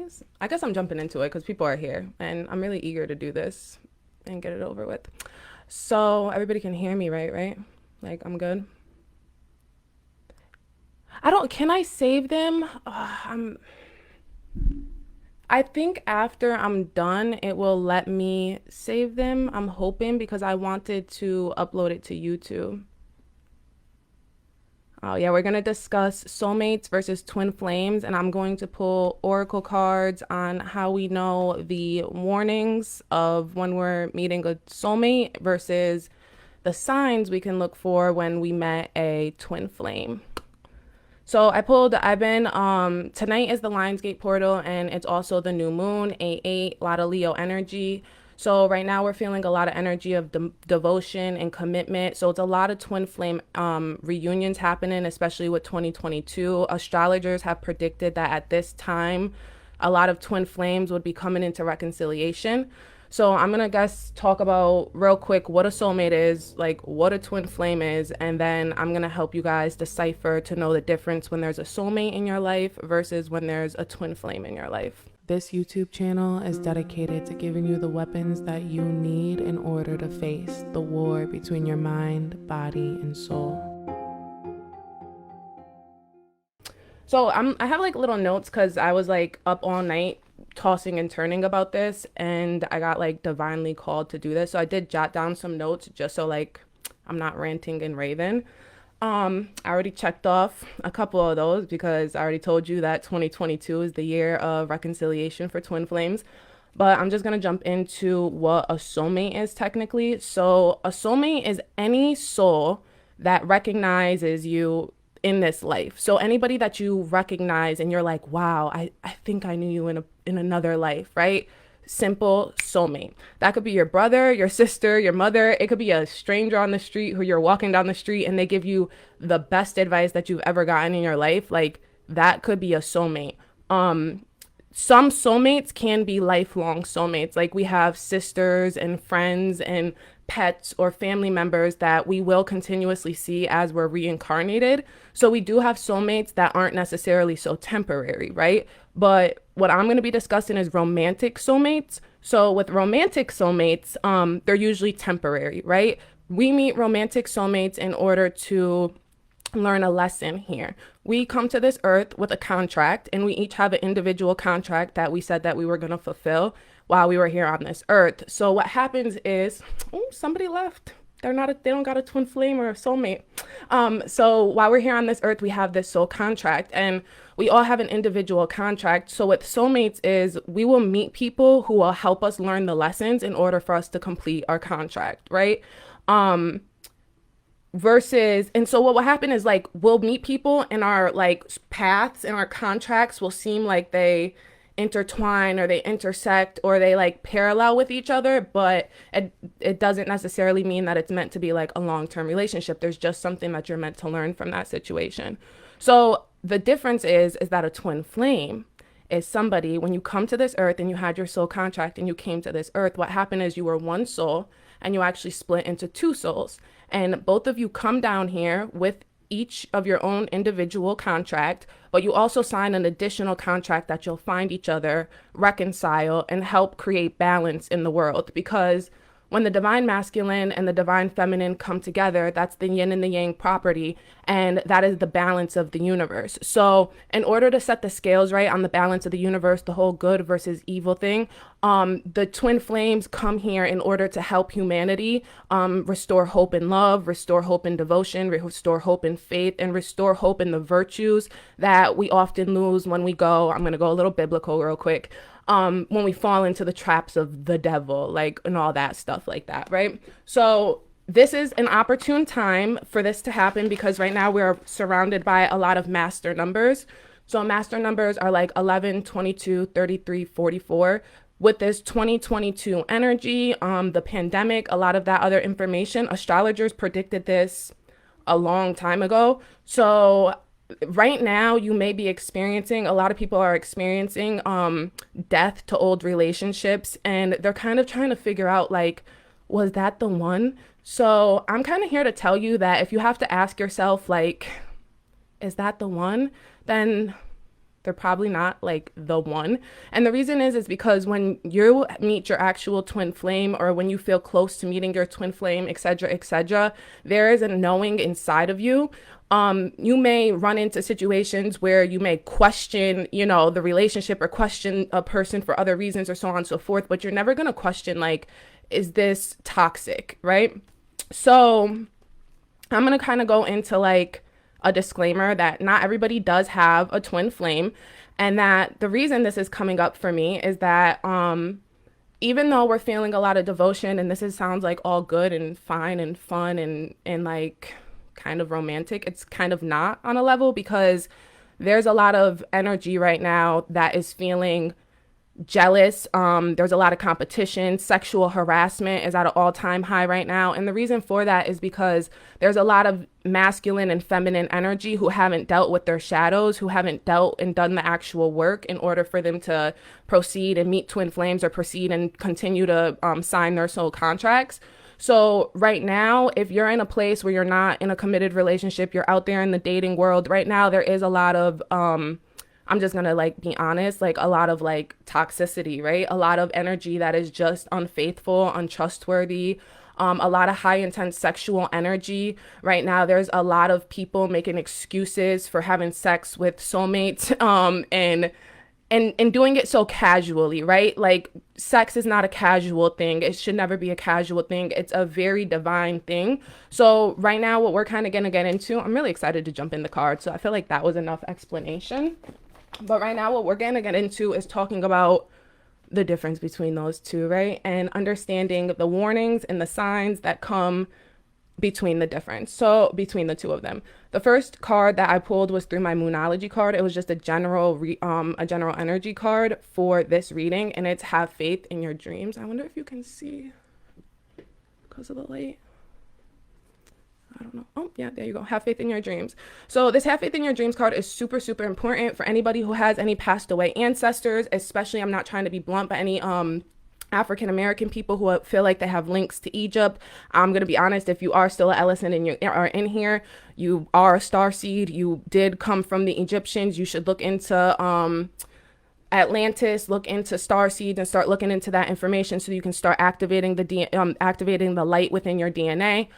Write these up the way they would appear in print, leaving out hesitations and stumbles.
anyways, I guess I'm jumping into it because people are here and I'm really eager to do this and get it over with. So everybody can hear me, right? Like, I'm good. Can I save them? I think after I'm done, it will let me save them. I'm hoping because I wanted to upload it to YouTube. Oh, yeah, we're going to discuss soulmates versus twin flames, and I'm going to pull oracle cards on how we know the warnings of when we're meeting a soulmate versus the signs we can look for when we met a twin flame. So tonight is the Lionsgate portal and it's also the new moon, 8/8, a lot of Leo energy. So right now we're feeling a lot of energy of devotion and commitment. So it's a lot of twin flame reunions happening, especially with 2022. Astrologers have predicted that at this time, a lot of twin flames would be coming into reconciliation. So I'm gonna talk about real quick what a soulmate is, like what a twin flame is, and then I'm gonna help you guys decipher to know the difference when there's a soulmate in your life versus when there's a twin flame in your life. This YouTube channel is dedicated to giving you the weapons that you need in order to face the war between your mind, body, and soul. So I have like little notes because I was like up all night tossing and turning about this and I got like divinely called to do this. So I did jot down some notes just so like I'm not ranting and raving. I already checked off a couple of those because I already told you that 2022 is the year of reconciliation for twin flames. But I'm just going to jump into what a soulmate is technically. So a soulmate is any soul that recognizes you in this life. So anybody that you recognize and you're like, wow, I think I knew you in another life, right? Simple soulmate. That could be your brother, your sister, your mother. It could be a stranger on the street who you're walking down the street and they give you the best advice that you've ever gotten in your life. Like that could be a soulmate. Some soulmates can be lifelong soulmates. Like we have sisters and friends and pets or family members that we will continuously see as we're reincarnated. So we do have soulmates that aren't necessarily so temporary, right? But what I'm going to be discussing is romantic soulmates. So with romantic soulmates, they're usually temporary, right? We meet romantic soulmates in order to learn a lesson here. We come to this earth with a contract and we each have an individual contract that we said that we were going to fulfill while we were here on this earth. So what happens is, somebody left. They don't got a twin flame or a soulmate. So while we're here on this earth, we have this soul contract and we all have an individual contract. So with soulmates is we will meet people who will help us learn the lessons in order for us to complete our contract, right? And so what will happen is like we'll meet people and our like paths and our contracts will seem like they intertwine or they intersect or they like parallel with each other, but it doesn't necessarily mean that it's meant to be like a long-term relationship. There's just something that you're meant to learn from that situation. So the difference is that a twin flame is somebody, when you come to this earth and you had your soul contract and you came to this earth, what happened is you were one soul and you actually split into two souls. And both of you come down here with each of your own individual contract, but you also sign an additional contract that you'll find each other, reconcile, and help create balance in the world. Because when the divine masculine and the divine feminine come together, that's the yin and the yang property, and that is the balance of the universe. So in order to set the scales right on the balance of the universe, the whole good versus evil thing, the twin flames come here in order to help humanity restore hope and love, restore hope and devotion, restore hope and faith, and restore hope in the virtues that we often lose when we go, I'm going to go a little biblical real quick, when we fall into the traps of the devil, like, and all that stuff like that, right? So this is an opportune time for this to happen because right now we're surrounded by a lot of master numbers. So master numbers are like 11, 22, 33, 44. With this 2022 energy, the pandemic, a lot of that other information, astrologers predicted this a long time ago. So right now you may be experiencing, a lot of people are experiencing death to old relationships, and they're kind of trying to figure out like, was that the one? So I'm kind of here to tell you that if you have to ask yourself like, is that the one? Then They're probably not like the one. And the reason is because when you meet your actual twin flame, or when you feel close to meeting your twin flame, etc., there is a knowing inside of you. You may run into situations where you may question, the relationship, or question a person for other reasons, or so on and so forth, but you're never going to question, like, is this toxic, right? So I'm going to kind of go into like a disclaimer that not everybody does have a twin flame, and that the reason this is coming up for me is that even though we're feeling a lot of devotion, and sounds like all good and fine and fun and like kind of romantic, it's kind of not on a level, because there's a lot of energy right now that is feeling jealous. There's a lot of competition. Sexual harassment is at an all-time high right now. And the reason for that is because there's a lot of masculine and feminine energy who haven't dealt with their shadows, who haven't dealt and done the actual work in order for them to proceed and meet twin flames, or proceed and continue to sign their soul contracts. So right now, if you're in a place where you're not in a committed relationship, you're out there in the dating world right now, there is a lot of I'm just gonna like be honest, like a lot of like toxicity, right? A lot of energy that is just unfaithful, untrustworthy, a lot of high intense sexual energy. Right now, there's a lot of people making excuses for having sex with soulmates, and doing it so casually, right? Like, sex is not a casual thing. It should never be a casual thing. It's a very divine thing. So right now, what we're kind of gonna get into, I'm really excited to jump in the cards. So I feel like that was enough explanation. But right now, what we're going to get into is talking about the difference between those two, right? And understanding the warnings and the signs that come between the difference. So between the two of them. The first card that I pulled was through my Moonology card. It was just a general energy card for this reading, and it's have faith in your dreams. I wonder if you can see because of the light. I don't know. Oh, yeah, there you go. Have faith in your dreams. So this have faith in your dreams card is super, super important for anybody who has any passed away ancestors, especially, I'm not trying to be blunt, but any African American people who feel like they have links to Egypt. I'm going to be honest, if you are still an Ellison and you are in here, you are a starseed, you did come from the Egyptians, you should look into Atlantis, look into starseeds, and start looking into that information so you can start activating activating the light within your DNA.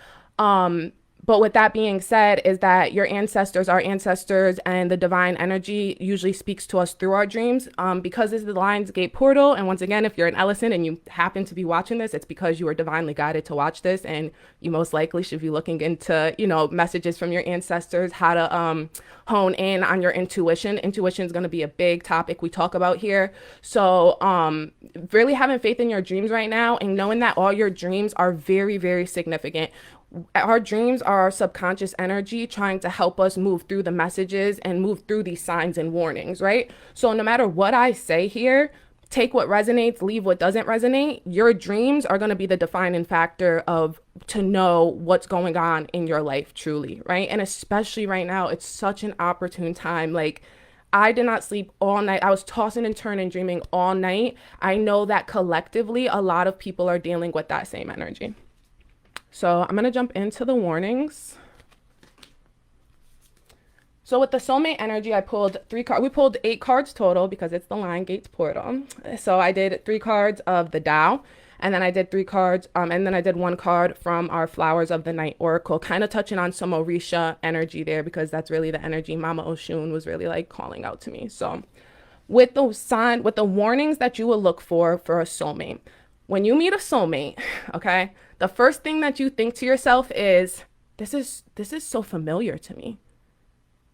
But with that being said, is that your ancestors, our ancestors, and the divine energy usually speaks to us through our dreams. Because this is the Lionsgate portal, and once again, if you're an Ellison and you happen to be watching this, it's because you were divinely guided to watch this, and you most likely should be looking into, messages from your ancestors, how to hone in on your intuition. Intuition is going to be a big topic we talk about here. So really having faith in your dreams right now, and knowing that all your dreams are very, very significant. Our dreams are our subconscious energy trying to help us move through the messages and move through these signs and warnings, right? So no matter what I say here, take what resonates, leave what doesn't resonate. Your dreams are going to be the defining factor to know what's going on in your life truly, right? And especially right now, it's such an opportune time. Like, I did not sleep all night. I was tossing and turning, dreaming all night. I know that collectively, a lot of people are dealing with that same energy. So I'm going to jump into the warnings. So with the soulmate energy, I pulled 3 cards. We pulled 8 cards total because it's the Lionsgate's portal. So I did 3 cards of the Tao, and then I did 3 cards, and then I did 1 card from our Flowers of the Night Oracle, kind of touching on some Orisha energy there, because that's really the energy Mama Oshun was really like calling out to me. So with the warnings that you will look for a soulmate. When you meet a soulmate, okay, the first thing that you think to yourself is, this is so familiar to me.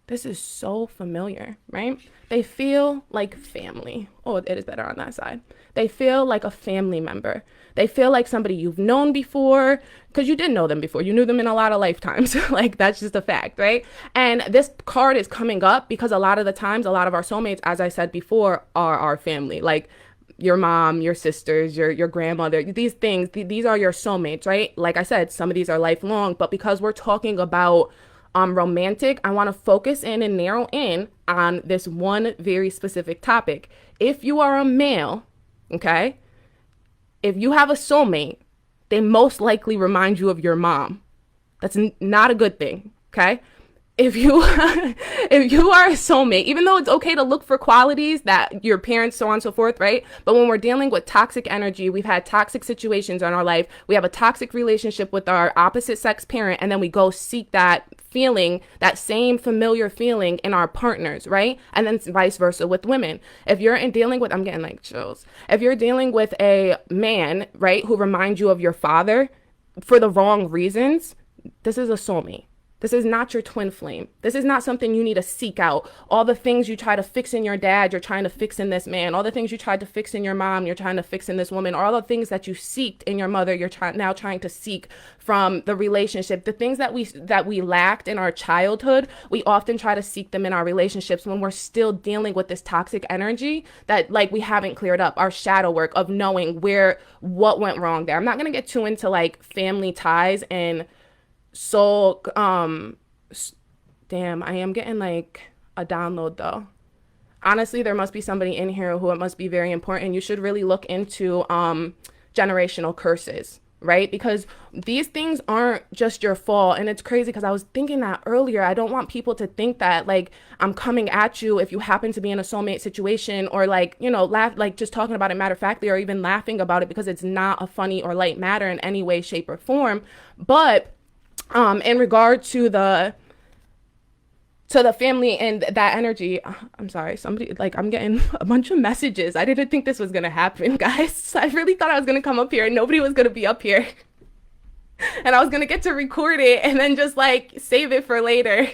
This is so familiar, right? They feel like family. Oh, it is better on that side. They feel like a family member. They feel like somebody you've known before, because you did know them before. You knew them in a lot of lifetimes. Like, that's just a fact, right? And this card is coming up because a lot of the times, a lot of our soulmates, as I said before, are our family. Like, your mom, your sisters, your grandmother, these things, these are your soulmates, right? Like I said, some of these are lifelong, but because we're talking about romantic, I want to focus in and narrow in on this one very specific topic. If you are a male, okay, if you have a soulmate, they most likely remind you of your mom. That's not a good thing, okay? if you if you are a soulmate, even though it's okay to look for qualities that your parents, so on and so forth, right? But when we're dealing with toxic energy, we've had toxic situations in our life, we have a toxic relationship with our opposite sex parent, and then we go seek that feeling, that same familiar feeling in our partners, right? And then vice versa with women. If you're in dealing with, I'm getting like chills. If you're dealing with a man, right, who reminds you of your father for the wrong reasons, this is a soulmate. This is not your twin flame. This is not something you need to seek out. All the things you try to fix in your dad, you're trying to fix in this man. All the things you tried to fix in your mom, you're trying to fix in this woman. All the things that you seeked in your mother, you're now trying to seek from the relationship. The things that we lacked in our childhood, we often try to seek them in our relationships when we're still dealing with this toxic energy that like we haven't cleared up. Our shadow work of knowing what went wrong there. I'm not gonna get too into like family ties and soul damn, I am getting like a download though. Honestly, there must be somebody in here who it must be very important. You should really look into generational curses, right? Because these things aren't just your fault. And it's crazy because I was thinking that earlier. I don't want people to think that like I'm coming at you if you happen to be in a soulmate situation, or like, you know, laugh, like just talking about it matter of factly, or even laughing about it, because it's not a funny or light matter in any way, shape, or form. But in regard to the family and that energy, I'm sorry, somebody, like, I'm getting a bunch of messages. I didn't think this was gonna happen, guys. I really thought I was gonna come up here and nobody was gonna be up here and I was gonna get to record it and then just like save it for later.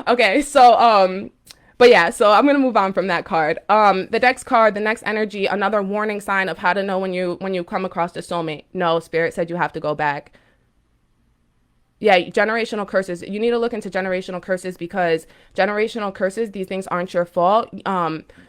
Okay, so but yeah, so I'm gonna move on from that card. The next card, the next energy, another warning sign of how to know when you come across a soulmate. No, spirit said you have to go back. Yeah, generational curses. You need to look into generational curses, because generational curses, these things aren't your fault.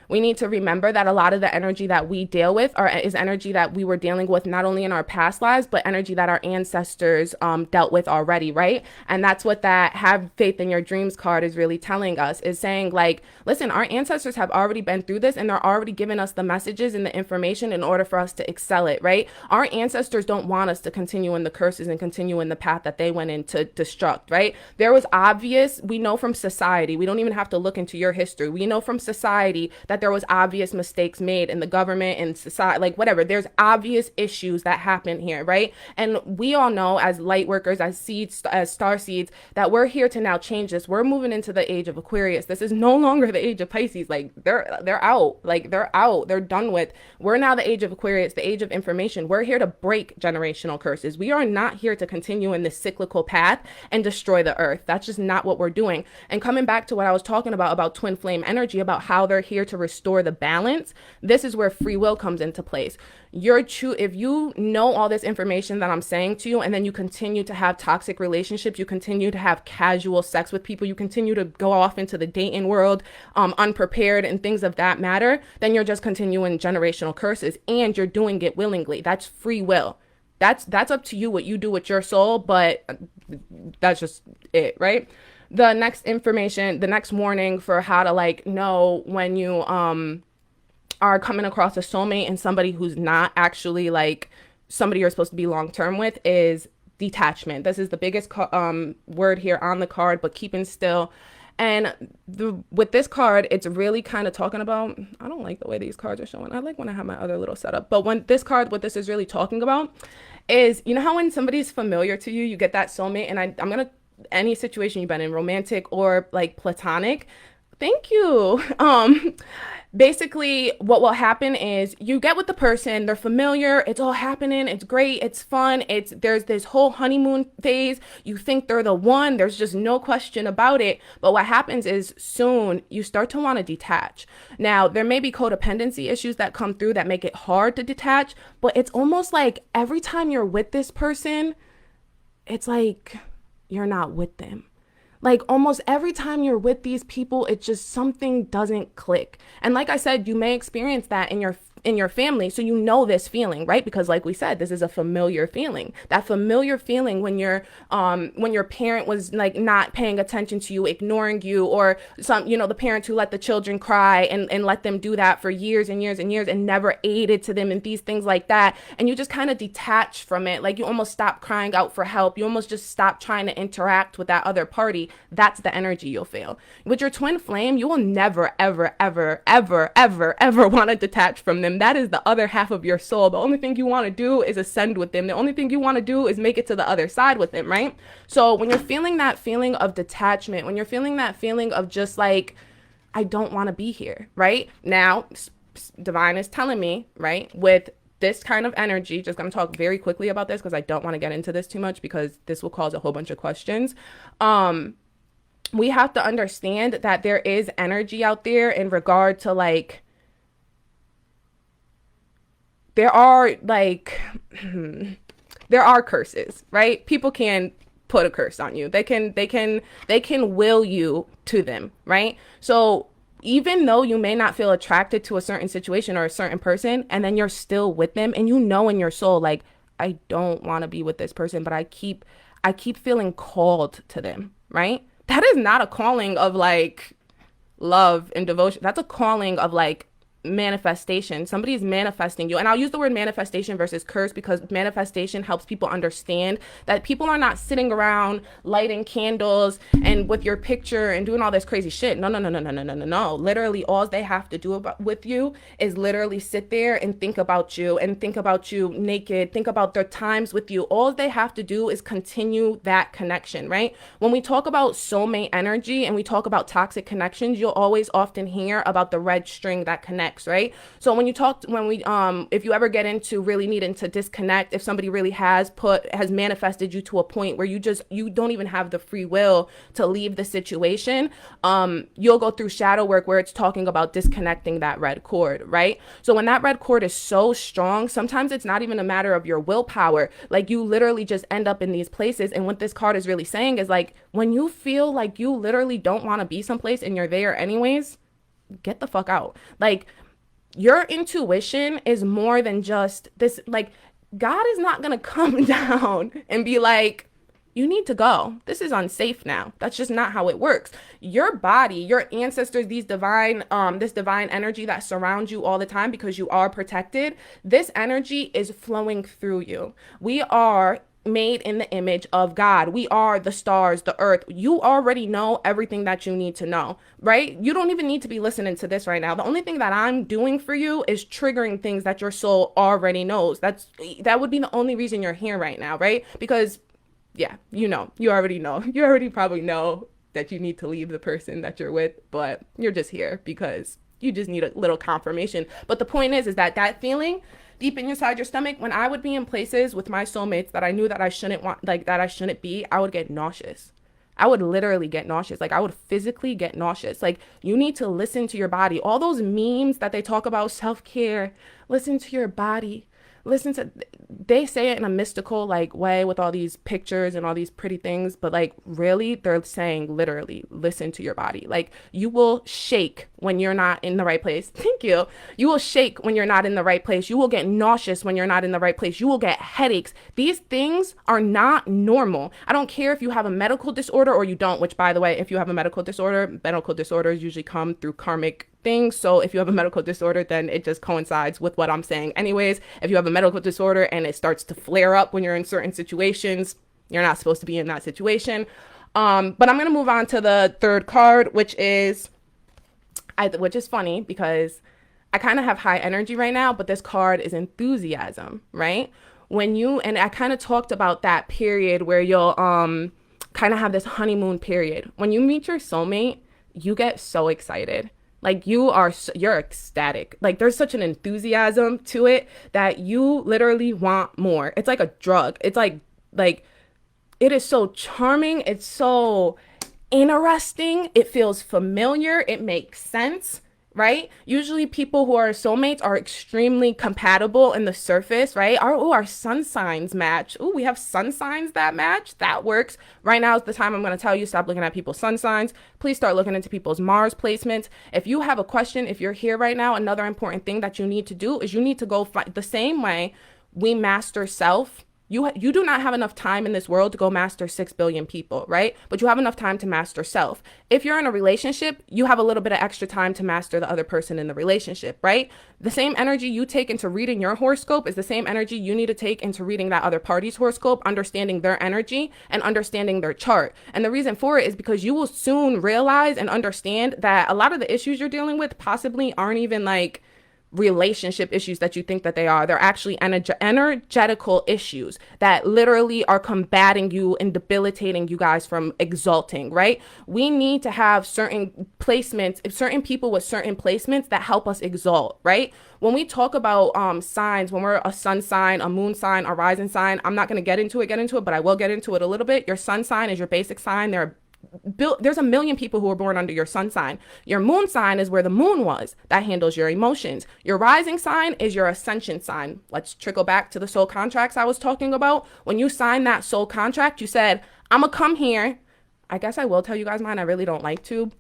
We need to remember that a lot of the energy that we deal with is energy that we were dealing with not only in our past lives, but energy that our ancestors dealt with already, right? And that's what that have faith in your dreams card is really telling us, is saying like, listen, our ancestors have already been through this and they're already giving us the messages and the information in order for us to excel it, right? Our ancestors don't want us to continue in the curses and continue in the path that they went in to destruct, right? There was obvious, we know from society, we don't even have to look into your history. We know from society that there was obvious mistakes made in the government and society, like whatever. There's obvious issues that happen here, right? And we all know as light workers, as seeds, as star seeds, that we're here to now change this. We're moving into the age of Aquarius. This is no longer the age of Pisces. Like they're out. Like they're out. They're done with. We're now the age of Aquarius, the age of information. We're here to break generational curses. We are not here to continue in this cyclical path and destroy the earth. That's just not what we're doing. And coming back to what I was talking about twin flame energy, about how they're here to restore the balance, this is where free will comes into place. If you know all this information that I'm saying to you, and then you continue to have toxic relationships, you continue to have casual sex with people, you continue to go off into the dating world unprepared and things of that matter, then you're just continuing generational curses, and you're doing it willingly. That's free will. That's up to you what you do with your soul, but that's just it, right? The next information, the next warning for how to like know when you are coming across a soulmate and somebody who's not actually like somebody you're supposed to be long term with, is detachment. This is the biggest word here on the card, but keeping still. And with this card, it's really kind of talking about, I don't like the way these cards are showing. I like when I have my other little setup. But when this card, what this is really talking about is, you know how when somebody's familiar to you, you get that soulmate, and I'm going to, any situation you've been in, romantic or like platonic, thank you. Basically what will happen is you get with the person, they're familiar, it's all happening, it's great, it's fun, there's this whole honeymoon phase, you think they're the one, there's just no question about it. But what happens is soon you start to want to detach. Now, there may be codependency issues that come through that make it hard to detach, but it's almost like every time you're with this person, it's like you're not with them. Like almost every time you're with these people, it's just something doesn't click. And like I said, you may experience that in your in your family, so you know this feeling, right? Because like we said, this is a familiar feeling. That familiar feeling when your parent was like not paying attention to you, ignoring you, or the parents who let the children cry and let them do that for years and years and years and never aided to them and these things like that. And you just kind of detach from it. Like you almost stop crying out for help. You almost just stop trying to interact with that other party. That's the energy you'll feel. With your twin flame, you will never, ever, ever, ever, ever, ever want to detach from them. That is the other half of your soul. The only thing you want to do is ascend with them. The only thing you want to do is make it to the other side with them, right? So when you're feeling that feeling of detachment, when you're feeling that feeling of just like, I don't want to be here, right? Now, Divine is telling me, right, with this kind of energy, just going to talk very quickly about this because I don't want to get into this too much because this will cause a whole bunch of questions. We have to understand that there is energy out there in regard to like, there are like, there are curses, right? People can put a curse on you. They can will you to them, right? So even though you may not feel attracted to a certain situation or a certain person, and then you're still with them, and you know in your soul, like, I don't want to be with this person, but I keep feeling called to them, right? That is not a calling of like love and devotion. That's a calling of like manifestation. Somebody is manifesting you. And I'll use the word manifestation versus curse because manifestation helps people understand that people are not sitting around lighting candles and with your picture and doing all this crazy shit. No, no, no, no, no, no, no, no, no. Literally all they have to do with you is literally sit there and think about you naked, think about their times with you. All they have to do is continue that connection, right? When we talk about soulmate energy and we talk about toxic connections, you'll always often hear about the red string that connects, right? So if you ever get into really needing to disconnect, if somebody really has manifested you to a point where you don't even have the free will to leave the situation, you'll go through shadow work where it's talking about disconnecting that red cord, right? So when that red cord is so strong, sometimes it's not even a matter of your willpower. Like you literally just end up in these places. And what this card is really saying is like, when you feel like you literally don't want to be someplace and you're there anyways, get the fuck out. Like, your intuition is more than just this. Like, God is not going to come down and be like, you need to go. This is unsafe now. That's just not how it works. Your body, your ancestors, this divine energy that surrounds you all the time because you are protected, this energy is flowing through you. We are made in the image of God. We are the stars, the earth. You already know everything that you need to know, right? You don't even need to be listening to this right now. The only thing that I'm doing for you is triggering things that your soul already knows. That would be the only reason you're here right now, right? Because yeah, you already know. You already probably know that you need to leave the person that you're with, but you're just here because you just need a little confirmation. But the point is that feeling deep in inside your stomach, when I would be in places with my soulmates that I knew that I shouldn't want, like that I shouldn't be, I would get nauseous. I would literally get nauseous. Like I would physically get nauseous. Like you need to listen to your body. All those memes that they talk about self-care, listen to your body. They say it in a mystical like way with all these pictures and all these pretty things, but like really they're saying literally listen to your body. Like you will shake when you're not in the right place. Thank you. You will shake when you're not in the right place. You will get nauseous when you're not in the right place. You will get headaches. These things are not normal. I don't care if you have a medical disorder or you don't, which by the way, if you have a medical disorders usually come through karmic things. So if you have a medical disorder, then it just coincides with what I'm saying. Anyways, if you have a medical disorder and it starts to flare up when you're in certain situations, you're not supposed to be in that situation. But I'm going to move on to the third card, which is funny because I kind of have high energy right now, but this card is enthusiasm, right? And I kind of talked about that period where you'll kind of have this honeymoon period. When you meet your soulmate, you get so excited. Like you're ecstatic. Like there's such an enthusiasm to it that you literally want more. It's like a drug. It's like it is so charming. It's so interesting. It feels familiar. It makes sense, right? Usually people who are soulmates are extremely compatible in the surface, right? Our sun signs match. Oh, we have sun signs that match. That works. Right now is the time I'm going to tell you, stop looking at people's sun signs. Please start looking into people's Mars placements. If you have a question, if you're here right now, another important thing that you need to do is you need to go find the same way we master self. You do not have enough time in this world to go master 6 billion people, right? But you have enough time to master self. If you're in a relationship, you have a little bit of extra time to master the other person in the relationship, right? The same energy you take into reading your horoscope is the same energy you need to take into reading that other party's horoscope, understanding their energy and understanding their chart. And the reason for it is because you will soon realize and understand that a lot of the issues you're dealing with possibly aren't even like relationship issues that you think that they are. They're actually energetical issues that literally are combating you and debilitating you guys from exalting, right? We need to have certain placements, certain people with certain placements that help us exalt, right? When we talk about signs, when we're a sun sign, a moon sign, a rising sign, I'm not going to get into it, but I will get into it a little bit. Your sun sign is your basic sign. There's a million people who are born under your sun sign. Your moon sign is where the moon was. That handles your emotions. Your rising sign is your ascension sign. Let's trickle back to the soul contracts I was talking about. When you signed that soul contract, you said, I'm gonna come here. I guess I will tell you guys mine. I really don't like to,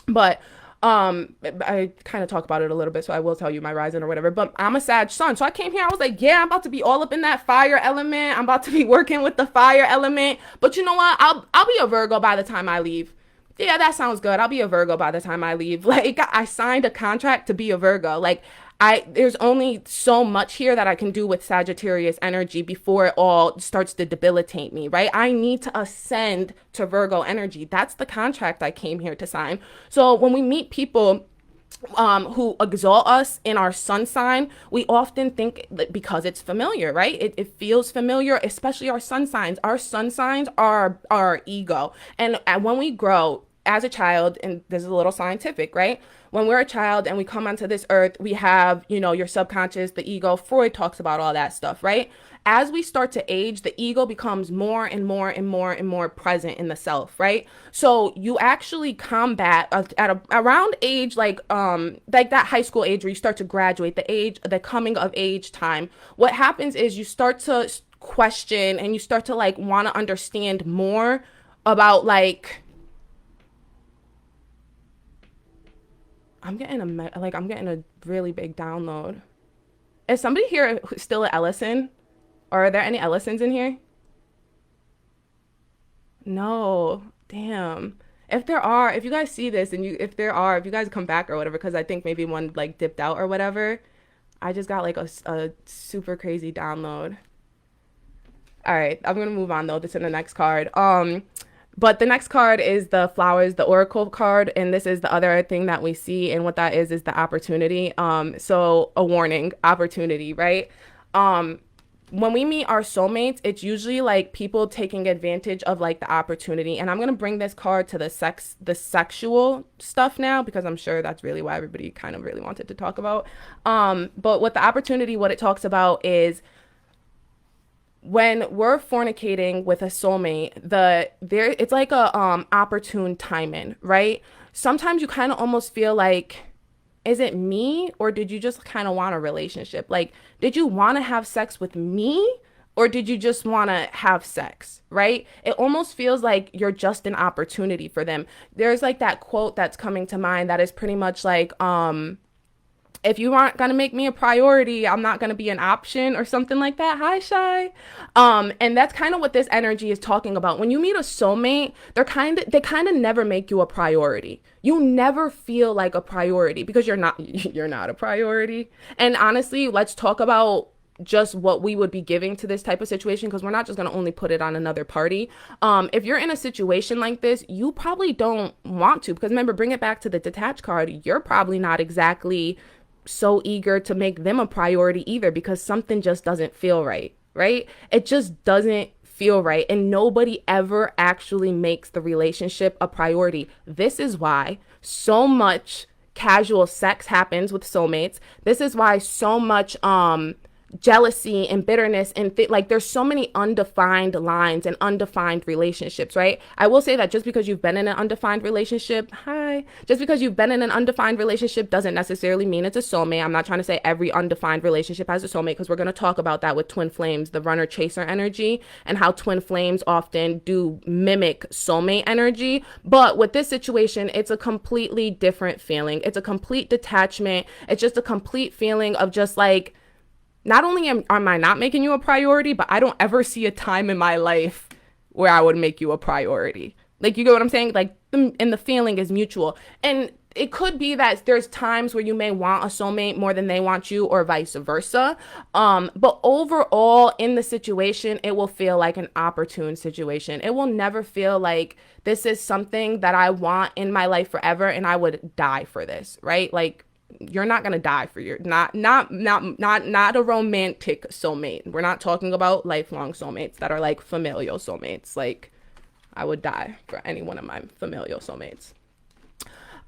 but I kind of talk about it a little bit, so I will tell you my rising or whatever. But I'm a Sag sun, so I came here. I was like, yeah, I'm about to be all up in that fire element. I'm about to be working with the fire element. But you know what? I'll be a Virgo by the time I leave. Yeah, that sounds good. I'll be a Virgo by the time I leave. Like, I signed a contract to be a Virgo. Like, there's only so much here that I can do with Sagittarius energy before it all starts to debilitate me, right? I need to ascend to Virgo energy. That's the contract I came here to sign. So when we meet people who exalt us in our sun sign, we often think that because it's familiar, right? It feels familiar, especially our sun signs. Our sun signs are our ego. And when we grow as a child, and this is a little scientific, right? When we're a child and we come onto this earth, we have, your subconscious, the ego. Freud talks about all that stuff, right? As we start to age, the ego becomes more and more and more and more present in the self, right? So you actually combat around age like that high school age where you start to graduate, the coming of age time. What happens is you start to question and you start to like want to understand more about like. I'm getting a really big download. Is somebody here still at Ellison? Or are there any Ellisons in here? No. Damn. If you guys see this and if you guys come back or whatever, because I think maybe one like dipped out or whatever. I just got like a super crazy download. All right, I'm gonna move on though. This is the next card. But the next card is the flowers, the oracle card, and this is the other thing that we see, and what that is the opportunity. So a warning, opportunity, right? When we meet our soulmates, it's usually like people taking advantage of like the opportunity. And I'm gonna bring this card to the sexual stuff now, because I'm sure that's really what everybody kind of really wanted to talk about. But with the opportunity, what it talks about is when we're fornicating with a soulmate, it's like a opportune timing, right? Sometimes you kind of almost feel like, is it me, or did you just kind of want a relationship? Like, did you want to have sex with me, or did you just want to have sex, right? It almost feels like you're just an opportunity for them. There's like that quote that's coming to mind that is pretty much like, if you aren't going to make me a priority, I'm not going to be an option, or something like that. Hi, Shy. And that's kind of what this energy is talking about. When you meet a soulmate, they kind of never make you a priority. You never feel like a priority because you're not a priority. And honestly, let's talk about just what we would be giving to this type of situation, because we're not just going to only put it on another party. If you're in a situation like this, you probably don't want to, because remember, bring it back to the detached card. You're probably not exactly so eager to make them a priority either, because something just doesn't feel right. It just doesn't feel right. And nobody ever actually makes the relationship a priority. This is why so much casual sex happens with soulmates. This is why so much jealousy and bitterness and like there's so many undefined lines and undefined relationships, right? I will say that just because you've been in an undefined relationship, just because you've been in an undefined relationship doesn't necessarily mean it's a soulmate. I'm not trying to say every undefined relationship has a soulmate, because we're going to talk about that with twin flames, the runner chaser energy, and how twin flames often do mimic soulmate energy. But with this situation, it's a completely different feeling. It's a complete detachment. It's just a complete feeling of just like, not only am I not making you a priority, but I don't ever see a time in my life where I would make you a priority. Like, you get what I'm saying? Like, and the feeling is mutual. And it could be that there's times where you may want a soulmate more than they want you, or vice versa. But overall, in the situation, it will feel like an opportune situation. It will never feel like this is something that I want in my life forever and I would die for this, right? Like, you're not gonna die for your not a romantic soulmate. We're not talking about lifelong soulmates that are like familial soulmates. Like, I would die for any one of my familial soulmates.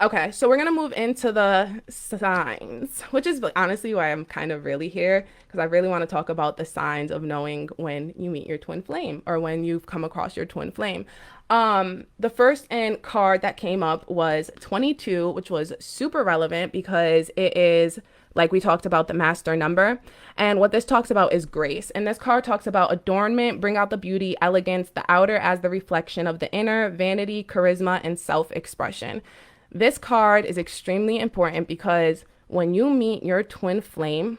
Okay, so we're gonna move into the signs, which is honestly why I'm kind of really here, because I really want to talk about the signs of knowing when you meet your twin flame or when you've come across your twin flame. The first card that came up was 22, which was super relevant because it is, like we talked about, the master number. And what this talks about is grace. And this card talks about adornment, bring out the beauty, elegance, the outer as the reflection of the inner, vanity, charisma, and self-expression. This card is extremely important because when you meet your twin flame,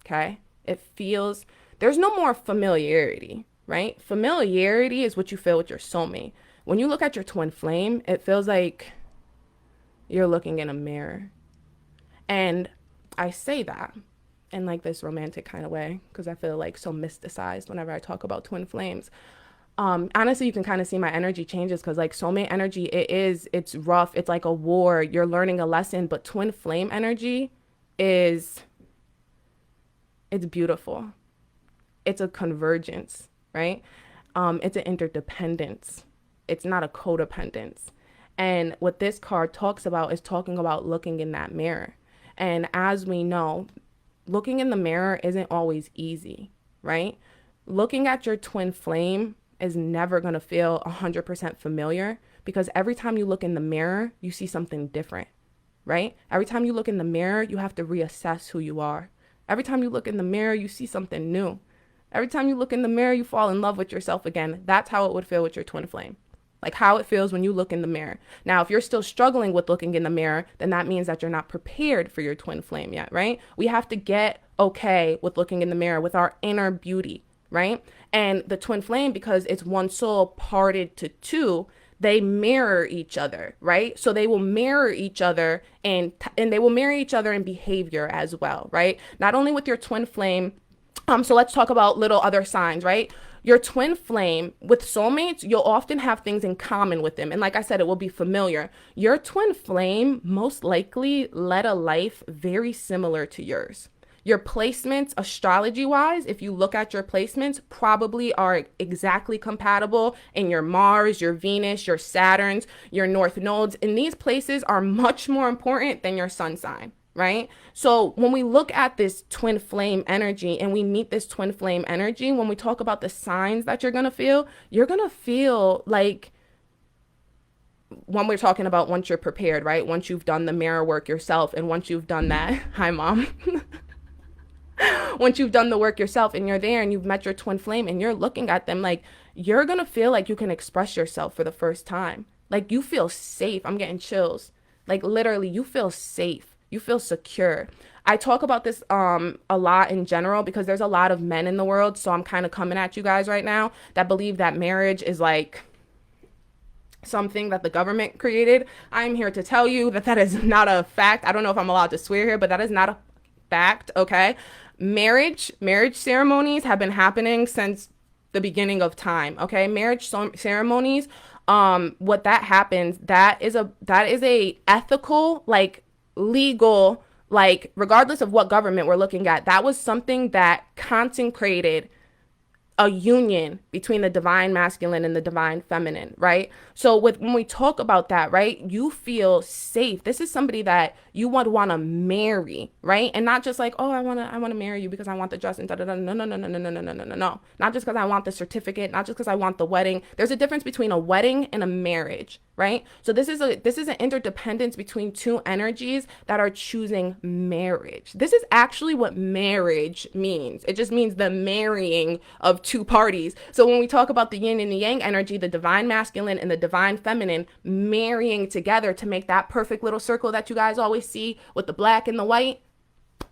okay, it feels, there's no more familiarity, right? Familiarity is what you feel with your soulmate. When you look at your twin flame, it feels like you're looking in a mirror. And I say that in like this romantic kind of way because I feel like so mysticized whenever I talk about twin flames. Honestly, you can kind of see my energy changes because like soulmate energy, it's rough. It's like a war. You're learning a lesson, but twin flame energy it's beautiful. It's a convergence, right? It's an interdependence. It's not a codependence. And what this card talks about is talking about looking in that mirror. And as we know, looking in the mirror isn't always easy, right? Looking at your twin flame is never going to feel 100% familiar because every time you look in the mirror, you see something different, right? Every time you look in the mirror, you have to reassess who you are. Every time you look in the mirror, you see something new. Every time you look in the mirror, you fall in love with yourself again. That's how it would feel with your twin flame. Like how it feels when you look in the mirror. Now, if you're still struggling with looking in the mirror, then that means that you're not prepared for your twin flame yet, right? We have to get okay with looking in the mirror with our inner beauty, right? And the twin flame, because it's one soul parted to two, they mirror each other, right? So they will mirror each other and they will mirror each other in behavior as well, right? Not only with your twin flame. So let's talk about little other signs, right? Your twin flame with soulmates, you'll often have things in common with them. And like I said, it will be familiar. Your twin flame most likely led a life very similar to yours. Your placements, astrology-wise, if you look at your placements, probably are exactly compatible in your Mars, your Venus, your Saturns, your North nodes. And these places are much more important than your sun sign, right? So when we look at this twin flame energy and we meet this twin flame energy, when we talk about the signs that you're going to feel like, when we're talking about once you're prepared, right? Once you've done the mirror work yourself and once you've done that, hi mom. Once you've done the work yourself and you're there and you've met your twin flame and you're looking at them, like you're going to feel like you can express yourself for the first time. Like you feel safe. I'm getting chills. Like literally you feel safe. You feel secure. I talk about this a lot in general because there's a lot of men in the world. So I'm kind of coming at you guys right now that believe that marriage is like something that the government created. I'm here to tell you that that is not a fact. I don't know if I'm allowed to swear here, but that is not a fact, okay? Marriage ceremonies have been happening since the beginning of time, okay? Marriage ceremonies, what that happens, that is a ethical, like legal, like regardless of what government we're looking at, that was something that consecrated a union between the divine masculine and the divine feminine, right? So when we talk about that, right, you feel safe. This is somebody that you would want to marry, right? And not just like, oh, I want to marry you because I want the dress and da da da. No, no, no, no, no, no, no, no, no, no, no. Not just because I want the certificate, not just because I want the wedding. There's a difference between a wedding and a marriage, right? So this is an interdependence between two energies that are choosing marriage. This is actually what marriage means. It just means the marrying of two parties. So when we talk about the yin and the yang energy, the divine masculine and the divine feminine marrying together to make that perfect little circle that you guys always see with the black and the white,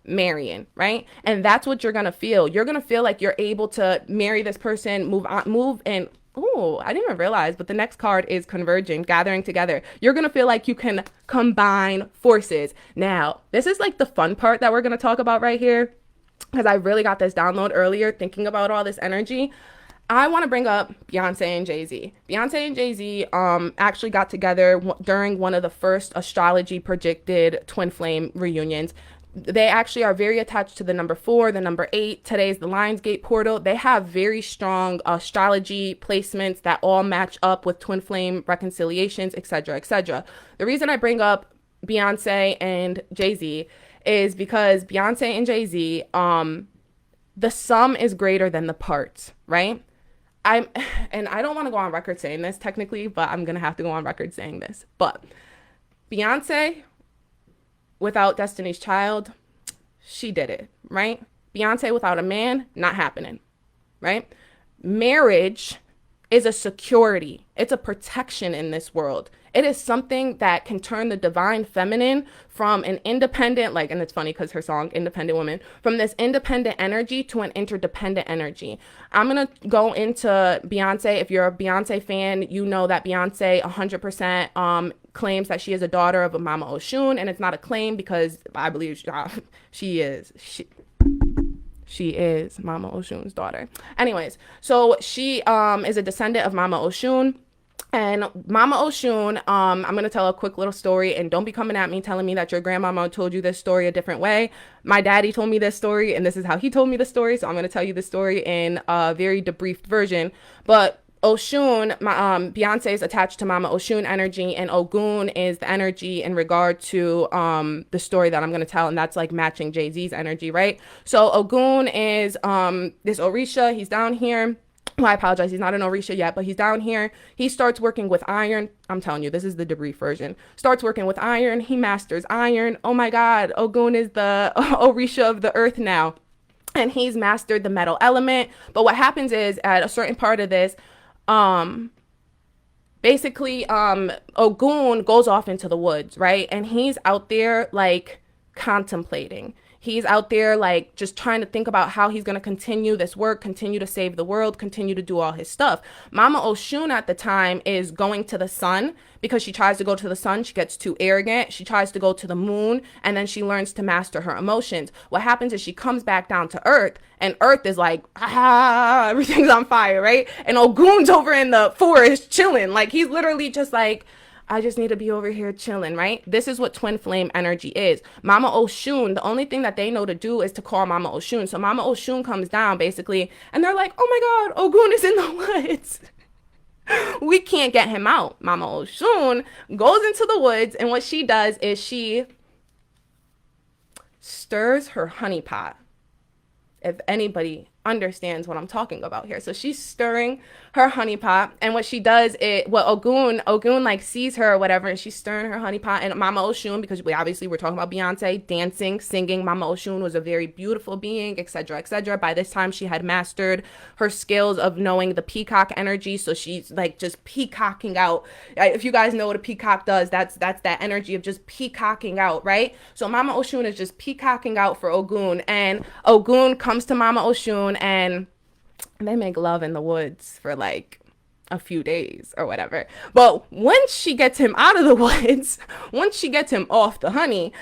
marrying, right? And that's what you're gonna feel. You're gonna feel like you're able to marry this person, move and oh, I didn't even realize, but the next card is converging, gathering together. You're gonna feel like you can combine forces. Now, this is like the fun part that we're gonna talk about right here, because I really got this download earlier thinking about all this energy. I want to bring up Beyonce and Jay-Z. Beyonce and Jay-Z actually got together during one of the first astrology predicted twin flame reunions. They actually are very attached to the number 4, the number 8. Today's the Lionsgate portal. They have very strong astrology placements that all match up with twin flame reconciliations, etc., etc. The reason I bring up Beyonce and Jay-Z is because Beyonce and Jay-Z, the sum is greater than the parts, right? And I don't want to go on record saying this technically, but I'm going to have to go on record saying this. But Beyonce, without Destiny's Child, she did it, right? Beyonce without a man, not happening, right? Marriage is a security. It's a protection in this world. It is something that can turn the divine feminine from an independent, like, and it's funny because her song, Independent Woman, from this independent energy to an interdependent energy. I'm going to go into Beyonce. If you're a Beyonce fan, you know that Beyonce 100% claims that she is a daughter of a Mama Oshun, and it's not a claim because I believe she is. She is Mama Oshun's daughter. Anyways, so she is a descendant of Mama Oshun. And Mama Oshun, I'm going to tell a quick little story, and don't be coming at me telling me that your grandmama told you this story a different way. My daddy told me this story, and this is how he told me the story, so I'm going to tell you the story in a very debriefed version. But Oshun, Beyonce is attached to Mama Oshun energy, and Ogun is the energy in regard to the story that I'm going to tell, and that's like matching Jay-Z's energy, right? So Ogun is this Orisha. He's down here. Well, I apologize. He's not an Orisha yet, but he's down here. He starts working with iron. I'm telling you, this is the debrief version. Starts working with iron. He masters iron. Oh my God. Ogun is the Orisha of the earth now. And he's mastered the metal element. But what happens is at a certain part of this, basically, Ogun goes off into the woods, right? And he's out there like contemplating. He's out there like just trying to think about how he's going to continue this work, continue to save the world, continue to do all his stuff. Mama Oshun at the time is going to the sun because she tries to go to the sun. She gets too arrogant. She tries to go to the moon, and then she learns to master her emotions. What happens is she comes back down to earth, and earth is like, ah, everything's on fire, right? And Ogun's over in the forest chilling. Like he's literally just like, I just need to be over here chilling, right? This is what twin flame energy is. Mama Oshun, the only thing that they know to do is to call Mama Oshun. So Mama Oshun comes down basically, and they're like, oh my God, Ogun is in the woods. We can't get him out. Mama Oshun goes into the woods, and what she does is she stirs her honey pot. If anybody understands what I'm talking about here. So she's stirring her honey pot, and what she does is, well, Ogun like sees her or whatever, and she's stirring her honey pot, and Mama Oshun, because we're talking about Beyonce, dancing, singing. Mama Oshun was a very beautiful being, etc., etc. By this time, she had mastered her skills of knowing the peacock energy, so she's like just peacocking out. If you guys know what a peacock does, that's that energy of just peacocking out, right? So Mama Oshun is just peacocking out for Ogun, and Ogun comes to Mama Oshun, and they make love in the woods for like a few days or whatever. But once she gets him out of the woods, once she gets him off the honey,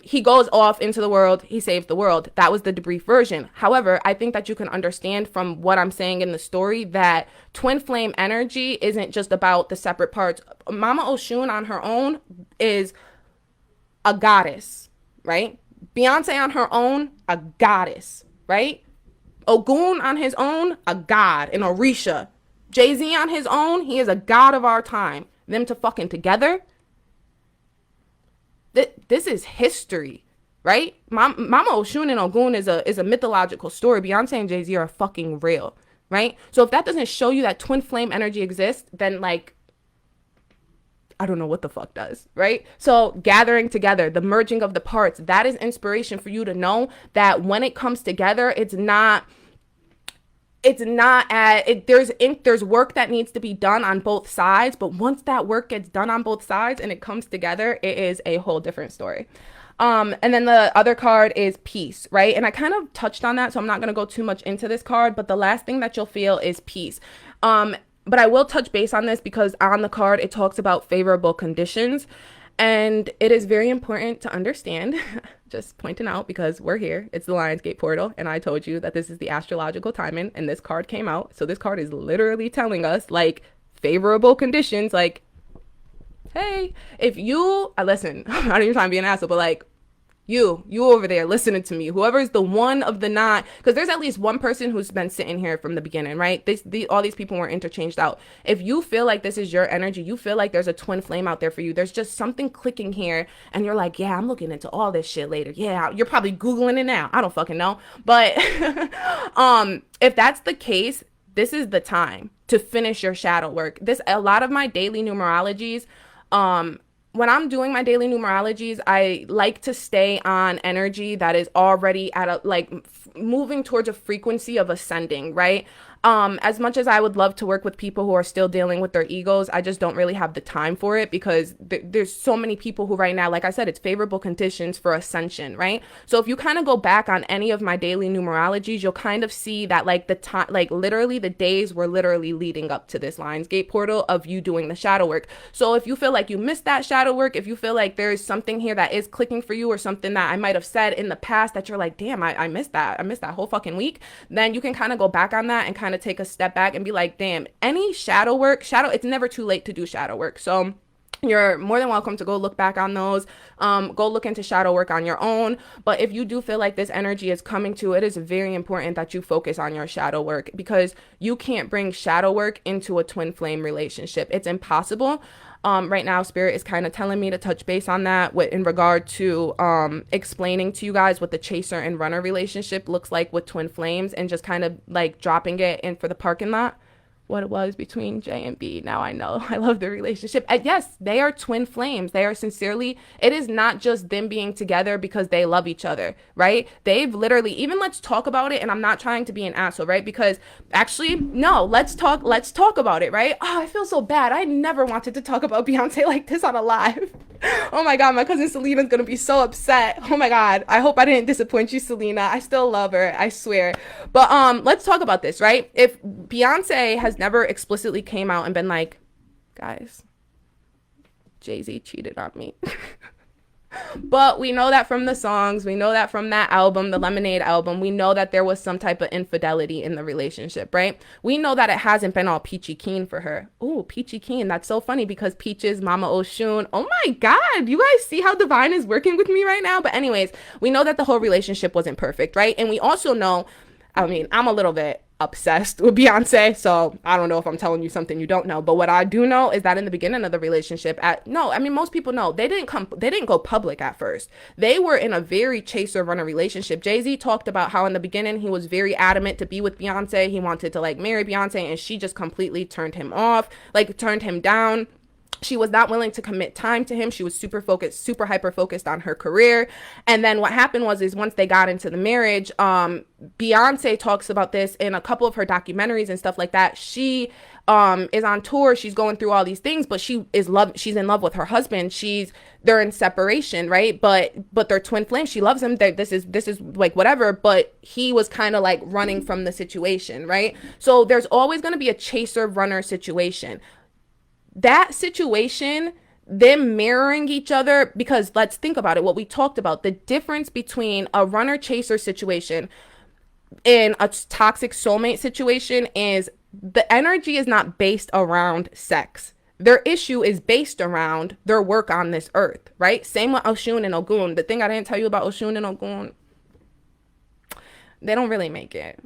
he goes off into the world. He saves the world. That was the debrief version. However, I think that you can understand from what I'm saying in the story that twin flame energy isn't just about the separate parts. Mama Oshun on her own is a goddess, right? Beyonce on her own, a goddess, right? Ogun on his own, a god, an Orisha. Jay-Z on his own, he is a god of our time. Them to fucking together, this is history, right? Mama Oshun and Ogun is a mythological story. Beyonce and Jay-Z are fucking real, right? So if that doesn't show you that twin flame energy exists, then like I don't know what the fuck does, right? So gathering together, the merging of the parts, that is inspiration for you to know that when it comes together, there's work that needs to be done on both sides, but once that work gets done on both sides and it comes together, it is a whole different story. And then the other card is peace, right? And I kind of touched on that, so I'm not going to go too much into this card, but the last thing that you'll feel is peace. But I will touch base on this because on the card, it talks about favorable conditions. And it is very important to understand, just pointing out because we're here, it's the Lionsgate portal. And I told you that this is the astrological timing and this card came out. So this card is literally telling us like favorable conditions. Like, hey, if you, listen, I'm not even trying to be an asshole, but like, you over there listening to me, whoever's the one of the nine, because there's at least one person who's been sitting here from the beginning, right? All these people were interchanged out. If you feel like this is your energy, you feel like there's a twin flame out there for you, there's just something clicking here and you're like, yeah, I'm looking into all this shit later. Yeah, you're probably Googling it now. I don't fucking know. But if that's the case, this is the time to finish your shadow work. A lot of my daily numerologies, when I'm doing my daily numerologies, I like to stay on energy that is already at a, like, moving towards a frequency of ascending, right? As much as I would love to work with people who are still dealing with their egos, I just don't really have the time for it because there's so many people who right now, like I said, it's favorable conditions for ascension, right? So if you kind of go back on any of my daily numerologies, you'll kind of see that like the time, like literally the days were literally leading up to this Lionsgate portal of you doing the shadow work. So if you feel like you missed that shadow work, if you feel like there's something here that is clicking for you or something that I might have said in the past that you're like, damn, I missed that. I missed that whole fucking week. Then you can kind of go back on that and kind of take a step back and be like, damn, any shadow work, it's never too late to do shadow work. So you're more than welcome to go look back on those, go look into shadow work on your own. But if you do feel like this energy is coming to, it is very important that you focus on your shadow work because you can't bring shadow work into a twin flame relationship. It's impossible. Right now, Spirit is kind of telling me to touch base on that in regard to explaining to you guys what the chaser and runner relationship looks like with twin flames and just kind of like dropping it in for the parking lot. What it was between J and B. Now I know. I love the relationship. And yes, they are twin flames. They are sincerely, it is not just them being together because they love each other, right? They've literally, even let's talk about it. And I'm not trying to be an asshole, right? Because actually, no, let's talk about it, right? Oh, I feel so bad. I never wanted to talk about Beyonce like this on a live. Oh my God, my cousin Selena's gonna be so upset. Oh my God, I hope I didn't disappoint you, Selena. I still love her, I swear. But let's talk about this, right? If Beyonce has never explicitly came out and been like, guys, Jay-Z cheated on me. But we know that from the songs, we know that from that album, the Lemonade album, we know that there was some type of infidelity in the relationship, right? We know that it hasn't been all peachy keen for her. Ooh, peachy keen. That's so funny because Peaches, Mama Oshun. Oh my God, you guys see how Divine is working with me right now? But anyways, we know that the whole relationship wasn't perfect, right? And we also know, I mean, I'm a little bit obsessed with Beyonce, so I don't know if I'm telling you something you don't know, but what I do know is that in the beginning of the relationship, most people know they didn't go public at first. They were in a very chaser runner relationship. Jay-Z talked about how in the beginning he was very adamant to be with Beyonce. He wanted to like marry Beyonce, and she just completely turned him off, like turned him down. She was not willing to commit time to him. She was super hyper focused on her career. And then what happened is once they got into the marriage, Beyonce talks about this in a couple of her documentaries and stuff like that. She is on tour. She's going through all these things, but she's in love with her husband. They're in separation, right? But they're twin flames. She loves him. This is like whatever, but he was kind of like running from the situation, right? So there's always going to be a chaser runner situation. That situation, them mirroring each other, because let's think about it, what we talked about, the difference between a runner chaser situation and a toxic soulmate situation is the energy is not based around sex. Their issue is based around their work on this earth, right? Same with Oshun and Ogun. The thing I didn't tell you about Oshun and Ogun, they don't really make it.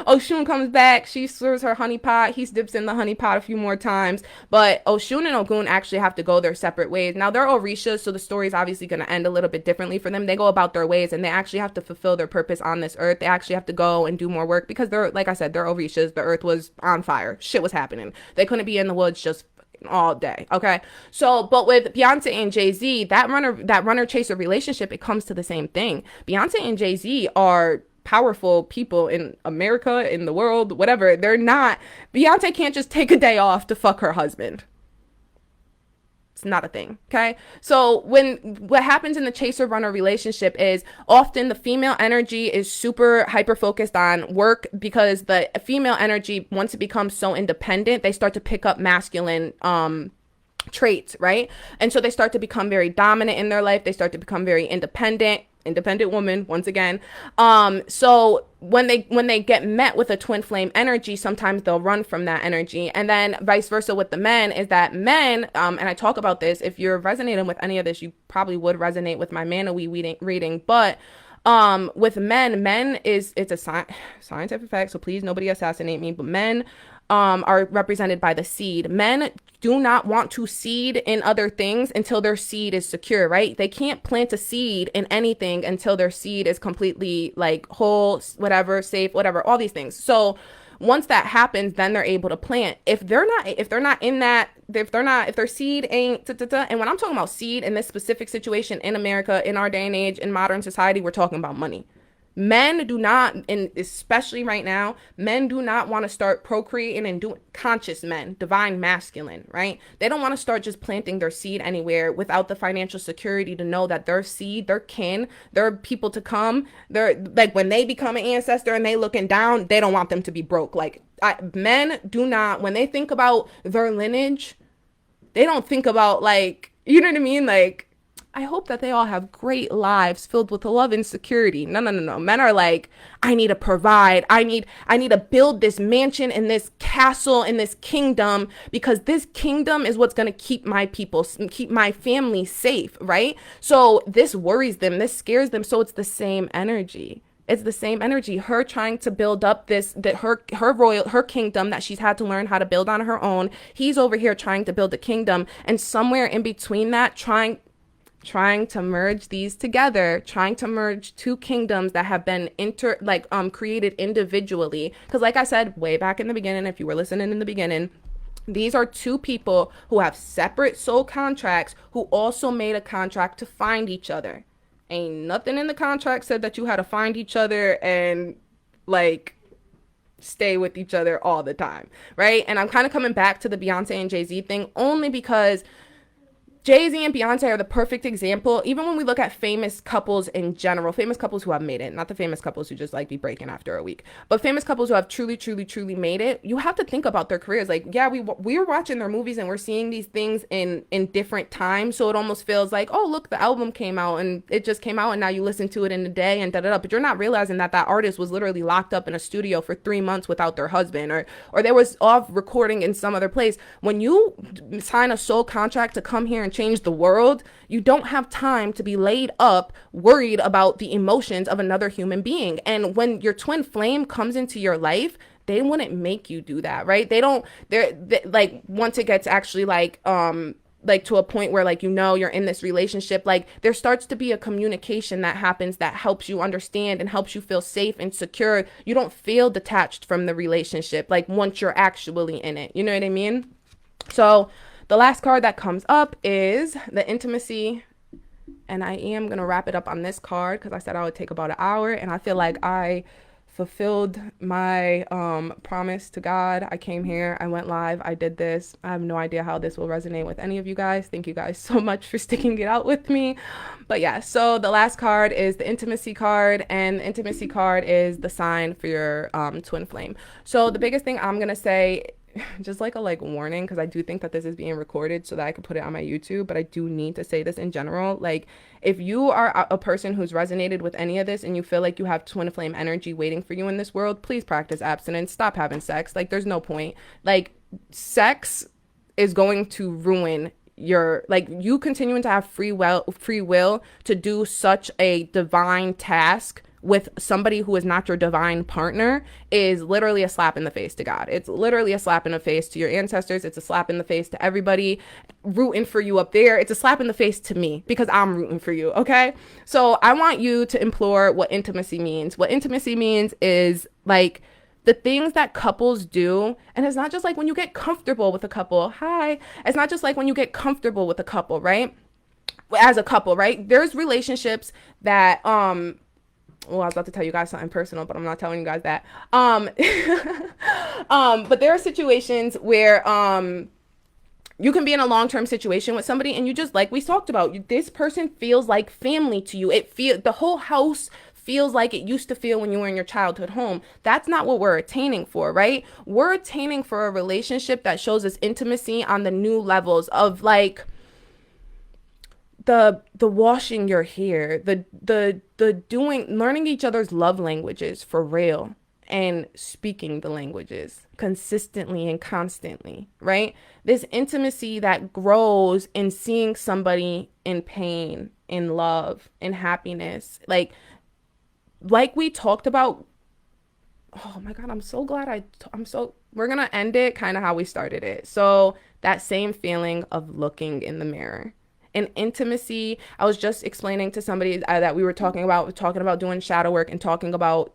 Oshun comes back. She serves her honey pot. He dips in the honey pot a few more times. But Oshun and Ogun actually have to go their separate ways. Now, they're Orishas, so the story is obviously going to end a little bit differently for them. They go about their ways and they actually have to fulfill their purpose on this earth. They actually have to go and do more work because they're, like I said, they're Orishas. The earth was on fire. Shit was happening. They couldn't be in the woods just all day. Okay. So, but with Beyonce and Jay-Z, that runner chaser relationship, it comes to the same thing. Beyonce and Jay-Z are powerful people in America, in the world, whatever. They're not, Beyonce can't just take a day off to fuck her husband. It's not a thing. Okay. So what happens in the chaser runner relationship is often the female energy is super hyper focused on work because the female energy, once it becomes so independent, they start to pick up masculine, traits, right? And so they start to become very dominant in their life. They start to become very independent woman once again. So when they get met with a twin flame energy, sometimes they'll run from that energy. And then vice versa with the men is that men, and I talk about this, if you're resonating with any of this, you probably would resonate with my Manowi reading, but with men it's a scientific fact, so please nobody assassinate me, but men are represented by the seed. Men do not want to seed in other things until their seed is secure, right? They can't plant a seed in anything until their seed is completely like whole, whatever, safe, whatever, all these things. So once that happens, then they're able to plant. If their seed ain't, and when I'm talking about seed in this specific situation in America, in our day and age, in modern society, we're talking about money. Men do not, and especially right now, men do not want to start procreating and doing conscious men, divine masculine, right? They don't want to start just planting their seed anywhere without the financial security to know that their seed, their kin, their people to come, they're like when they become an ancestor and they looking down, they don't want them to be broke. Like men do not, when they think about their lineage, they don't think about like, you know what I mean? Like, I hope that they all have great lives filled with love and security. No, no, no, no. Men are like, I need to provide. I need to build this mansion and this castle and this kingdom because this kingdom is what's going to keep my people, keep my family safe, right? So this worries them. This scares them. So it's the same energy. It's the same energy. Her trying to build up her kingdom that she's had to learn how to build on her own. He's over here trying to build a kingdom, and somewhere in between that, trying to merge these together, trying to merge two kingdoms that have been created individually. Because like I said way back in the beginning, if you were listening in the beginning, these are two people who have separate soul contracts who also made a contract to find each other. Ain't nothing in the contract said that you had to find each other and like stay with each other all the time, right? And I'm kind of coming back to the Beyonce and Jay-Z thing only because Jay-Z and Beyonce are the perfect example. Even when we look at famous couples in general, famous couples who have made it, not the famous couples who just like be breaking after a week, but famous couples who have truly, truly, truly made it, you have to think about their careers. Like, yeah, we're watching their movies and we're seeing these things in different times. So it almost feels like, oh, look, the album came out and it just came out and now you listen to it in a day and da-da-da. But you're not realizing that artist was literally locked up in a studio for 3 months without their husband or they was off recording in some other place. When you sign a soul contract to come here and change the world, you don't have time to be laid up worried about the emotions of another human being. And when your twin flame comes into your life, they wouldn't make you do that, right? They're like, once it gets actually like to a point where like, you're in this relationship, like there starts to be a communication that happens that helps you understand and helps you feel safe and secure. You don't feel detached from the relationship like once you're actually in it, you know what I mean? So the last card that comes up is the intimacy, and I am going to wrap it up on this card because I said I would take about an hour, and I feel like I fulfilled my promise to God. I came here, I went live, I did this. I have no idea how this will resonate with any of you guys. Thank you guys so much for sticking it out with me. But yeah, so the last card is the intimacy card, and the intimacy card is the sign for your twin flame. So the biggest thing I'm going to say, just like a warning, because I do think that this is being recorded so that I could put it on my YouTube, but I do need to say this in general. Like, if you are a person who's resonated with any of this and you feel like you have twin flame energy waiting for you in this world, please practice abstinence. Stop having sex. Like, there's no point. Like, sex is going to ruin your, like, you continuing to have free will to do such a divine task with somebody who is not your divine partner is literally a slap in the face to God. It's literally a slap in the face to your ancestors. It's a slap in the face to everybody rooting for you up there. It's a slap in the face to me because I'm rooting for you, okay? So I want you to implore what intimacy means. What intimacy means is like the things that couples do. And it's not just like when you get comfortable with a couple. Hi. It's not just like when you get comfortable with a couple, right? As a couple, right? There's relationships that well, I was about to tell you guys something personal, but I'm not telling you guys that. But there are situations where you can be in a long-term situation with somebody and you just, like we talked about, this person feels like family to you. The whole house feels like it used to feel when you were in your childhood home. That's not what we're attaining for, right? We're attaining for a relationship that shows us intimacy on the new levels of like the washing your hair, the doing, learning each other's love languages for real, and speaking the languages consistently and constantly, right? This intimacy that grows in seeing somebody in pain, in love, in happiness, like we talked about. Oh my God, I'm so glad we're gonna end it kind of how we started it. So that same feeling of looking in the mirror. And intimacy, I was just explaining to somebody that we were talking about doing shadow work and talking about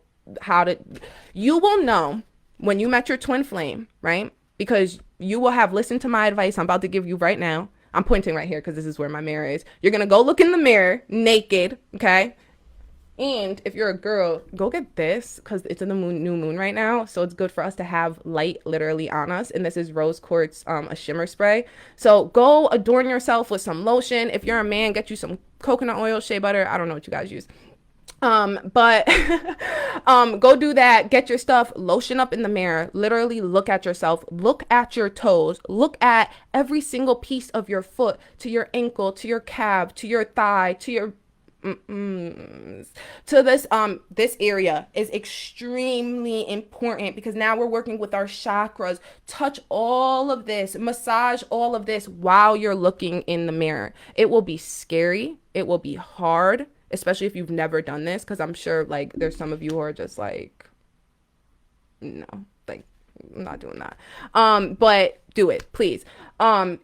you will know when you met your twin flame, right? Because you will have listened to my advice I'm about to give you right now. I'm pointing right here because this is where my mirror is. You're going to go look in the mirror naked, okay? And if you're a girl, go get this because it's in the new moon right now. So it's good for us to have light literally on us. And this is rose quartz, a shimmer spray. So go adorn yourself with some lotion. If you're a man, get you some coconut oil, shea butter. I don't know what you guys use. But go do that. Get your stuff, lotion up in the mirror. Literally look at yourself. Look at your toes. Look at every single piece of your foot, to your ankle, to your calf, to your thigh, to your to this area is extremely important because now we're working with our chakras. Touch all of this, massage all of this while you're looking in the mirror. It will be scary, it will be hard, especially if you've never done this, because I'm sure like there's some of you who are just like, no, like I'm not doing that. But do it, please.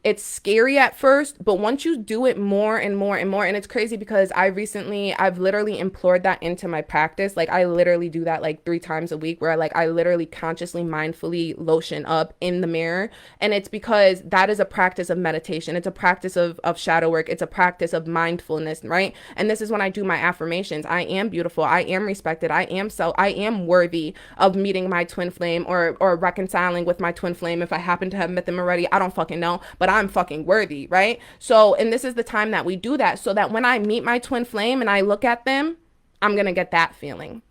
It's scary at first, but once you do it more and more and more, and it's crazy because I've literally implored that into my practice. Like I literally do that like 3 times a week where I literally consciously, mindfully lotion up in the mirror. And it's because that is a practice of meditation. It's a practice of shadow work. It's a practice of mindfulness, right? And this is when I do my affirmations. I am beautiful. I am respected. I am worthy of meeting my twin flame or reconciling with my twin flame. If I happen to have met them already, I don't fucking know, but I'm fucking worthy, right? So, and this is the time that we do that so that when I meet my twin flame and I look at them, I'm gonna get that feeling.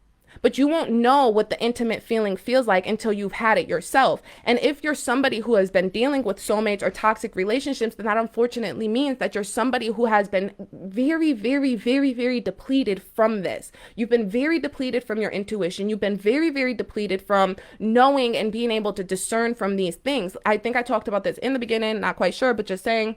But you won't know what the intimate feeling feels like until you've had it yourself. And if you're somebody who has been dealing with soulmates or toxic relationships, then that unfortunately means that you're somebody who has been very, very, very, very depleted from this. You've been very depleted from your intuition. You've been very, very depleted from knowing and being able to discern from these things. I think I talked about this in the beginning, not quite sure, but just saying,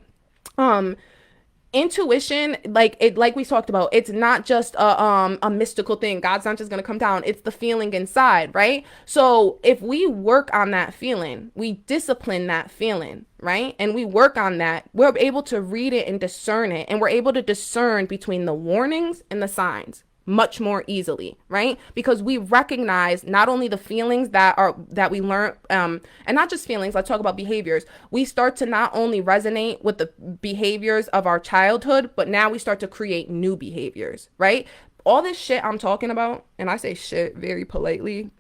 intuition, like we talked about, it's not just a mystical thing. God's not just gonna come down. It's the feeling inside, right? So if we work on that feeling, we discipline that feeling, right? And we work on that, we're able to read it and discern it, and we're able to discern between the warnings and the signs much more easily, right? Because we recognize not only the feelings that we learn, and not just feelings, let's talk about behaviors. We start to not only resonate with the behaviors of our childhood, but now we start to create new behaviors, right? All this shit I'm talking about, and I say shit very politely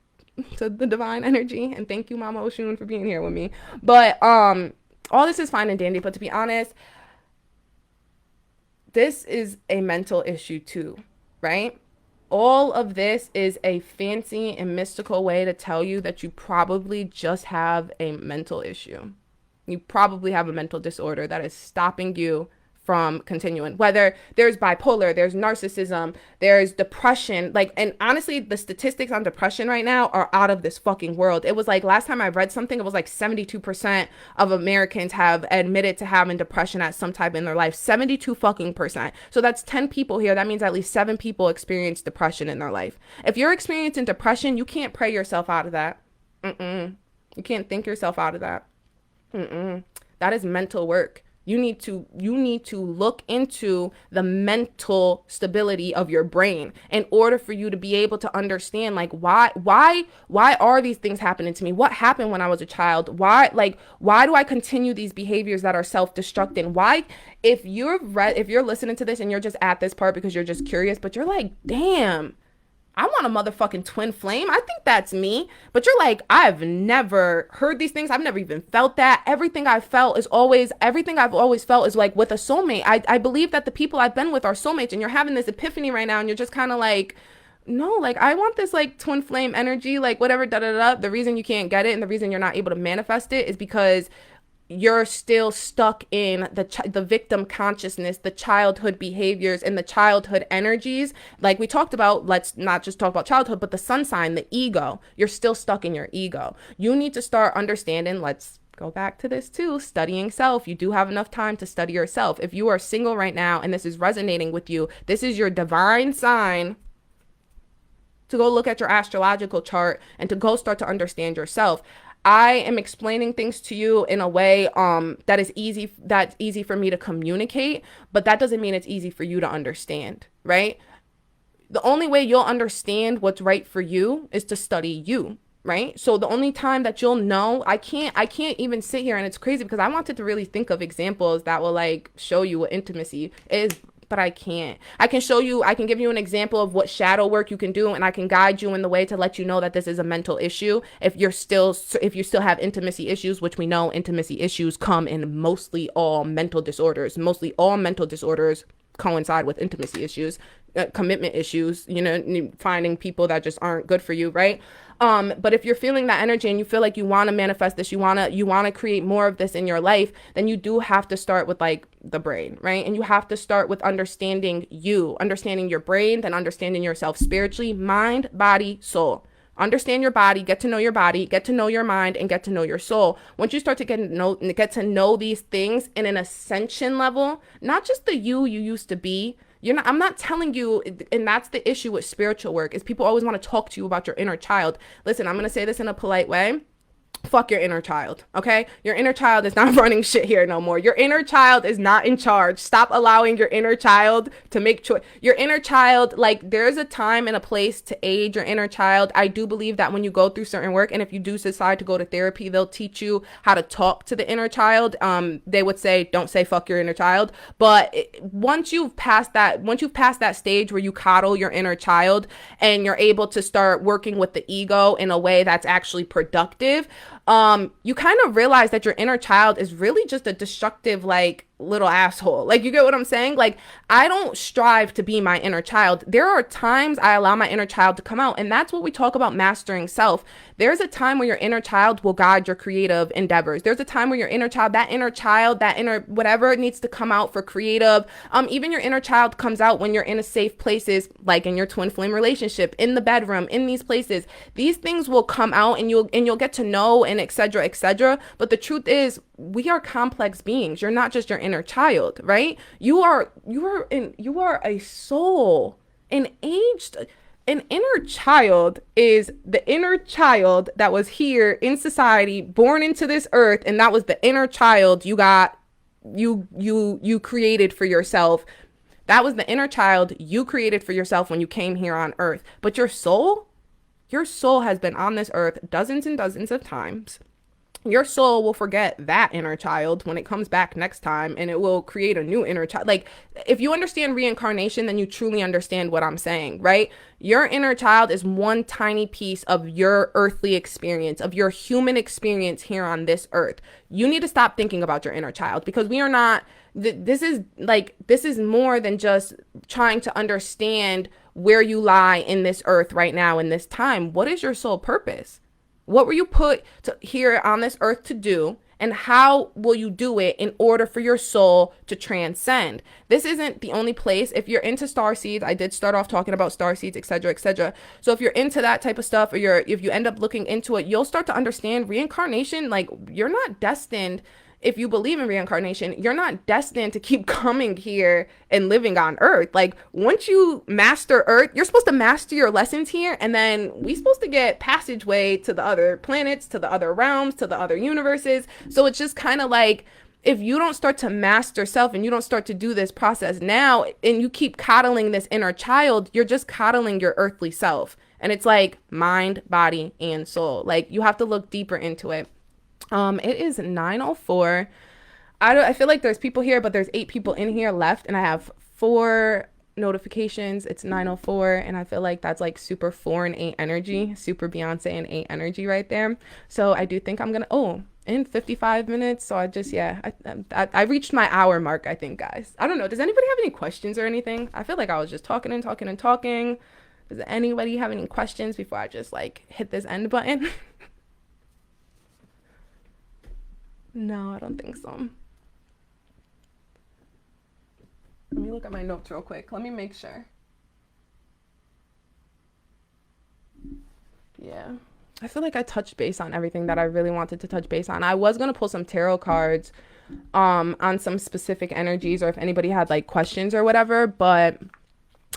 to the divine energy, and thank you, Mama Oshun, for being here with me. But all this is fine and dandy, but to be honest, this is a mental issue too, right? All of this is a fancy and mystical way to tell you that you probably just have a mental issue. You probably have a mental disorder that is stopping you from continuing. Whether there's bipolar, there's narcissism, there's depression, like, and honestly, the statistics on depression right now are out of this fucking world. It was like last time I read something, it was like 72% of Americans have admitted to having depression at some time in their life. 72 fucking percent. So that's 10 people here. That means at least 7 people experience depression in their life. If you're experiencing depression, you can't pray yourself out of that. You can't think yourself out of that. That is mental work. You need to look into the mental stability of your brain in order for you to be able to understand, like, why are these things happening to me? What happened when I was a child? Why do I continue these behaviors that are self-destructing? Why, if you're listening to this and you're just at this part because you're just curious, but you're like, damn, I want a motherfucking twin flame. I think that's me. But you're like, I've never heard these things. I've never even felt that. Everything I've always felt is like with a soulmate. I believe that the people I've been with are soulmates, and you're having this epiphany right now and you're just kind of like, no, like, I want this like twin flame energy, like whatever, da da da. The reason you can't get it and the reason you're not able to manifest it is because you're still stuck in the victim consciousness, the childhood behaviors and the childhood energies. Like we talked about, let's not just talk about childhood, but the sun sign, the ego. You're still stuck in your ego. You need to start understanding, let's go back to this too, studying self. You do have enough time to study yourself. If you are single right now and this is resonating with you, this is your divine sign to go look at your astrological chart and to go start to understand yourself. I am explaining things to you in a way that's easy for me to communicate, but that doesn't mean it's easy for you to understand, right? The only way you'll understand what's right for you is to study you, right? So the only time that you'll know, I can't even sit here, and it's crazy because I wanted to really think of examples that will like show you what intimacy is, but I can't. I can give you an example of what shadow work you can do, and I can guide you in the way to let you know that this is a mental issue. If you still have intimacy issues, which we know intimacy issues come in mostly all mental disorders. Mostly all mental disorders coincide with intimacy issues, commitment issues, finding people that just aren't good for you, right? But if you're feeling that energy and you feel like you want to manifest this, you want to create more of this in your life, then you do have to start with like the brain, right? And you have to start with understanding your brain, then understanding yourself spiritually, mind, body, soul. Understand your body, get to know your mind, and get to know your soul. Once you start to get to know these things in an ascension level, not just the you used to be. I'm not telling you, and that's the issue with spiritual work, is people always want to talk to you about your inner child. Listen, I'm going to say this in a polite way. Fuck your inner child, okay? Your inner child is not running shit here no more. Your inner child is not in charge. Stop allowing your inner child to make choice. Your inner child, like, there's a time and a place to age your inner child. I do believe that when you go through certain work, and if you do decide to go to therapy, they'll teach you how to talk to the inner child. They would say, don't say fuck your inner child. But once you've passed that stage where you coddle your inner child and you're able to start working with the ego in a way that's actually productive, you kind of realize that your inner child is really just a destructive, like, little asshole. Like, you get what I'm saying? Like, I don't strive to be my inner child. There are times I allow my inner child to come out, and that's what we talk about mastering self. There's a time where your inner child will guide your creative endeavors. There's a time where your inner child, that inner whatever needs to come out for creative. Even your inner child comes out when you're in a safe places, like in your twin flame relationship, in the bedroom, in these places. These things will come out, and you'll get to know, and etc., etc. But the truth is, we are complex beings. You're not just your inner child, right? You are a soul. An inner child is the inner child that was here in society, born into this earth, and that was the inner child you created for yourself. That was the inner child you created for yourself when you came here on earth. But your soul has been on this earth dozens and dozens of times. Your soul will forget that inner child when it comes back next time, and it will create a new inner child. Like, if you understand reincarnation, then you truly understand what I'm saying, right? Your inner child is one tiny piece of your earthly experience, of your human experience here on this earth. You need to stop thinking about your inner child, because we are not, this is more than just trying to understand where you lie in this earth right now in this time. What is your soul purpose? What were you put here on this earth to do? and how will you do it in order for your soul to transcend. This isn't the only place. If you're into starseeds, I did start off talking about starseeds, etc., etc. So if you're into that type of stuff, or if you end up looking into it, you'll start to understand reincarnation. Like, you're not destined, if you believe in reincarnation, you're not destined to keep coming here and living on Earth. Like, once you master Earth, you're supposed to master your lessons here, and then we're supposed to get passageway to the other planets, to the other realms, to the other universes. So it's just kind of like, if you don't start to master self and you don't start to do this process now, and you keep coddling this inner child, you're just coddling your earthly self. And it's like mind, body, and soul. Like, you have to look deeper into it. It is 9:04. I feel like there's people here, but there's 8 people in here left, and I have 4 notifications. It's 9:04, and I feel like that's like super 4 and 8 energy, super Beyonce and 8 energy right there. So I do think I'm gonna, in 55 minutes. So I reached my hour mark, I think, guys. I don't know. Does anybody have any questions or anything? I feel like I was just talking and talking and talking. Does anybody have any questions before I just like hit this end button? No, I don't think so. Let me look at my notes real quick. Let me make sure. Yeah. I feel like I touched base on everything that I really wanted to touch base on. I was going to pull some tarot cards on some specific energies, or if anybody had like questions or whatever, but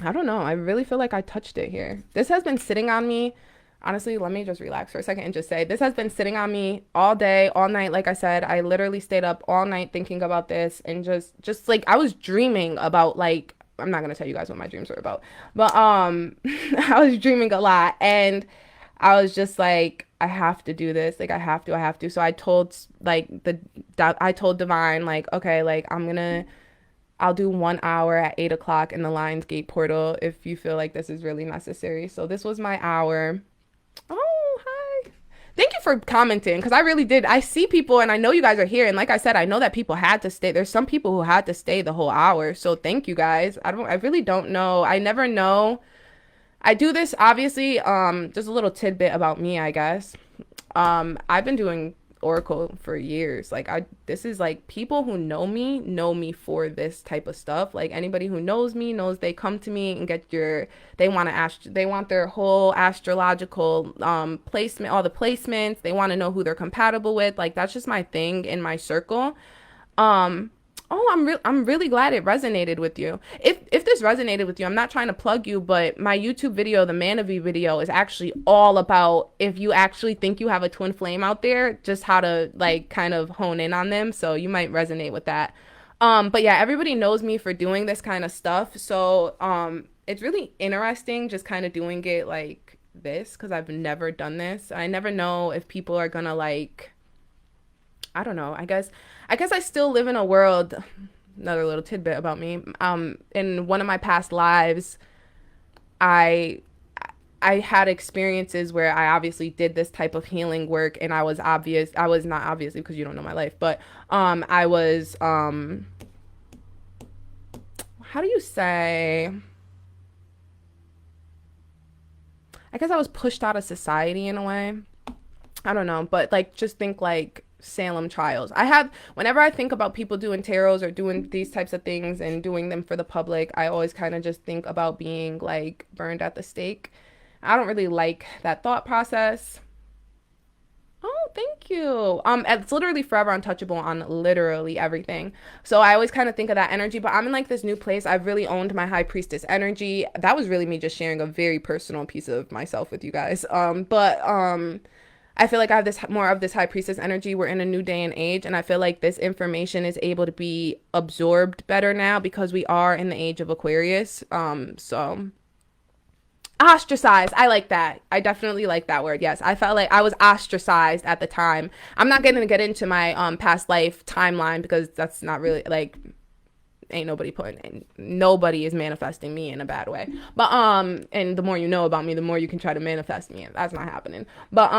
I don't know. I really feel like I touched it here. This has been sitting on me. Honestly, let me just relax for a second and just say, this has been sitting on me all day, all night. Like I said, I literally stayed up all night thinking about this, and just like, I was dreaming about, like, I'm not going to tell you guys what my dreams were about, but I was dreaming a lot, and I was just like, I have to do this. Like, I have to. So I told I told Divine, like, okay, like, I'll do 1 hour at 8 o'clock in the Lionsgate portal if you feel like this is really necessary. So this was my hour. Oh, hi. Thank you for commenting, because I really did. I see people, and I know you guys are here. And like I said, I know that people had to stay. There's some people who had to stay the whole hour. So thank you guys. I really don't know. I never know. I do this, obviously, just a little tidbit about me, I guess. I've been doing Oracle for years. Like, this is like, people who know me for this type of stuff. Like, anybody who knows me knows they come to me and they want their whole astrological placement, all the placements. They want to know who they're compatible with. Like, that's just my thing in my circle. I'm really glad it resonated with you. If this resonated with you, I'm not trying to plug you, but my YouTube video, the Manavi video, is actually all about, if you actually think you have a twin flame out there, just how to like kind of hone in on them. So you might resonate with that. But yeah, everybody knows me for doing this kind of stuff. So it's really interesting just kind of doing it like this, because I've never done this. I never know if people are gonna like, I don't know. I guess I still live in a world. Another little tidbit about me. In one of my past lives, I had experiences where I obviously did this type of healing work, and I was not obviously, because you don't know my life, but I was how do you say? I guess I was pushed out of society in a way. I don't know, but like, just think like Salem trials. Whenever I think about people doing tarots or doing these types of things and doing them for the public, I always kind of just think about being like burned at the stake. I don't really like that thought process. Oh, thank you. It's literally Forever Untouchable on literally everything. So I always kind of think of that energy, but I'm in like this new place. I've really owned my high priestess energy. That was really me just sharing a very personal piece of myself with you guys. I feel like I have more of this high priestess energy. We're in a new day and age, and I feel like this information is able to be absorbed better now because we are in the age of Aquarius. So ostracized. I like that. I definitely like that word. Yes, I felt like I was ostracized at the time. I'm not going to get into my past life timeline, because that's not really like, nobody is manifesting me in a bad way. But and the more you know about me, the more you can try to manifest me. That's not happening. But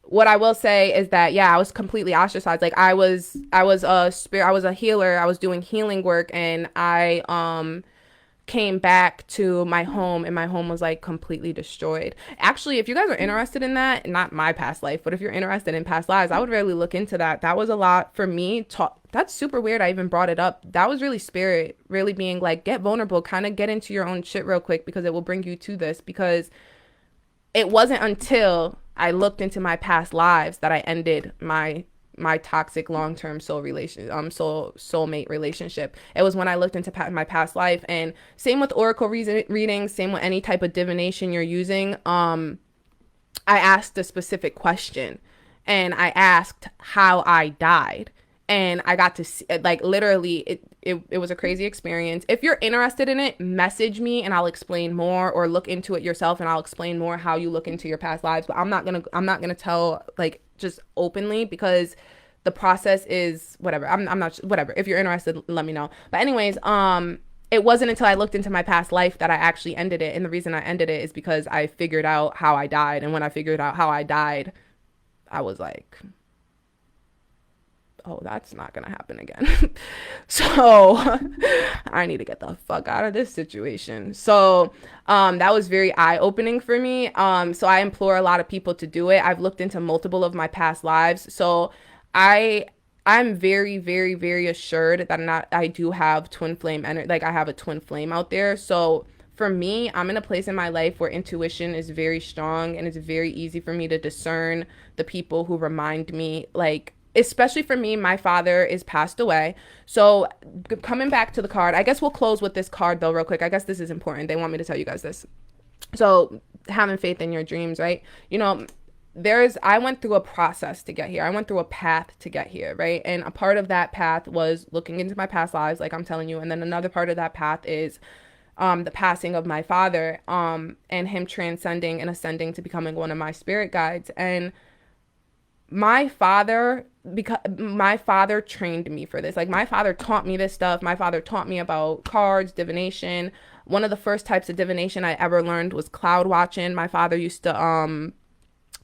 what I will say is that, yeah, I was completely ostracized. Like, I was a healer. I was doing healing work, and I came back to my home, and my home was like completely destroyed. Actually, if you guys are interested in that, not my past life, but if you're interested in past lives, I would really look into that. That was a lot for me. That's super weird. I even brought it up. That was really spirit, really being like, get vulnerable, kind of get into your own shit real quick, because it will bring you to this. Because it wasn't until I looked into my past lives that I ended my toxic long-term soulmate relationship. It was when I looked into my past life. And same with oracle readings, same with any type of divination you're using. I asked a specific question, and I asked how I died, and I got to see, like, literally it was a crazy experience. If you're interested in it, message me and I'll explain more, or look into it yourself and I'll explain more how you look into your past lives. But I'm not gonna tell, like, just openly, because the process is whatever. I'm not whatever. If you're interested, let me know. But anyways, it wasn't until I looked into my past life that I actually ended it. And the reason I ended it is because I figured out how I died. And when I figured out how I died, I was like, oh, that's not gonna happen again. So I need to get the fuck out of this situation. So that was very eye-opening for me. So I implore a lot of people to do it. I've looked into multiple of my past lives. So I'm very, very, very assured that I do have twin flame energy. Like, I have a twin flame out there. So for me, I'm in a place in my life where intuition is very strong, and it's very easy for me to discern the people who remind me, like, especially for me, my father is passed away. So coming back to the card, I guess we'll close with this card though real quick. I guess this is important. They want me to tell you guys this. So having faith in your dreams, right? You know, I went through a process to get here. I went through a path to get here, right? And a part of that path was looking into my past lives, like I'm telling you. And then another part of that path is the passing of my father, and him transcending and ascending to becoming one of my spirit guides. And because my father trained me for this. Like, my father taught me this stuff. My father taught me about cards, divination. One of the first types of divination I ever learned was cloud watching. My father used to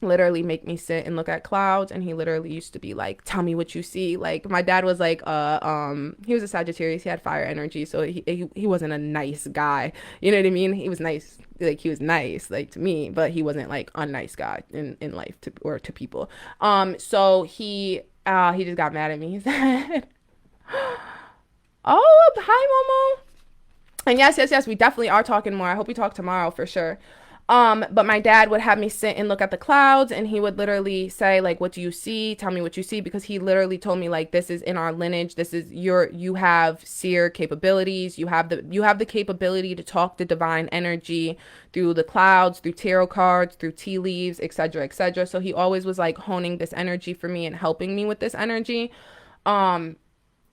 literally make me sit and look at clouds, and he literally used to be like, tell me what you see. Like, my dad was like he was a Sagittarius. He had fire energy, so he wasn't a nice guy, you know what I mean? He was nice, like, he was nice, like, to me, but he wasn't like a nice guy in life to people. So he just got mad at me. He said, oh, hi Momo. And yes, we definitely are talking more. I hope we talk tomorrow for sure. But my dad would have me sit and look at the clouds, and he would literally say, like, what do you see? Tell me what you see. Because he literally told me, like, this is in our lineage. This is you have seer capabilities. You have the capability to talk to divine energy through the clouds, through tarot cards, through tea leaves, etc., etc. So he always was like honing this energy for me and helping me with this energy.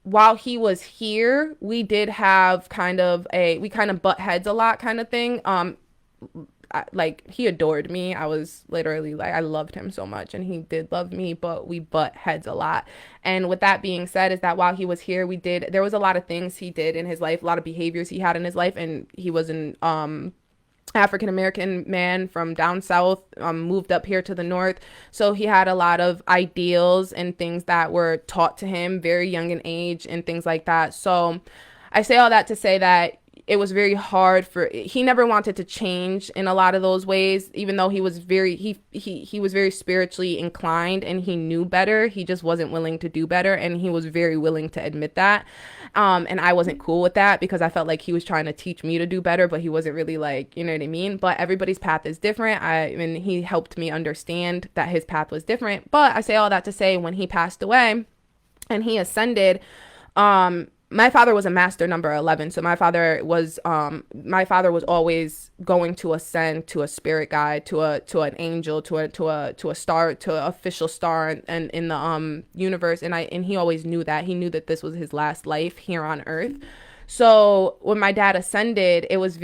While he was here, we did have we kind of butt heads a lot, kind of thing. Like, he adored me. I was literally like, I loved him so much, and he did love me, but we butt heads a lot. And with that being said, is that while he was here, there was a lot of things he did in his life, a lot of behaviors he had in his life. And he was an African American man from down south, moved up here to the north. So he had a lot of ideals and things that were taught to him very young in age and things like that. So I say all that to say that it was very hard he never wanted to change in a lot of those ways, even though he was he was very spiritually inclined, and he knew better. He just wasn't willing to do better, and he was very willing to admit that. And I wasn't cool with that, because I felt like he was trying to teach me to do better, but he wasn't really, like, you know what I mean? But everybody's path is different. And he helped me understand that his path was different. But I say all that to say, when he passed away and he ascended, my father was a master number 11. So my father was always going to ascend to a spirit guide, to an angel, to a star, to an official star and in the universe. And he always knew that. He knew that this was his last life here on earth. So when my dad ascended, it was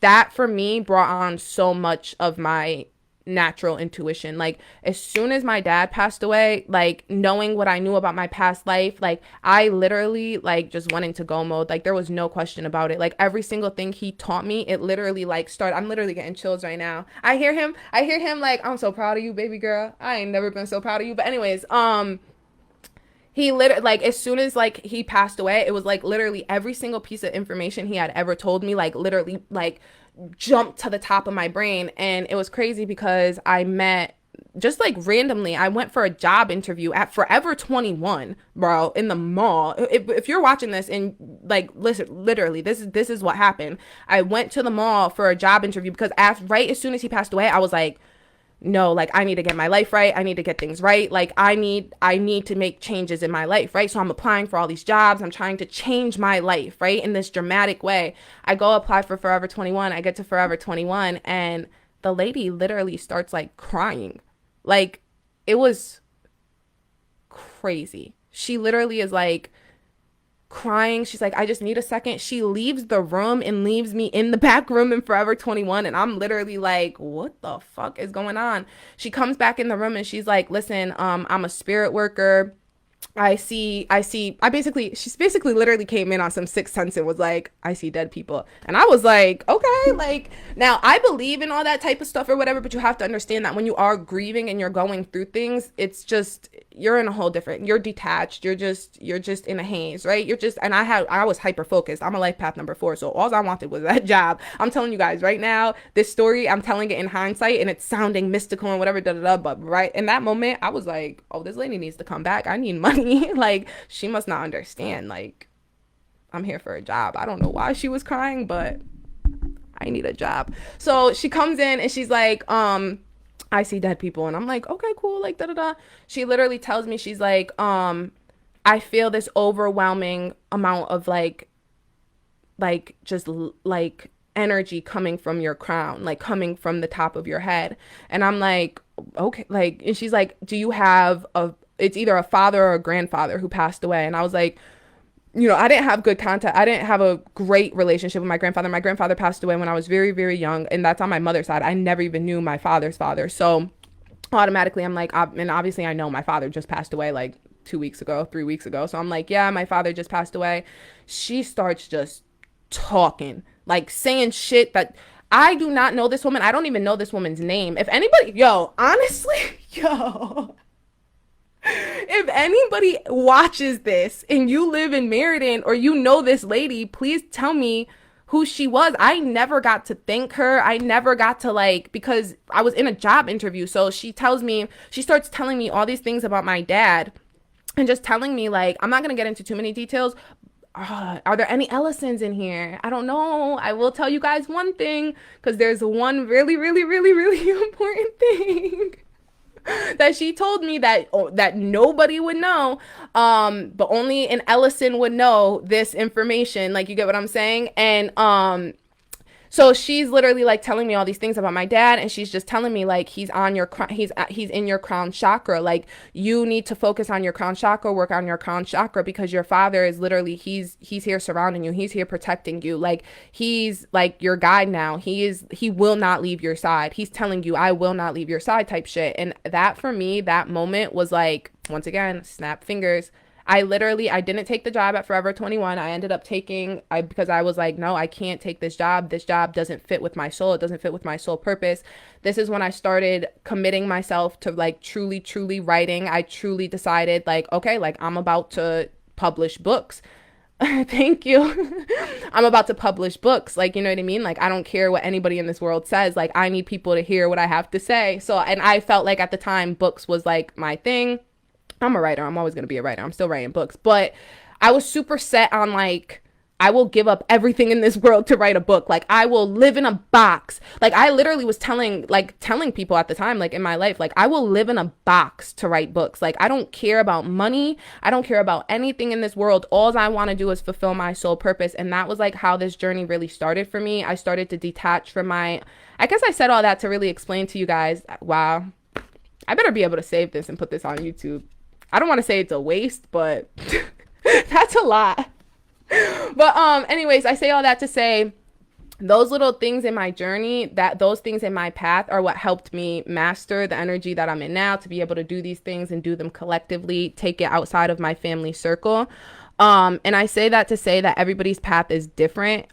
that for me brought on so much of my natural intuition. Like, as soon as my dad passed away, like, knowing what I knew about my past life, like, I literally, like, just went into go mode. Like, there was no question about it. Like, every single thing he taught me, it literally, like, I'm literally getting chills right now. I hear him like, I'm so proud of you, baby girl. I ain't never been so proud of you. But anyways, He literally, like, as soon as like he passed away, it was like literally every single piece of information he had ever told me, like literally like jumped to the top of my brain. And it was crazy because I met, just like randomly, I went for a job interview at Forever 21, bro, in the mall. If you're watching this and like, listen, literally, this is what happened. I went to the mall for a job interview because after, right as soon as he passed away, I was like, no, like I need to get my life right. I need to get things right. Like I need to make changes in my life, right? So I'm applying for all these jobs. I'm trying to change my life, right? In this dramatic way. I go apply for Forever 21. I get to Forever 21 and the lady literally starts like crying. Like it was crazy. She literally is like crying. She's like, I just need a second. She leaves the room and leaves me in the back room in Forever 21. And I'm literally like, what the fuck is going on? She comes back in the room and she's like, listen, I'm a spirit worker. She basically literally came in on some sixth sense and was like, I see dead people. And I was like, okay, like, now I believe in all that type of stuff or whatever, but you have to understand that when you are grieving and you're going through things, it's just, you're in a whole different, you're detached, you're just in a haze, right? And I was hyper focused. I'm a life path number 4. So all I wanted was that job. I'm telling you guys right now, this story, I'm telling it in hindsight and it's sounding mystical and whatever, but right in that moment, I was like, oh, this lady needs to come back. I need money. Like she must not understand, like I'm here for a job. I don't know why she was crying, but I need a job. So she comes in and she's like, I see dead people. And I'm like, okay, cool, like da da da. She literally tells me, she's like, I feel this overwhelming amount of like just like energy coming from your crown, like coming from the top of your head. And I'm like, okay, like, and she's like, do you have it's either a father or a grandfather who passed away? And I was like, I didn't have good contact. I didn't have a great relationship with my grandfather. My grandfather passed away when I was very, very young. And that's on my mother's side. I never even knew my father's father. So automatically I'm like, and obviously I know my father just passed away like 2 weeks ago, 3 weeks ago. So I'm like, yeah, my father just passed away. She starts just talking, like saying shit that I do not know this woman. I don't even know this woman's name. If anybody, honestly, if anybody watches this and you live in Meriden or you know this lady, please tell me who she was. I never got to thank her. I never got to because I was in a job interview. So she starts telling me all these things about my dad and just telling me I'm not going to get into too many details. Are there any Ellisons in here? I don't know. I will tell you guys one thing because there's one really, really, really, really important thing that she told me that nobody would know, but only an Ellison would know this information. Like, you get what I'm saying? And so she's literally telling me all these things about my dad, and she's just telling me he's on your he's in your crown chakra. Like, you need to focus on your crown chakra, work on your crown chakra, because your father is literally he's here surrounding you. He's here protecting you. Like, he's your guide now. He will not leave your side. He's telling you, I will not leave your side type shit. And that, for me, that moment was once again, snap fingers. I didn't take the job at Forever 21. I ended up because I was like, no, I can't take this job. This job doesn't fit with my soul. It doesn't fit with my soul purpose. This is when I started committing myself to truly, truly writing. I truly decided okay, I'm about to publish books. Thank you. I'm about to publish books. You know what I mean? I don't care what anybody in this world says. I need people to hear what I have to say. So, and I felt at the time books was my thing. I'm a writer. I'm always going to be a writer. I'm still writing books. But I was super set on I will give up everything in this world to write a book. I will live in a box. I literally was telling people at the time, in my life, I will live in a box to write books. I don't care about money. I don't care about anything in this world. All I want to do is fulfill my soul purpose. And that was how this journey really started for me. I started to detach from I guess I said all that to really explain to you guys. Wow. I better be able to save this and put this on YouTube. I don't want to say it's a waste, but that's a lot. But anyways, I say all that to say those little things in my journey, those things in my path are what helped me master the energy that I'm in now, to be able to do these things and do them collectively, take it outside of my family circle. And I say that to say that everybody's path is different.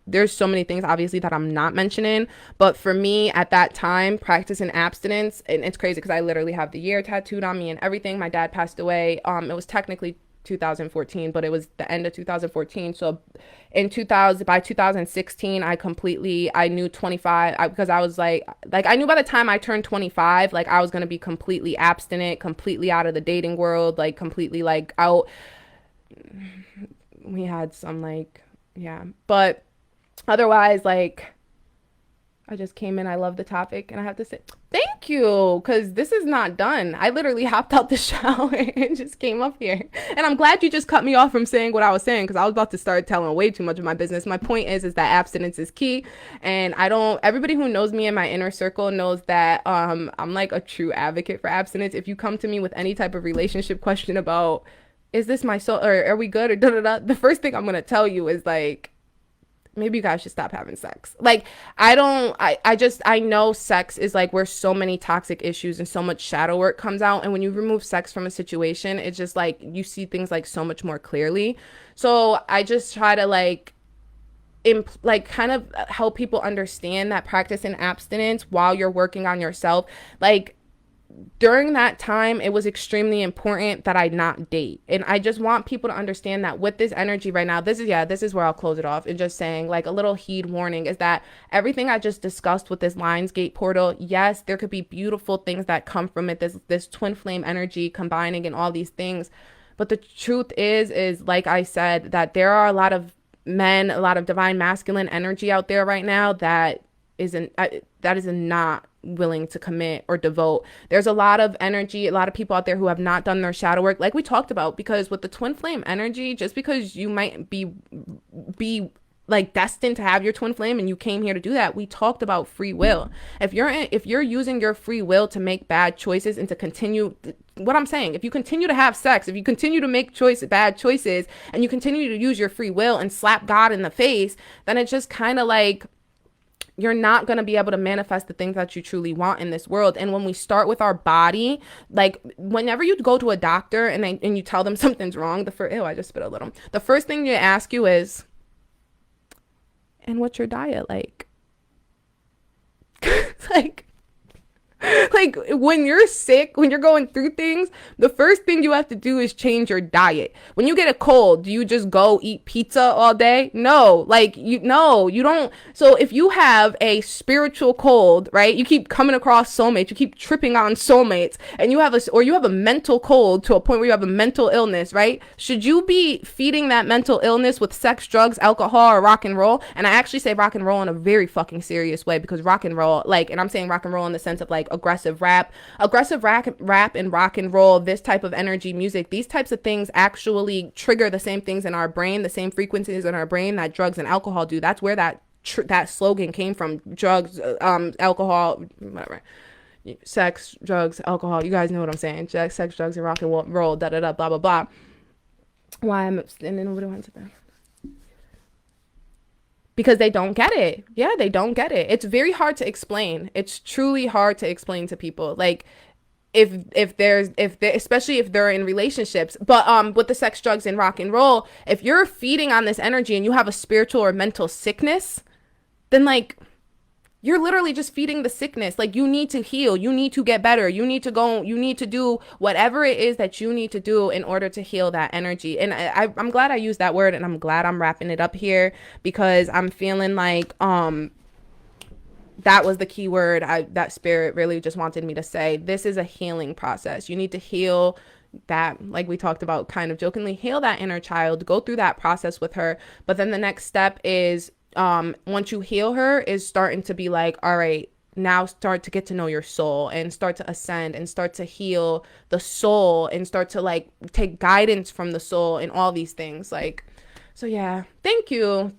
there's so many things obviously that I'm not mentioning, but for me at that time, practicing abstinence, and it's crazy because I literally have the year tattooed on me and everything. My dad passed away. It was technically 2014, but it was the end of 2014. So in 2000, by 2016, I knew 25, because I was like I knew by the time I turned 25, like I was going to be completely abstinent, completely out of the dating world, like completely like out. We had some like, yeah, but otherwise, like, I just came in. I love the topic, and I have to say thank you, because this is not done. I literally hopped out the shower and just came up here. And I'm glad you just cut me off from saying what I was saying, because I was about to start telling way too much of my business. My point is that abstinence is key. And I don't, everybody who knows me in my inner circle knows that I'm like a true advocate for abstinence. If you come to me with any type of relationship question about, is this my soul, or are we good, or da da da, the first thing I'm going to tell you is like, maybe you guys should stop having sex. Like, I know sex is like where so many toxic issues and so much shadow work comes out. And when you remove sex from a situation, it's just like you see things like so much more clearly. So I just try to like kind of help people understand that practicing abstinence while you're working on yourself, like, during that time, it was extremely important that I not date. And I just want people to understand that with this energy right now, this is where I'll close it off. And just saying, like, a little heed warning is that everything I just discussed with this Lionsgate portal, yes, there could be beautiful things that come from it, this twin flame energy combining and all these things. But the truth is like I said, that there are a lot of men, a lot of divine masculine energy out there right now that is not willing to commit or devote. There's a lot of energy, a lot of people out there who have not done their shadow work, like we talked about, because with the twin flame energy, just because you might be like destined to have your twin flame and you came here to do that, we talked about free will. If you're using your free will to make bad choices and to continue, what I'm saying, if you continue to have sex, if you continue to make bad choices, and you continue to use your free will and slap God in the face, then it's just kind of like, you're not going to be able to manifest the things that you truly want in this world. And when we start with our body, like whenever you go to a doctor and you tell them something's wrong, I just spit a little. The first thing they ask you is, and what's your diet like? Like when you're sick, when you're going through things, the first thing you have to do is change your diet. When you get a cold, do you just go eat pizza all day? No, you don't. So if you have a spiritual cold, right? You keep coming across soulmates, you keep tripping on soulmates, and you have a mental cold to a point where you have a mental illness, right? Should you be feeding that mental illness with sex, drugs, alcohol, or rock and roll? And I actually say rock and roll in a very fucking serious way, because rock and roll, and I'm saying rock and roll in the sense of like aggressive rap and rock and roll, this type of energy music, these types of things actually trigger the same things in our brain, the same frequencies in our brain that drugs and alcohol do. That's where that slogan came from. Drugs, alcohol, whatever. Sex, drugs, alcohol. You guys know what I'm saying. Sex, drugs, and rock and roll, da da da, blah blah blah. Why I'm and then nobody wants it there. Because they don't get it. Yeah, they don't get it. It's very hard to explain. It's truly hard to explain to people. Like, especially if they're in relationships. But with the sex, drugs, and rock and roll, if you're feeding on this energy and you have a spiritual or mental sickness, then like, you're literally just feeding the sickness. Like, you need to heal. You need to get better. You need to do whatever it is that you need to do in order to heal that energy. And I'm glad I used that word, and I'm glad I'm wrapping it up here, because I'm feeling like that was the key word that spirit really just wanted me to say. This is a healing process. You need to heal that, like we talked about kind of jokingly, heal that inner child, go through that process with her. But then the next step is, once you heal her, is starting to be like, all right, now start to get to know your soul and start to ascend and start to heal the soul and start to like take guidance from the soul and all these things. Like, so yeah, thank you.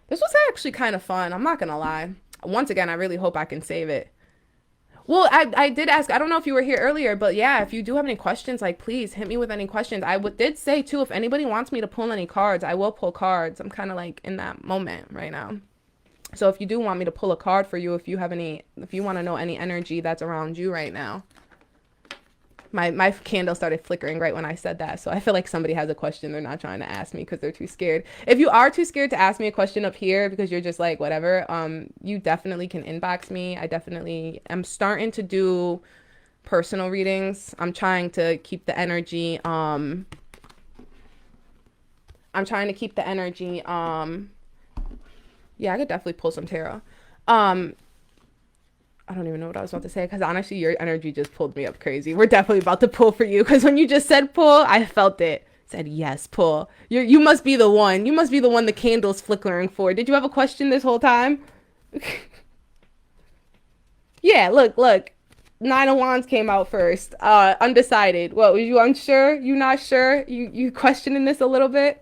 This was actually kind of fun. I'm not gonna lie. Once again, I really hope I can save it. Well, I did ask, I don't know if you were here earlier, but yeah, if you do have any questions, like, please hit me with any questions. I did say too, if anybody wants me to pull any cards, I will pull cards. I'm kind of like in that moment right now. So if you do want me to pull a card for you, if you want to know any energy that's around you right now. My candle started flickering right when I said that. So I feel like somebody has a question they're not trying to ask me because they're too scared. If you are too scared to ask me a question up here because you're just like whatever, you definitely can inbox me. I definitely am starting to do personal readings. I'm trying to keep the energy yeah, I could definitely pull some tarot. I don't even know what I was about to say because honestly, your energy just pulled me up crazy. We're definitely about to pull for you because when you just said pull, I felt it. Said yes, pull. You must be the one. You must be the one the candle's flickering for. Did you have a question this whole time? Yeah, look. Nine of Wands came out first. Undecided. What, was you unsure? You not sure? You questioning this a little bit?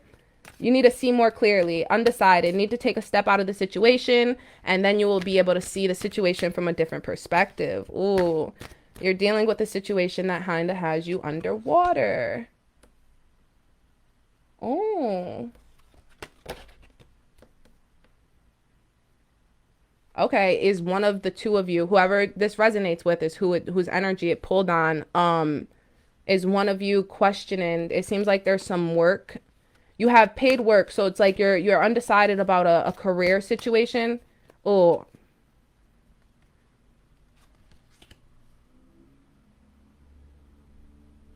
You need to see more clearly. Undecided. Need to take a step out of the situation, and then you will be able to see the situation from a different perspective. Ooh, you're dealing with a situation that kind of has you underwater. Oh. Okay, is one of the two of you, whoever this resonates with, is whose energy it pulled on, is one of you questioning. It seems like there's some work. You have paid work, so it's like you're undecided about a career situation. Oh.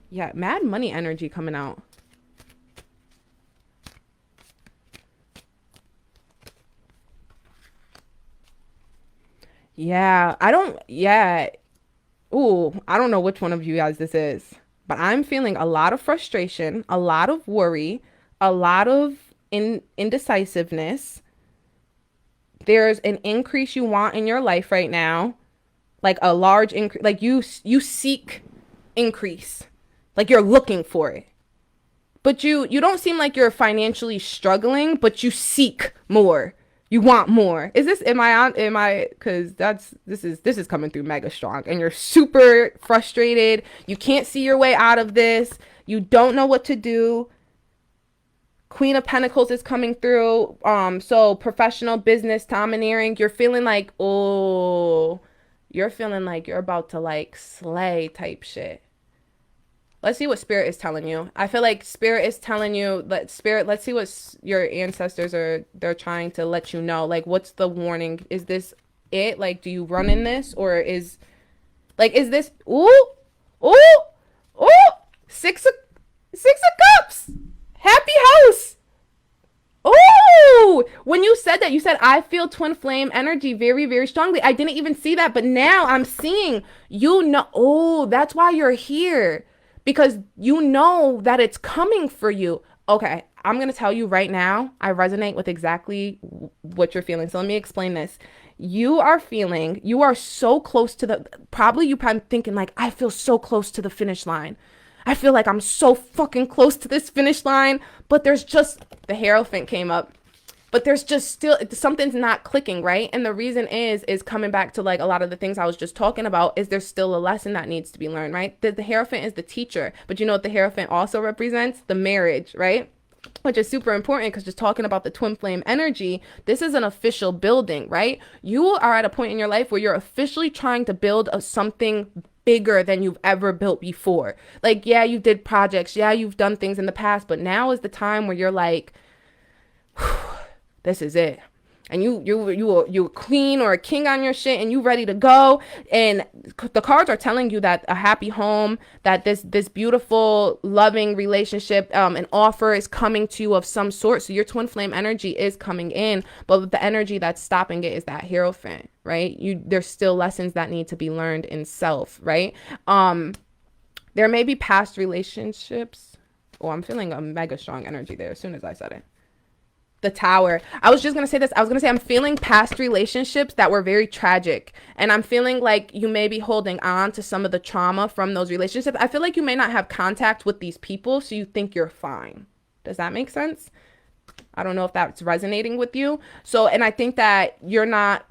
Yeah, mad money energy coming out. Yeah, yeah. Ooh, I don't know which one of you guys this is, but I'm feeling a lot of frustration, a lot of worry, a lot of indecisiveness. There's an increase you want in your life right now, like a large increase, like you seek increase, like you're looking for it. But you don't seem like you're financially struggling, but you seek more. You want more. Is this am I cuz this is coming through mega strong and you're super frustrated. You can't see your way out of this. You don't know what to do. Queen of Pentacles is coming through. So professional business domineering. You're feeling like you're about to like slay type shit. Let's see what spirit is telling you. I feel like spirit is telling you, let's see what your ancestors they're trying to let you know. Like, what's the warning? Is this it? Like, do you run in this, or is this, ooh, ooh, six of cups, happy house. Oh, when you said that, you said, I feel twin flame energy very, very strongly. I didn't even see that, but now I'm seeing, oh, that's why you're here. Because you know that it's coming for you. Okay, I'm going to tell you right now, I resonate with exactly what you're feeling. So let me explain this. You are so close to you're probably thinking like, I feel so close to the finish line. I feel like I'm so fucking close to this finish line, but there's just, the Hierophant came up. But there's just still, something's not clicking, right? And the reason is coming back to like a lot of the things I was just talking about, is there's still a lesson that needs to be learned, right? The Hierophant is the teacher, but you know what the Hierophant also represents? The marriage, right? Which is super important because just talking about the twin flame energy, this is an official building, right? You are at a point in your life where you're officially trying to build something bigger than you've ever built before. Like, yeah, you did projects. Yeah, you've done things in the past, but now is the time where you're like, this is it. And you're a queen or a king on your shit and you ready to go. And the cards are telling you that a happy home, that this beautiful, loving relationship, an offer is coming to you of some sort. So your twin flame energy is coming in, but the energy that's stopping it is that Hierophant, right? There's still lessons that need to be learned in self, right? There may be past relationships. Oh, I'm feeling a mega strong energy there as soon as I said it. The Tower. I was just going to say this. I was going to say I'm feeling past relationships that were very tragic. And I'm feeling like you may be holding on to some of the trauma from those relationships. I feel like you may not have contact with these people, so you think you're fine. Does that make sense? I don't know if that's resonating with you. So, and I think that you're not,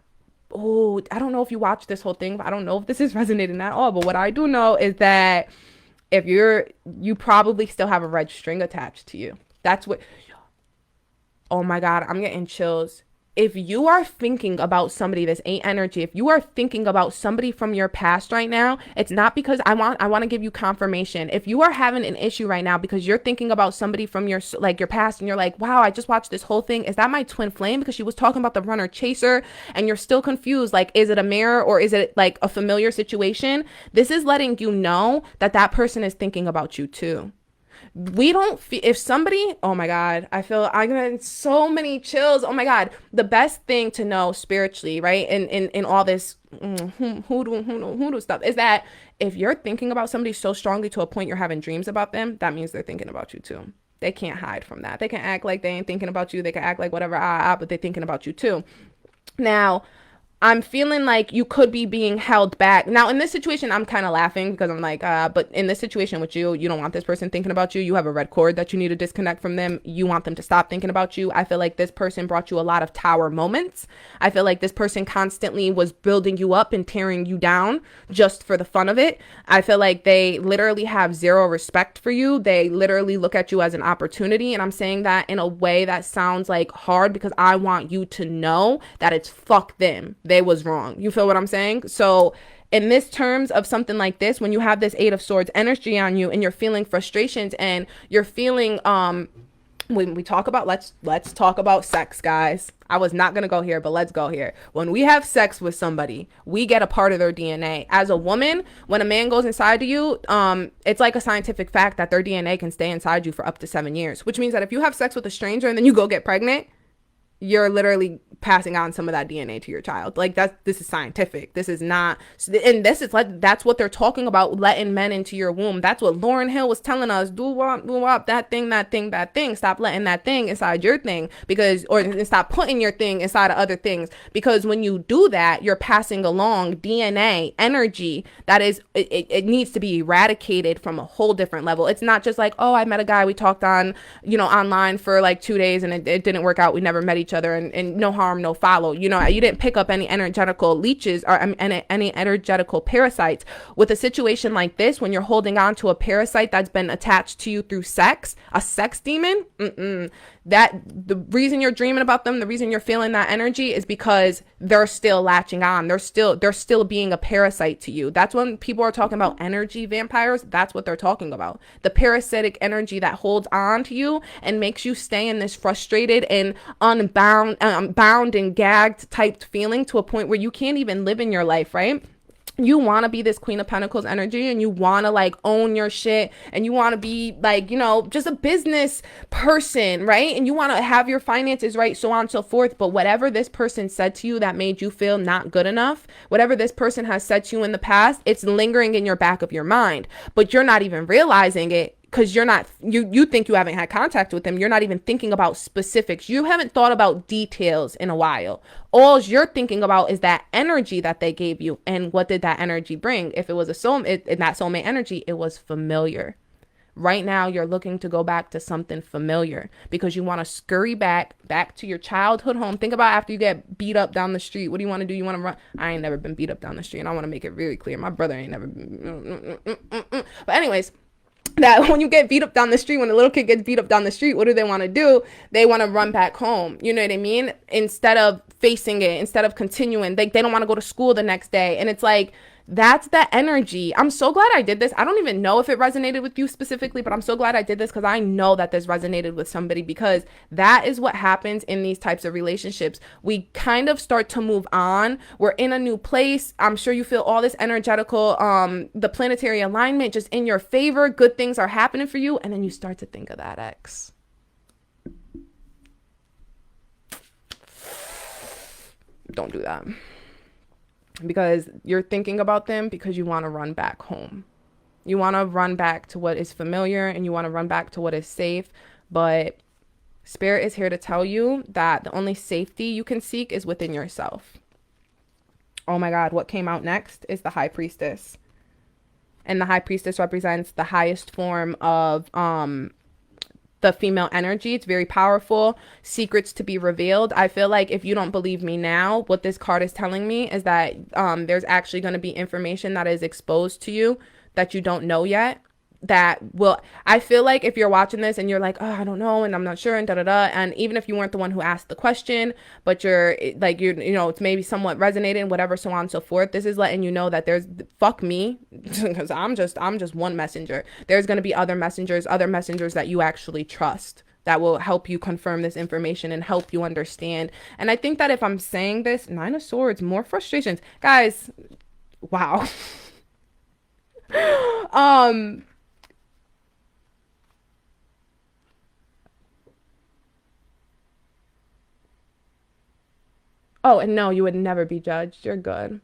I don't know if you watched this whole thing, but I don't know if this is resonating at all. But what I do know is that if you probably still have a red string attached to you. That's what... Oh my God, I'm getting chills. if you are thinking about somebody, this ain't energy, if you are thinking about somebody from your past right now, it's not because I want to give you confirmation. If you are having an issue right now because you're thinking about somebody from your like your past and you're like, wow, I just watched this whole thing, is that my twin flame? Because she was talking about the runner chaser and you're still confused, like, is it a mirror or is it like a familiar situation? This is letting you know that that person is thinking about you too. We don't feel, if somebody, oh my God, I'm getting so many chills. Oh my God. The best thing to know spiritually, right? In all this hoodoo stuff is that if you're thinking about somebody so strongly to a point you're having dreams about them, that means they're thinking about you too. They can't hide from that. They can act like they ain't thinking about you. They can act like whatever, but they're thinking about you too. Now, I'm feeling like you could be being held back. Now, in this situation, I'm kind of laughing because I'm like, but in this situation with you, you don't want this person thinking about you. You have a red cord that you need to disconnect from them. You want them to stop thinking about you. I feel like this person brought you a lot of tower moments. I feel like this person constantly was building you up and tearing you down just for the fun of it. I feel like they literally have zero respect for you. They literally look at you as an opportunity. And I'm saying that in a way that sounds like hard because I want you to know that it's fuck them. They was wrong. You feel what I'm saying? So in this terms of something like this, when you have this Eight of Swords energy on you and you're feeling frustrations and you're feeling when we talk about, let's talk about sex, guys. I was not going to go here, but let's go here. When we have sex with somebody, we get a part of their DNA. As a woman, when a man goes inside of you, it's like a scientific fact that their DNA can stay inside you for up to 7 years, which means that if you have sex with a stranger and then you go get pregnant, you're literally passing on some of that DNA to your child. Like this is scientific. This is not, and this is like, that's what they're talking about, letting men into your womb. That's what Lauryn Hill was telling us. Do wop, that thing. Stop letting that thing inside your thing or stop putting your thing inside of other things. Because when you do that, you're passing along DNA, energy that is, it needs to be eradicated from a whole different level. It's not just like, oh, I met a guy, we talked on, online for like 2 days and it didn't work out. We never met each other and no harm, no follow. You didn't pick up any energetical leeches or any energetical parasites. With a situation like this, when you're holding on to a parasite that's been attached to you through sex, a sex demon, that the reason you're dreaming about them, the reason you're feeling that energy is because they're still latching on. They're still being a parasite to you. That's when people are talking about energy vampires. That's what they're talking about. The parasitic energy that holds on to you and makes you stay in this frustrated and bound and gagged type feeling to a point where you can't even live in your life, right? You want to be this Queen of Pentacles energy and you want to like own your shit and you want to be like, just a business person, right? And you want to have your finances right, so on and so forth. But whatever this person said to you that made you feel not good enough, whatever this person has said to you in the past, it's lingering in your back of your mind, but you're not even realizing it. Because you think you haven't had contact with them. You're not even thinking about specifics. You haven't thought about details in a while. All you're thinking about is that energy that they gave you. And what did that energy bring? If it was a soulmate, in that soulmate energy, it was familiar. Right now, you're looking to go back to something familiar because you want to scurry back to your childhood home. Think about after you get beat up down the street. What do you want to do? You want to run? I ain't never been beat up down the street. And I want to make it really clear. My brother ain't never been. But anyways, that when you get beat up down the street, when a little kid gets beat up down the street, what do they want to do? They want to run back home. You know what I mean? Instead of facing it, instead of continuing, they don't want to go to school the next day. And it's like, that's the energy. I'm so glad I did this. I don't even know if it resonated with you specifically, but I'm so glad I did this because I know that this resonated with somebody, because that is what happens in these types of relationships. We kind of start to move on. We're in a new place. I'm sure you feel all this energetical, the planetary alignment just in your favor. Good things are happening for you. And then you start to think of that ex. Don't do that. Because you're thinking about them because you want to run back home. You want to run back to what is familiar and you want to run back to what is safe. But Spirit is here to tell you that the only safety you can seek is within yourself. Oh my God, what came out next is the High Priestess. And the High Priestess represents the highest form of the female energy. It's very powerful. Secrets to be revealed. I feel like if you don't believe me now, what this card is telling me is that there's actually going to be information that is exposed to you that you don't know yet, that will, I feel like if you're watching this and you're like, oh, I don't know, and I'm not sure, and da da da, and even if you weren't the one who asked the question, but you're like, you know, it's maybe somewhat resonating, whatever, so on and so forth. This is letting you know that there's, fuck me, because I'm just one messenger. There's going to be other messengers that you actually trust, that will help you confirm this information and help you understand. And I think that if I'm saying this, Nine of Swords, more frustrations, guys, wow. um Oh, and no, you would never be judged. You're good.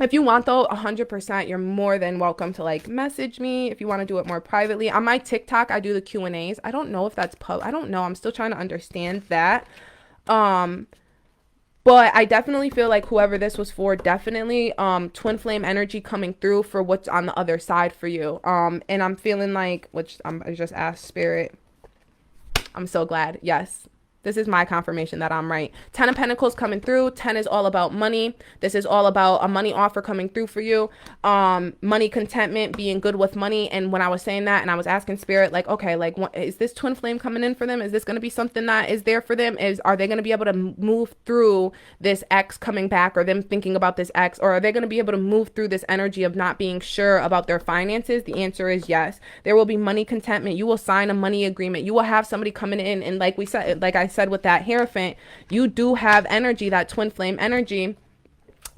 If you want though, 100%, you're more than welcome to like message me if you want to do it more privately. On my TikTok, I do the Q&As. I don't know if that's I don't know. I'm still trying to understand that. Um, but I definitely feel like whoever this was for, definitely twin flame energy coming through for what's on the other side for you. And I'm feeling like, which I just asked spirit. I'm so glad. Yes. This is my confirmation that I'm right. 10 of Pentacles coming through. 10 is all about money. This is all about a money offer coming through for you. Money contentment, being good with money. And when I was saying that and I was asking spirit, like, okay, like, is this twin flame coming in for them? Is this going to be something that is there for them? Are they going to be able to move through this ex coming back, or them thinking about this ex, or are they going to be able to move through this energy of not being sure about their finances? The answer is yes. There will be money contentment. You will sign a money agreement. You will have somebody coming in, and like we said, like I said with that Hierophant, you do have energy, that twin flame energy,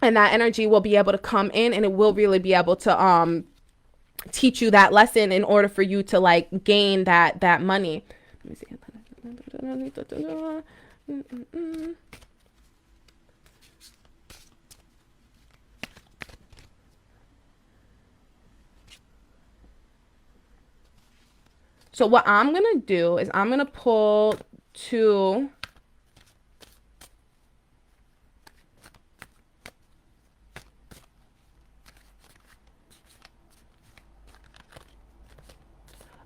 and that energy will be able to come in, and it will really be able to teach you that lesson in order for you to like gain that money. Let me see. So what I'm gonna do is I'm gonna pull two.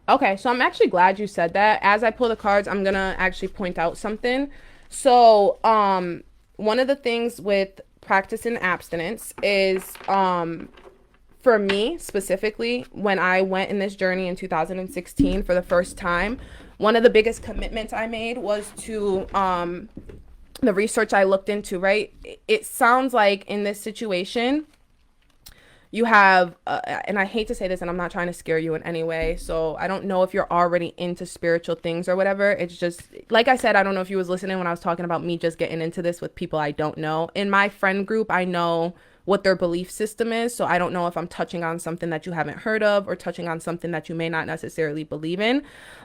Okay, so I'm actually glad you said that. As I pull the cards, I'm gonna actually point out something. So, one of the things with practicing abstinence is, for me specifically, when I went in this journey in 2016 for the first time, one of the biggest commitments I made was to, the research I looked into, right? It sounds like in this situation, you have, and I hate to say this, and I'm not trying to scare you in any way, so I don't know if you're already into spiritual things or whatever. It's just, like I said, I don't know if you was listening when I was talking about me just getting into this with people I don't know. In my friend group, I know what their belief system is, so I don't know if I'm touching on something that you haven't heard of or touching on something that you may not necessarily believe in.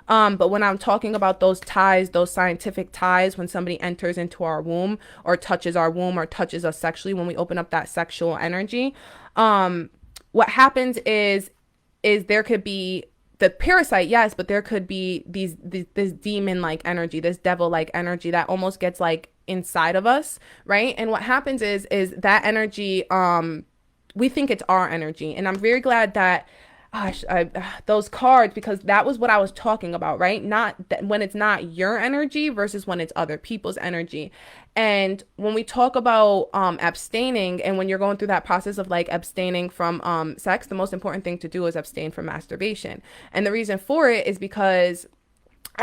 But when I'm talking about those ties, those scientific ties, when somebody enters into our womb or touches our womb or touches us sexually, when we open up that sexual energy, what happens is there could be the parasite, yes, but there could be this demon like energy, this devil like energy that almost gets like inside of us, right? And what happens is that energy, we think it's our energy. And I'm very glad that those cards, because that was what I was talking about, right? Not that when it's not your energy versus when it's other people's energy. And when we talk about abstaining, and when you're going through that process of like abstaining from sex, the most important thing to do is abstain from masturbation. And the reason for it is because,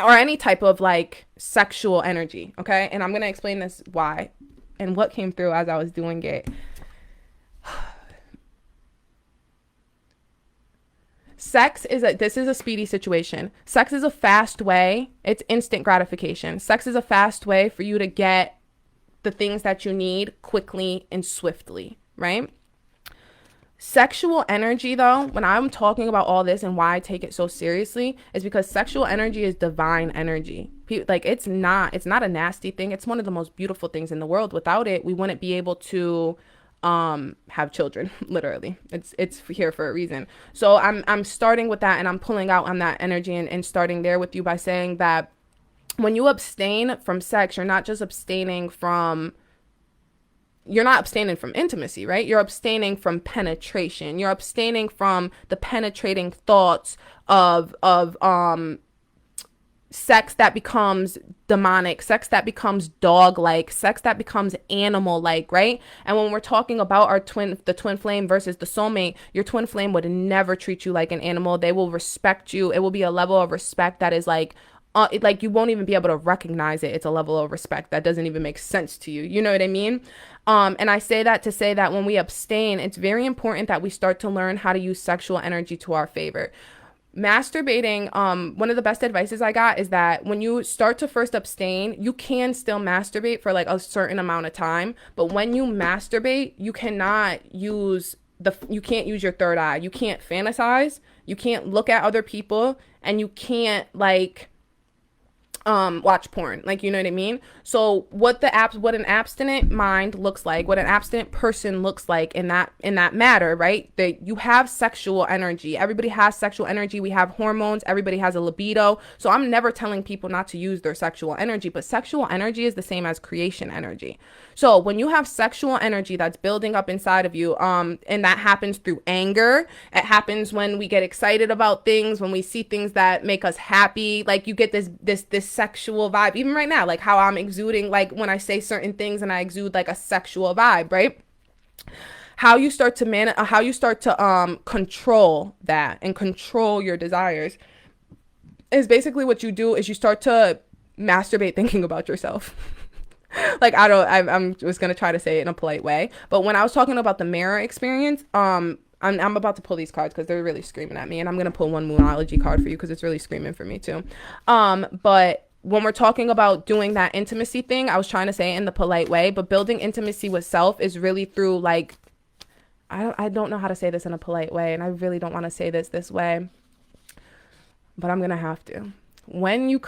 or any type of like sexual energy, okay? And I'm going to explain this why and what came through as I was doing it. This is a speedy situation. Sex is a fast way. It's instant gratification. Sex is a fast way for you to get the things that you need quickly and swiftly, right? Sexual energy, though, when I'm talking about all this and why I take it so seriously, is because sexual energy is divine energy. Like, it's not a nasty thing. It's one of the most beautiful things in the world. Without it, we wouldn't be able to have children. Literally, it's here for a reason. So I'm starting with that, and I'm pulling out on that energy and starting there with you by saying that when you abstain from sex, you're not abstaining from intimacy, right? You're abstaining from penetration. You're abstaining from the penetrating thoughts of sex that becomes demonic, sex that becomes dog like, sex that becomes animal like, right? And when we're talking about the twin flame versus the soulmate, your twin flame would never treat you like an animal. They will respect you. It will be a level of respect that is like you won't even be able to recognize it. It's a level of respect that doesn't even make sense to you. You know what I mean? And I say that to say that when we abstain, it's very important that we start to learn how to use sexual energy to our favor. Masturbating, one of the best advices I got is that when you start to first abstain, you can still masturbate for like a certain amount of time, but when you masturbate, you can't use your third eye. You can't fantasize, you can't look at other people, and you can't like watch porn, like, you know what I mean? So what an abstinent mind looks like, what an abstinent person looks like in that matter, right? That you have sexual energy. Everybody has sexual energy. We have hormones. Everybody has a libido. So I'm never telling people not to use their sexual energy, but sexual energy is the same as creation energy. So when you have sexual energy that's building up inside of you, and that happens through anger, it happens when we get excited about things, when we see things that make us happy, like you get this sexual vibe, even right now, like how I'm exuding, like when I say certain things and I exude like a sexual vibe, right? How you start to control that and control your desires is basically what you do is you start to masturbate thinking about yourself. Like I'm just gonna try to say it in a polite way, but when I was talking about the mirror experience, I'm about to pull these cards because they're really screaming at me, and I'm gonna pull one Moonology card for you because it's really screaming for me too. But when we're talking about doing that intimacy thing, I was trying to say it in the polite way, but building intimacy with self is really through like, I don't know how to say this in a polite way, and I really don't want to say this way, but I'm gonna have to. When you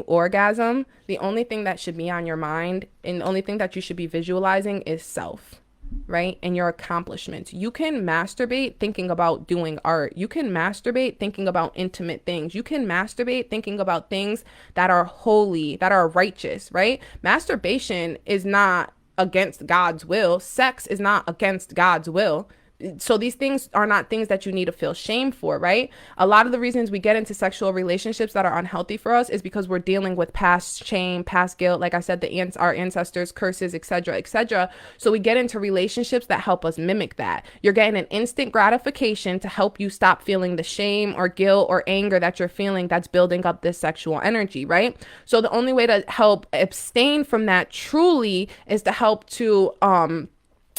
orgasm, the only thing that should be on your mind and the only thing that you should be visualizing is self, right? And your accomplishments. You can masturbate thinking about doing art. You can masturbate thinking about intimate things. You can masturbate thinking about things that are holy, that are righteous, right? Masturbation is not against God's will. Sex is not against God's will. So these things are not things that you need to feel shame for, right? A lot of the reasons we get into sexual relationships that are unhealthy for us is because we're dealing with past shame, past guilt, like I said, our ancestors, curses, etc., etc. So we get into relationships that help us mimic that. You're getting an instant gratification to help you stop feeling the shame or guilt or anger that you're feeling that's building up this sexual energy, right? So the only way to help abstain from that truly is to help to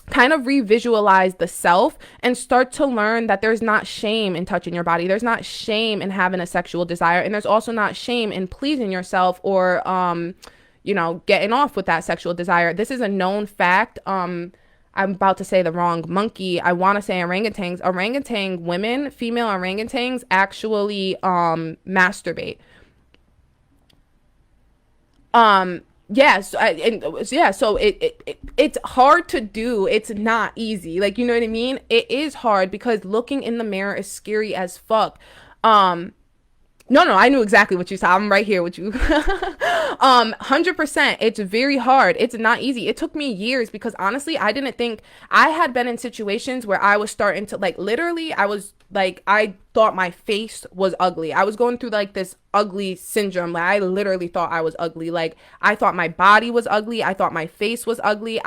kind of revisualize the self and start to learn that there's not shame in touching your body. There's not shame in having a sexual desire. And there's also not shame in pleasing yourself or, getting off with that sexual desire. This is a known fact. I'm about to say the wrong monkey. I want to say orangutans. Orangutan women, female orangutans actually masturbate. So it's hard to do. It's not easy. Like, you know what I mean? It is hard because looking in the mirror is scary as fuck. No, I knew exactly what you said. I'm right here with you. 100%. It's very hard. It's not easy. It took me years because honestly, I didn't think I had been in situations where I was starting to like, literally, I thought my face was ugly. I was going through like this ugly syndrome. Like I literally thought I was ugly. Like I thought my body was ugly. I thought my face was ugly.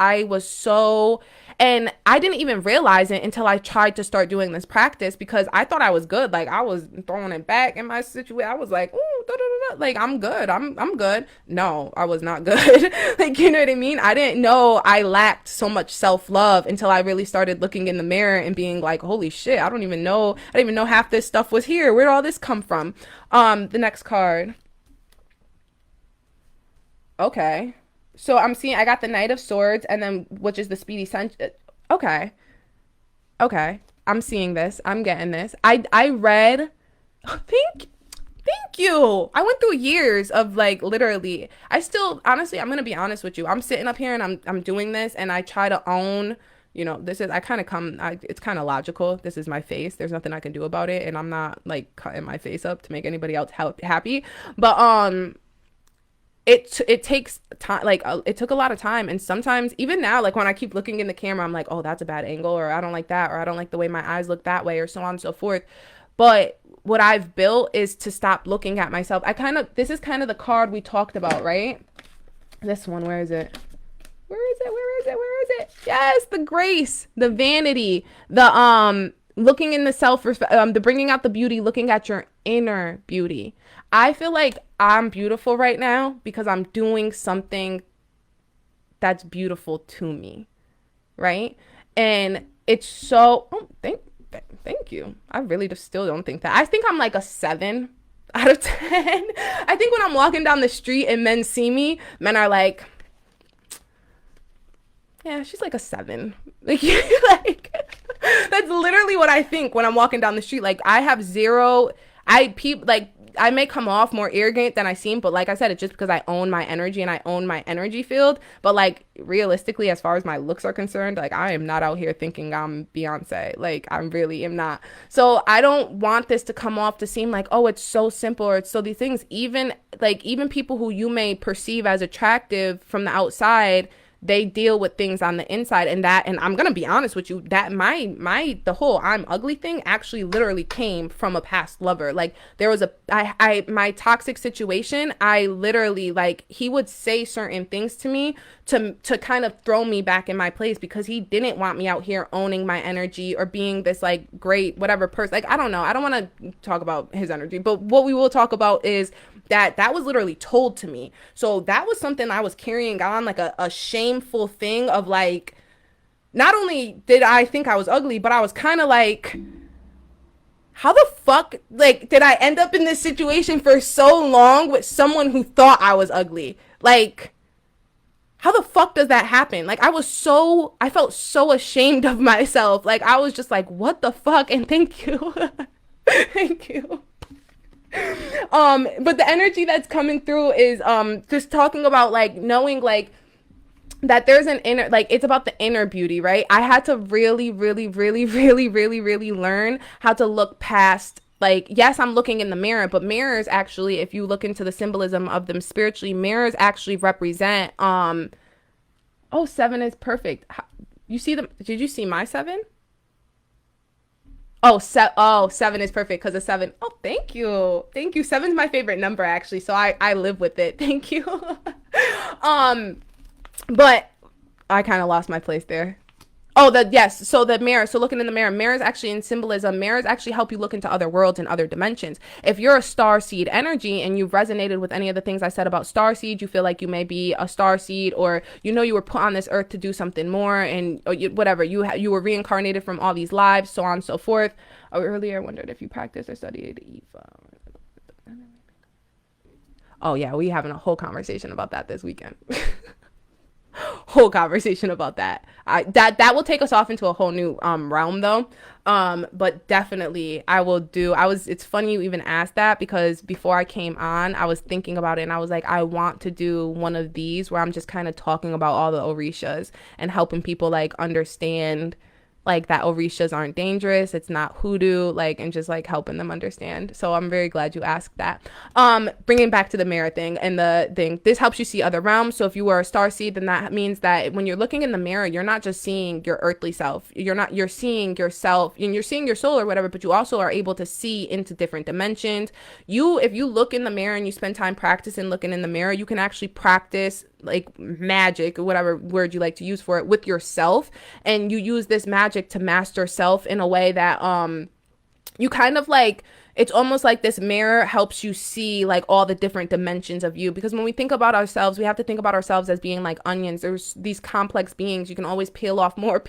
And I didn't even realize it until I tried to start doing this practice because I thought I was good. Like I was throwing it back in my situation. I was like, ooh, da, da, da, da. Like I'm good. I'm good. No, I was not good. Like, you know what I mean? I didn't know I lacked so much self-love until I really started looking in the mirror and being like, holy shit, I didn't even know half this stuff was here. Where did all this come from? The next card. Okay. So I'm seeing I got the Knight of Swords and then which is the Speedy Sun. Okay. Okay. I'm seeing this. I'm getting this. I read thank you. I went through years of like literally I still honestly I'm going to be honest with you. I'm sitting up here and I'm doing this and I try to own, this is it's kind of logical. This is my face. There's nothing I can do about it and I'm not like cutting my face up to make anybody else happy. But it takes time, like it took a lot of time, and sometimes even now, like when I keep looking in the camera, I'm like, oh, that's a bad angle, or I don't like that, or I don't like the way my eyes look that way, or so on and so forth. But what I've built is to stop looking at myself. This is kind of the card we talked about, right? This one, where is it? Where is it? Where is it? Where is it? Yes, the grace, the vanity, the looking in the the bringing out the beauty, looking at your inner beauty. I feel like I'm beautiful right now because I'm doing something that's beautiful to me, right? And it's so, thank you. I really just still don't think that. I think I'm like a 7 out of 10. I think when I'm walking down the street and men see me, men are like, yeah, she's like a 7. Like, like that's literally what I think when I'm walking down the street. Like, I have zero, I may come off more arrogant than I seem, but like I said, it's just because I own my energy and I own my energy field. But like realistically, as far as my looks are concerned, like I am not out here thinking I'm Beyonce. Like I really am not. So I don't want this to come off to seem like, oh, it's so simple or it's so these things. Even people who you may perceive as attractive from the outside, they deal with things on the inside. And I'm gonna be honest with you, that the whole I'm ugly thing actually literally came from a past lover. Like there was my toxic situation, I literally, like, he would say certain things to me to kind of throw me back in my place because he didn't want me out here owning my energy or being this like great whatever person. Like I don't know, I don't want to talk about his energy, but what we will talk about is that was literally told to me. So that was something I was carrying on, like a shameful thing of like, not only did I think I was ugly, but I was kind of like, how the fuck, like, did I end up in this situation for so long with someone who thought I was ugly? Like, how the fuck does that happen? Like, I felt so ashamed of myself. Like, I was just like, what the fuck? And thank you. Thank you. But the energy that's coming through is just talking about like knowing like that there's an inner, like it's about the inner beauty, right? I had to really learn how to look past, like, yes, I'm looking in the mirror, but mirrors actually, if you look into the symbolism of them spiritually, mirrors actually represent 7 is perfect. You see them? Did you see my 7? Oh, 7 is perfect because of 7. Oh, thank you. Thank you. 7's my favorite number, actually. So I live with it. Thank you. But I kind of lost my place there. Oh, yes. So the mirror. So looking in the mirror, mirrors actually in symbolism, mirrors actually help you look into other worlds and other dimensions. If you're a starseed energy and you've resonated with any of the things I said about starseed, you feel like you may be a starseed, or you know you were put on this earth to do something more, and whatever, you were reincarnated from all these lives, so on and so forth. Earlier, I wondered if you practiced or studied Eva. Oh yeah, we having a whole conversation about that this weekend. Whole conversation about that. That will take us off into a whole new realm though. But definitely it's funny you even asked that, because before I came on, I was thinking about it and I was like, I want to do one of these where I'm just kind of talking about all the orishas and helping people like understand like that orishas aren't dangerous, it's not hoodoo, like, and just like helping them understand. So I'm very glad you asked that. Bringing back to the mirror thing and the thing, this helps you see other realms. So if you were a starseed, then that means that when you're looking in the mirror, you're not just seeing your earthly self, you're seeing yourself and you're seeing your soul or whatever, but you also are able to see into different dimensions. If you look in the mirror and you spend time practicing looking in the mirror, you can actually practice like magic, or whatever word you like to use for it, with yourself, and you use this magic to master self in a way that you kind of like, it's almost like this mirror helps you see like all the different dimensions of you. Because when we think about ourselves, we have to think about ourselves as being like onions. There's these complex beings. You can always peel off more.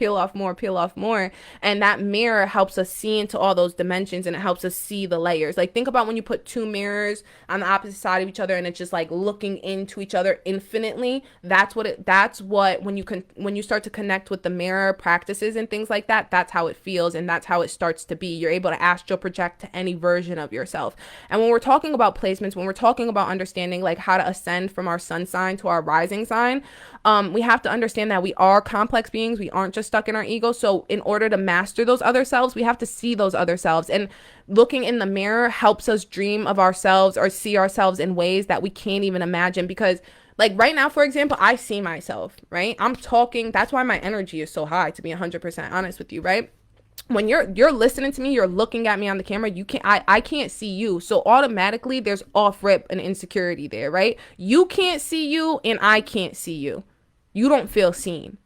And that mirror helps us see into all those dimensions, and it helps us see the layers. Like, think about when you put two mirrors on the opposite side of each other and it's just like looking into each other infinitely. That's what when you start to connect with the mirror practices and things like that, that's how it feels, and that's how it starts to be. You're able to astral project to any version of yourself. And when we're talking about placements, when we're talking about understanding like how to ascend from our sun sign to our rising sign, we have to understand that we are complex beings. We aren't just stuck in our ego. So in order to master those other selves, we have to see those other selves. And looking in the mirror helps us dream of ourselves or see ourselves in ways that we can't even imagine. Because like right now, for example, I see myself, right? I'm talking. That's why my energy is so high, to be 100% honest with you, right? when you're listening to me, you're looking at me on the camera, you can't I can't see you. So automatically there's off rip an insecurity there, right? You can't see you and I can't see you. You don't feel seen.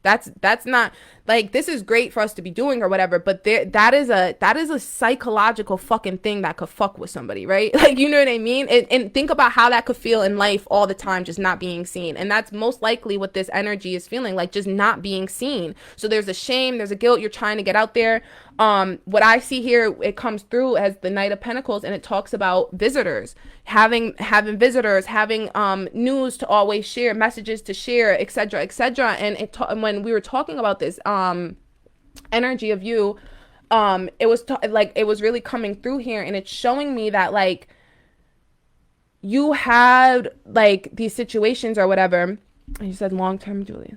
That's not like, this is great for us to be doing or whatever, but that is a psychological fucking thing that could fuck with somebody, right? Like, you know what I mean? And think about how that could feel in life all the time, just not being seen. And that's most likely what this energy is feeling like, just not being seen. So there's a shame, there's a guilt, you're trying to get out there. What I see here, it comes through as the Knight of Pentacles, and it talks about visitors, having visitors, having news to always share, messages to share, etc., etc. And when we were talking about this energy of you, it was like, it was really coming through here, and it's showing me that like you had like these situations or whatever. You said long term, Julie.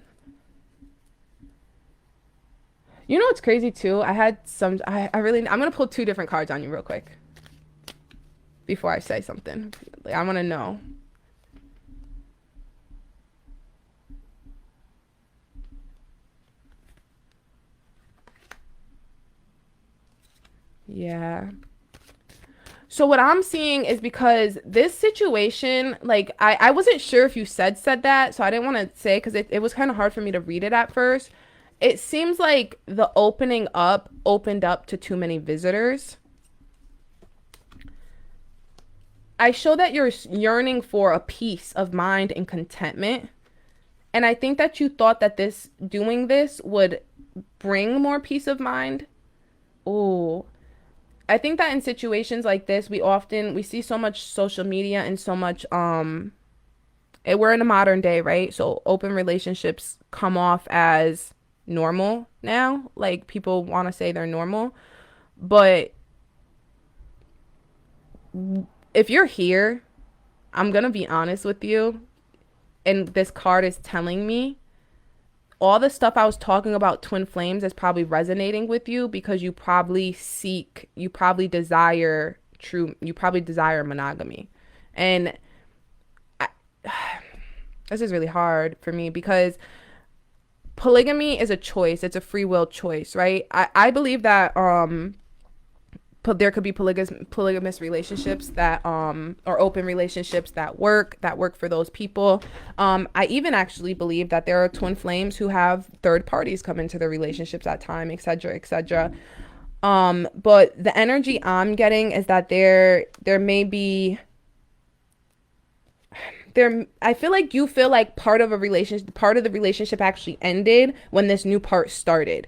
You know what's crazy too? I had some. I really. I'm gonna pull two different cards on you real quick before I say something. Like, I want to know. Yeah. So what I'm seeing is, because this situation, like, I wasn't sure if you said that, so I didn't want to say, because it was kind of hard for me to read it at first. It seems like the opening up opened up to too many visitors. I show that you're yearning for a peace of mind and contentment. And I think that you thought that doing this would bring more peace of mind. Oh, I think that in situations like this, we see so much social media and so much, we're in a modern day, right? So open relationships come off as normal now. Like, people want to say they're normal, but if you're here, I'm gonna be honest with you, and this card is telling me all the stuff I was talking about twin flames is probably resonating with you, because you probably desire monogamy. And I, this is really hard for me, because polygamy is a choice. It's a free will choice, right? I believe that there could be polygamous relationships that or open relationships that work for those people. I even actually believe that there are twin flames who have third parties come into their relationships at time, etc., etc. But the energy I'm getting is that there may be I feel like you feel like part of the relationship actually ended when this new part started.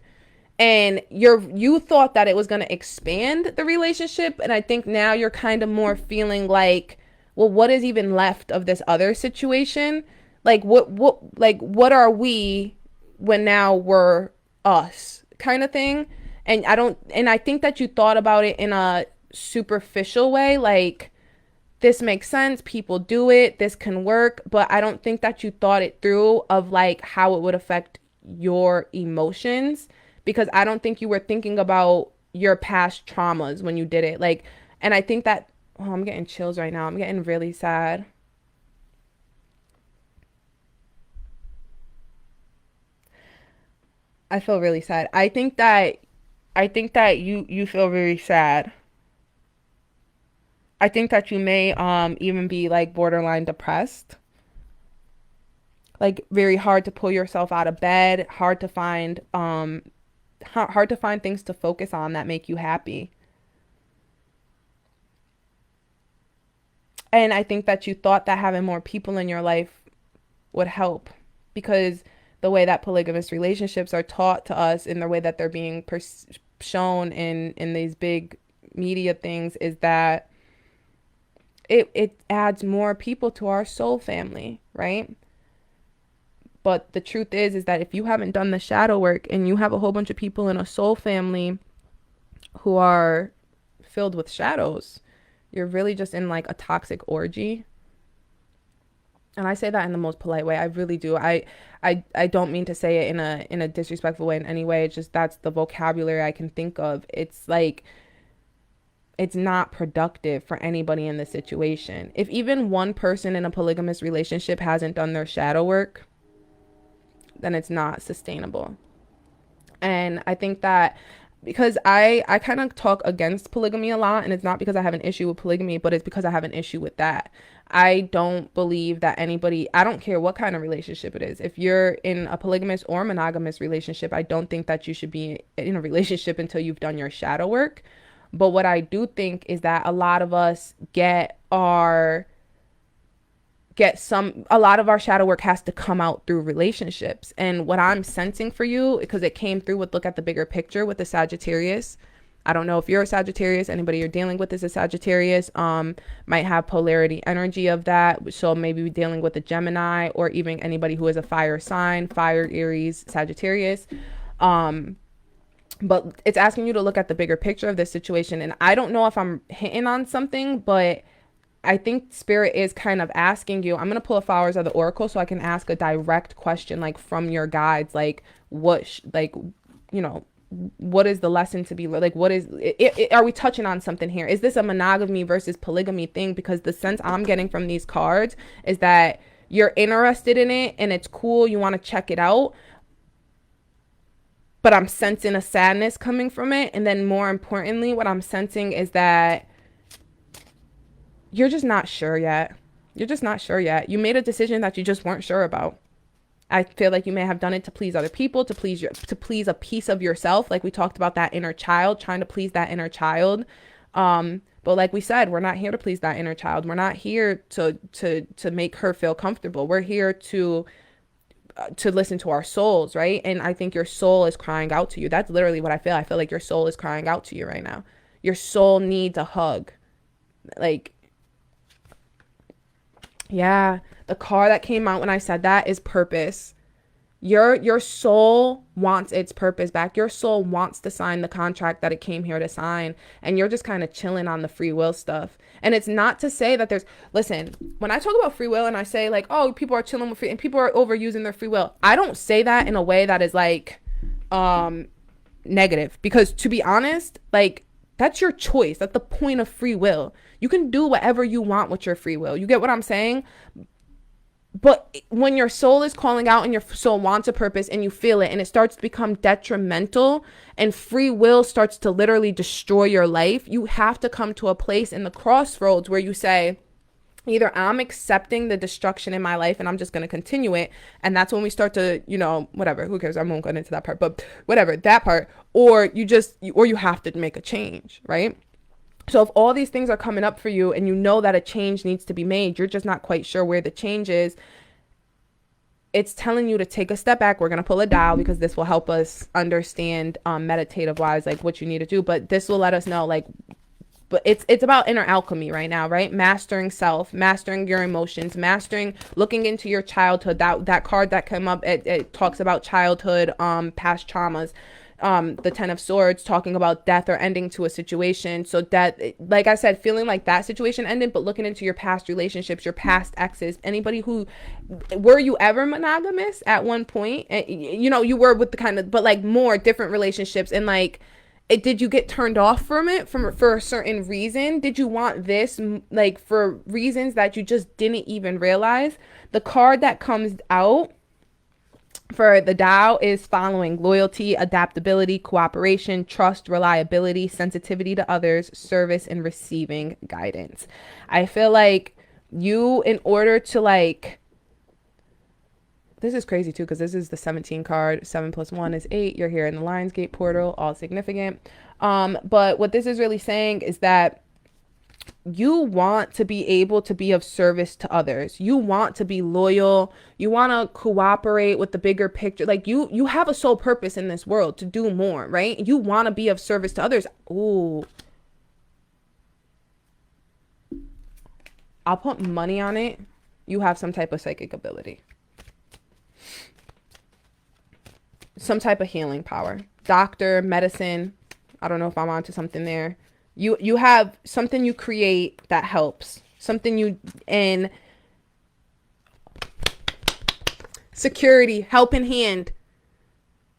And you thought that it was going to expand the relationship, and I think now you're kind of more feeling like, well, what is even left of this other situation? Like, what are we when now we're us, kind of thing? And I think that you thought about it in a superficial way, like, this makes sense, people do it, this can work, but I don't think that you thought it through of like how it would affect your emotions, because I don't think you were thinking about your past traumas when you did it. Like, and I think that, oh, I'm getting chills right now. I'm getting really sad. I feel really sad. I think that you feel really sad. I think that you may even be like borderline depressed. Like, very hard to pull yourself out of bed, hard to find things to focus on that make you happy. And I think that you thought that having more people in your life would help, because the way that polygamous relationships are taught to us, in the way that they're being shown in these big media things, is that it adds more people to our soul family, right? But the truth is that if you haven't done the shadow work, and you have a whole bunch of people in a soul family who are filled with shadows, you're really just in like a toxic orgy. And I say that in the most polite way. I really do. I don't mean to say it in a disrespectful way in any way. It's just, that's the vocabulary I can think of. It's like, it's not productive for anybody in this situation. If even one person in a polygamous relationship hasn't done their shadow work, then it's not sustainable. And I think that because I kind of talk against polygamy a lot, and it's not because I have an issue with polygamy, but it's because I have an issue with that. I don't believe that anybody, I don't care what kind of relationship it is. If you're in a polygamous or monogamous relationship, I don't think that you should be in a relationship until you've done your shadow work. But what I do think is that a lot of us a lot of our shadow work has to come out through relationships. And what I'm sensing for you, because it came through with look at the bigger picture with the Sagittarius. I don't know if you're a Sagittarius, anybody you're dealing with is a Sagittarius, might have polarity energy of that. So maybe dealing with a Gemini, or even anybody who is a fire sign, fire, Aries, Sagittarius. But it's asking you to look at the bigger picture of this situation. And I don't know if I'm hitting on something, but I think spirit is kind of asking you. I'm going to pull a Flowers of the Oracle so I can ask a direct question, like from your guides, like what is the lesson to be like? What is it? Are we touching on something here? Is this a monogamy versus polygamy thing? Because the sense I'm getting from these cards is that you're interested in it and it's cool. You want to check it out. But I'm sensing a sadness coming from it. And then more importantly, what I'm sensing is that you're just not sure yet. You're just not sure yet. You made a decision that you just weren't sure about. I feel like you may have done it to please other people, to please a piece of yourself. Like we talked about that inner child, trying to please that inner child. But like we said, we're not here to please that inner child. We're not here to make her feel comfortable. We're here to listen to our souls, right? And I think your soul is crying out to you. That's literally what I feel. I feel like your soul is crying out to you right now. Your soul needs a hug. Like, yeah, the card that came out when I said that is purpose. Your soul wants its purpose back. Your soul wants to sign the contract that it came here to sign. And you're just kind of chilling on the free will stuff. And it's not to say that listen, when I talk about free will and I say like, oh, people are chilling with free and people are overusing their free will, I don't say that in a way that is like negative. Because to be honest, like, that's your choice. That's the point of free will. You can do whatever you want with your free will. You get what I'm saying? But when your soul is calling out and your soul wants a purpose and you feel it and it starts to become detrimental and free will starts to literally destroy your life, you have to come to a place in the crossroads where you say, either I'm accepting the destruction in my life and I'm just going to continue it. And that's when we start to, whatever, who cares? I won't go into that part, but whatever, that part, or you have to make a change, right? So if all these things are coming up for you and you know that a change needs to be made, you're just not quite sure where the change is. It's telling you to take a step back. We're going to pull a dial because this will help us understand meditative wise, like what you need to do. But this will let us know, like, but it's about inner alchemy right now, right? Mastering self, mastering your emotions, mastering looking into your childhood. That card that came up, it talks about childhood, past traumas. The 10 of Swords talking about death or ending to a situation. So that, like I said, feeling like that situation ended, but looking into your past relationships, your past exes, anybody were you ever monogamous at one point? You were with the kind of, but like more different relationships, and like, did you get turned off from it for a certain reason? Did you want this like for reasons that you just didn't even realize? The card that comes out for the Tao is following: loyalty, adaptability, cooperation, trust, reliability, sensitivity to others, service, and receiving guidance. I feel like you, in order to like, this is crazy too, because this is the 17 card. 7 + 1 is 8. You're here in the Lionsgate portal, all significant. But what this is really saying is that you want to be able to be of service to others. You want to be loyal. You want to cooperate with the bigger picture. Like you have a sole purpose in this world to do more, right? You want to be of service to others. Ooh. I'll put money on it. You have some type of psychic ability. Some type of healing power. Doctor, medicine. I don't know if I'm onto something there. You have something you create that helps. Something and security, helping hand.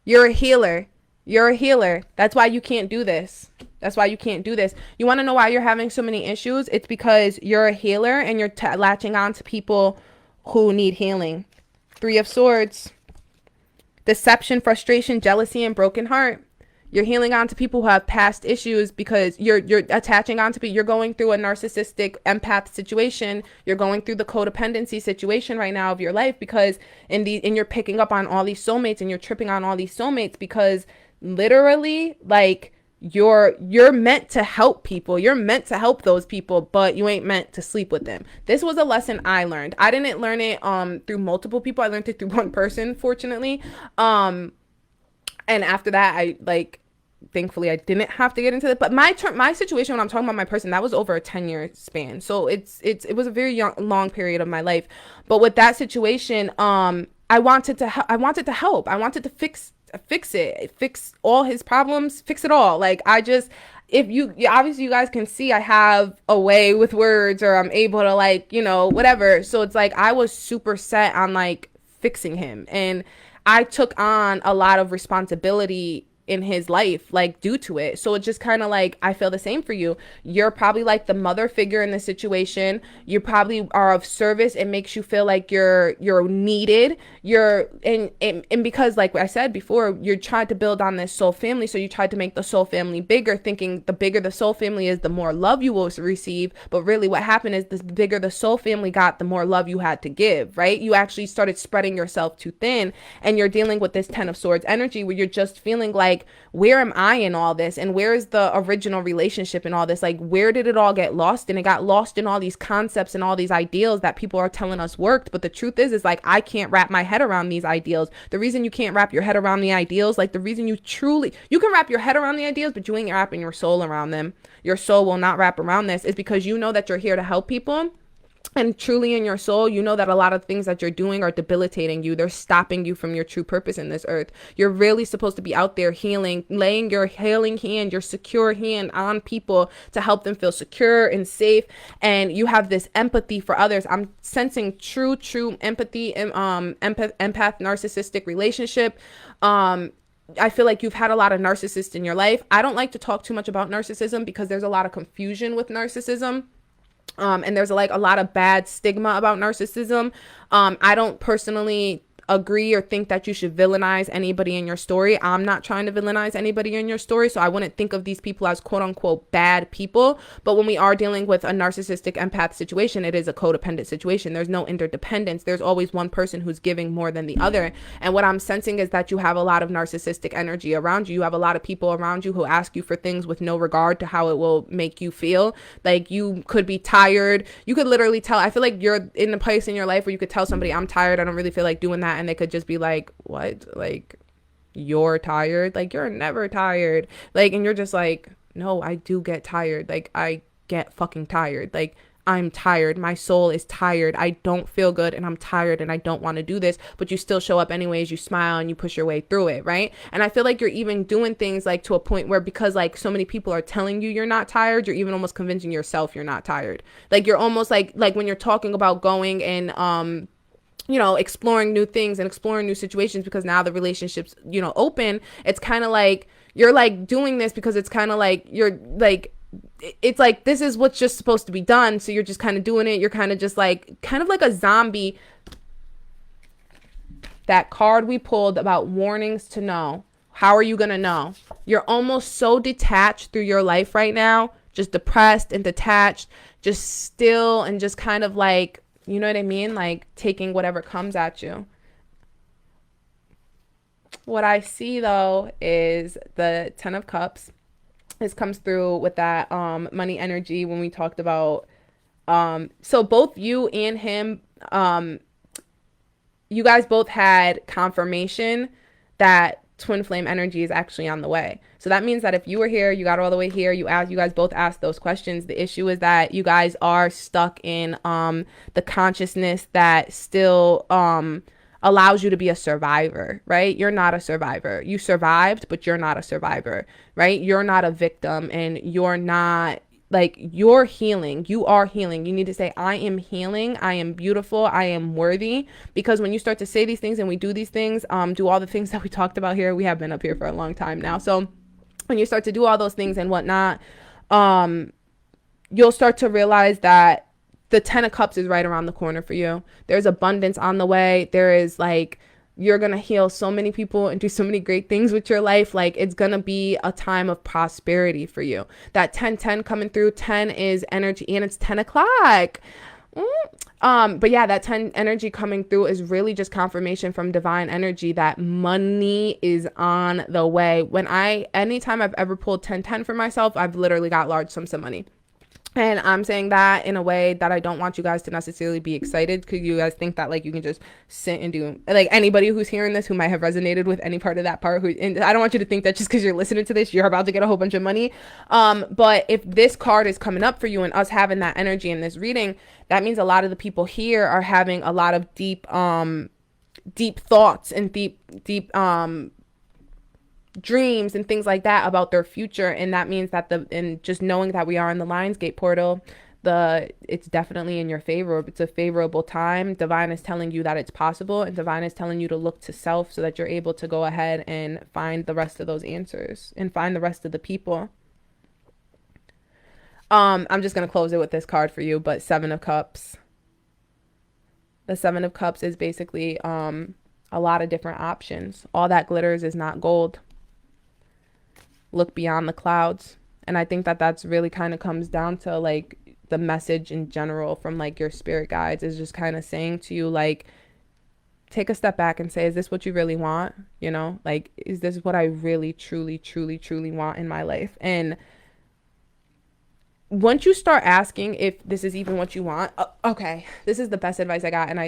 You're a healer. You're a healer. That's why you can't do this. That's why you can't do this. You want to know why you're having so many issues? It's because you're a healer and you're latching on to people who need healing. 3 of Swords. Deception, frustration, jealousy, and broken heart. You're healing onto people who have past issues because you're attaching onto people. You're going through a narcissistic empath situation. You're going through the codependency situation right now of your life because and you're picking up on all these soulmates and you're tripping on all these soulmates because literally like you're meant to help people. You're meant to help those people, but you ain't meant to sleep with them. This was a lesson I learned. I didn't learn it through multiple people. I learned it through one person, fortunately. And after that, I like, thankfully I didn't have to get into it. But my situation when I'm talking about my person, that was over a 10-year span. So it was a very long period of my life. But with that situation, I wanted to help. I wanted to fix it, fix all his problems, fix it all. Like if you obviously you guys can see I have a way with words, or I'm able to like, whatever. So it's like I was super set on like fixing him, and I took on a lot of responsibility in his life, like due to it. So it's just kind of like, I feel the same for you. You're probably like the mother figure in the situation. You probably are of service. It makes you feel like you're needed. And because like I said before, you're trying to build on this soul family. So you tried to make the soul family bigger, thinking the bigger the soul family is, the more love you will receive. But really what happened is the bigger the soul family got, the more love you had to give, right? You actually started spreading yourself too thin, and you're dealing with this 10 of Swords energy where you're just feeling like, where am I in all this? And where is the original relationship in all this? Like, where did it all get lost? And it got lost in all these concepts and all these ideals that people are telling us worked. But the truth is like, I can't wrap my head around these ideals. The reason you can't wrap your head around the ideals, like the reason you can wrap your head around the ideals, but you ain't wrapping your soul around them. Your soul will not wrap around this, is because you know that you're here to help people. And truly in your soul, you know that a lot of things that you're doing are debilitating you. They're stopping you from your true purpose in this earth. You're really supposed to be out there healing, laying your healing hand, your secure hand on people to help them feel secure and safe. And you have this empathy for others. I'm sensing true empathy and empath narcissistic relationship. I feel like you've had a lot of narcissists in your life. I don't like to talk too much about narcissism because there's a lot of confusion with narcissism. And there's like a lot of bad stigma about narcissism. I don't personally agree or think that you should villainize anybody in your story. I'm not trying to villainize anybody in your story, so I wouldn't think of these people as quote unquote bad people. But when we are dealing with a narcissistic empath situation, it is a codependent situation. There's no interdependence. There's always one person who's giving more than the other. And what I'm sensing is that you have a lot of narcissistic energy around you. You have a lot of people around you who ask you for things with no regard to how it will make you feel. Like, you could be tired. You could literally tell. I feel like you're in a place in your life where you could tell somebody, I'm tired, I don't really feel like doing that. And they could just be like, what? Like, you're tired? Like, you're never tired. Like, and you're just like, no, I do get tired. Like, I get fucking tired. Like, I'm tired. My soul is tired. I don't feel good and I'm tired and I don't want to do this, but you still show up anyways. You smile and you push your way through it, right? And I feel like you're even doing things like to a point where, because like so many people are telling you you're not tired, you're even almost convincing yourself you're not tired. Like, you're almost like when you're talking about going and exploring new things and exploring new situations, because now the relationship's, open. It's kind of like you're like doing this because it's kind of like you're like, it's like this is what's just supposed to be done. So you're just kind of doing it. You're kind of just like, kind of like a zombie. That card we pulled about warnings to know. How are you going to know? You're almost so detached through your life right now, just depressed and detached, just still, and just kind of like, you know what I mean? Like taking whatever comes at you. What I see though is the 10 of Cups. This comes through with that money energy when we talked about so both you and him, you guys both had confirmation that twin flame energy is actually on the way. So that means that if you were here, you got all the way here, you guys both asked those questions. The issue is that you guys are stuck in the consciousness that still allows you to be a survivor, right? You're not a survivor. You survived, but you're not a survivor, right? You're not a victim, and you're not, like, you're healing. You are healing. You need to say, I am healing. I am beautiful. I am worthy. Because when you start to say these things and we do these things, do all the things that we talked about here, we have been up here for a long time now. So when you start to do all those things and whatnot, you'll start to realize that the 10 of Cups is right around the corner for you. There's abundance on the way. There is like You're going to heal so many people and do so many great things with your life. Like, it's going to be a time of prosperity for you. That 1010 coming through, 10 is energy, and it's 10 o'clock. But yeah, that 10 energy coming through is really just confirmation from divine energy that money is on the way. Anytime I've ever pulled 1010 for myself, I've literally got large sums of money. And I'm saying that in a way that I don't want you guys to necessarily be excited, because you guys think that like you can just sit and do, like, anybody who's hearing this who might have resonated with any part of that part, and I don't want you to think that just because you're listening to this, you're about to get a whole bunch of money. But if this card is coming up for you and us having that energy in this reading, that means a lot of the people here are having a lot of deep thoughts and deep dreams and things like that about their future. And that means that and just knowing that we are in the Lionsgate portal, it's definitely in your favor. It's a favorable time. Divine is telling you that it's possible, and divine is telling you to look to self so that you're able to go ahead and find the rest of those answers and find the rest of the people. I'm just going to close it with this card for you, but 7 of Cups. The 7 of Cups is basically a lot of different options. All that glitters is not gold. Look beyond the clouds. And I think that that's really kind of comes down to like the message in general from like your spirit guides, is just kind of saying to you, like, take a step back and say, is this what you really want? You know, like, is this what I really, truly, truly, truly want in my life? And once you start asking if this is even what you want, okay, this is the best advice I got. And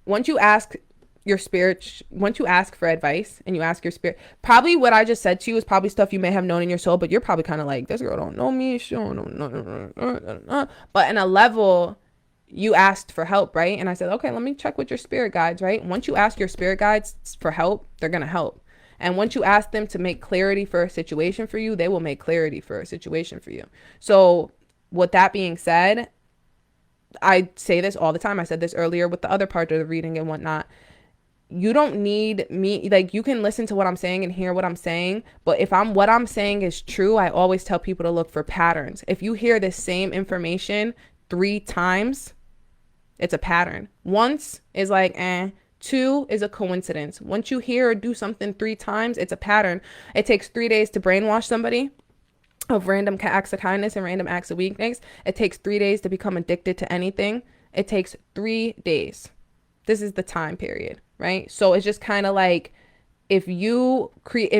once you ask your spirit, once you ask for advice and you ask your spirit, probably what I just said to you is probably stuff you may have known in your soul, but you're probably kind of like, this girl don't know me, she don't know. But in a level, you asked for help, right? And I said, okay, let me check with your spirit guides, right? Once you ask your spirit guides for help, they're gonna help. And once you ask them to make clarity for a situation for you, they will make clarity for a situation for you. So with that being said, I say this all the time. I said this earlier with the other part of the reading and whatnot. You don't need me, like, you can listen to what I'm saying and hear what I'm saying, but if what I'm saying is true, I always tell people to look for patterns. If you hear the same information 3 times, it's a pattern. Once is like, 2 is a coincidence. Once you hear or do something 3 times, it's a pattern. It takes 3 days to brainwash somebody of random acts of kindness and random acts of weakness. It takes 3 days to become addicted to anything. It takes 3 days. This is the time period, right? So it's just kind of like, if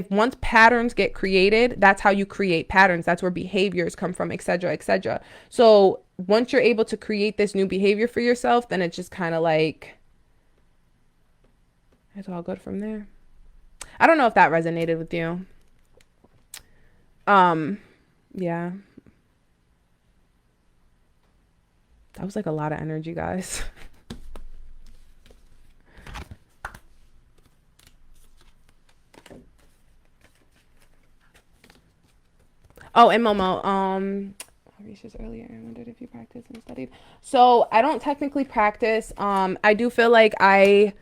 once patterns get created, that's how you create patterns. That's where behaviors come from, etc., etc. So once you're able to create this new behavior for yourself, then it's just kind of like, it's all good from there. I don't know if that resonated with you. Yeah. That was like a lot of energy, guys. Oh, and Momo, research earlier, I wondered if you practiced and studied. So I don't technically practice. I do feel like I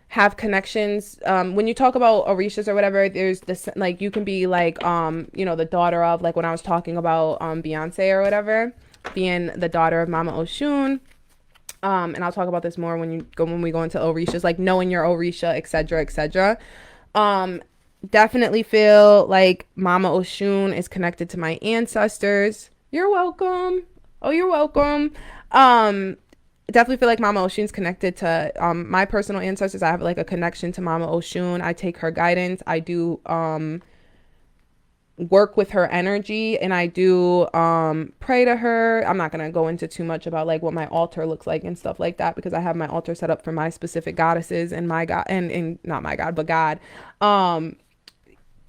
have connections. When you talk about Orishas or whatever, there's this, like, you can be like, the daughter of, like when I was talking about Beyonce or whatever, being the daughter of Mama Oshun. And I'll talk about this more when we go into Orishas, like knowing your Orisha, etc., etc. Definitely feel like Mama Oshun is connected to my ancestors. You're welcome. Oh, you're welcome. Definitely feel like Mama Oshun's connected to my personal ancestors. I have like a connection to Mama Oshun. I take her guidance. I do work with her energy, and I do pray to her. I'm not gonna go into too much about like what my altar looks like and stuff like that, because I have my altar set up for my specific goddesses and my God, and not my God, but God.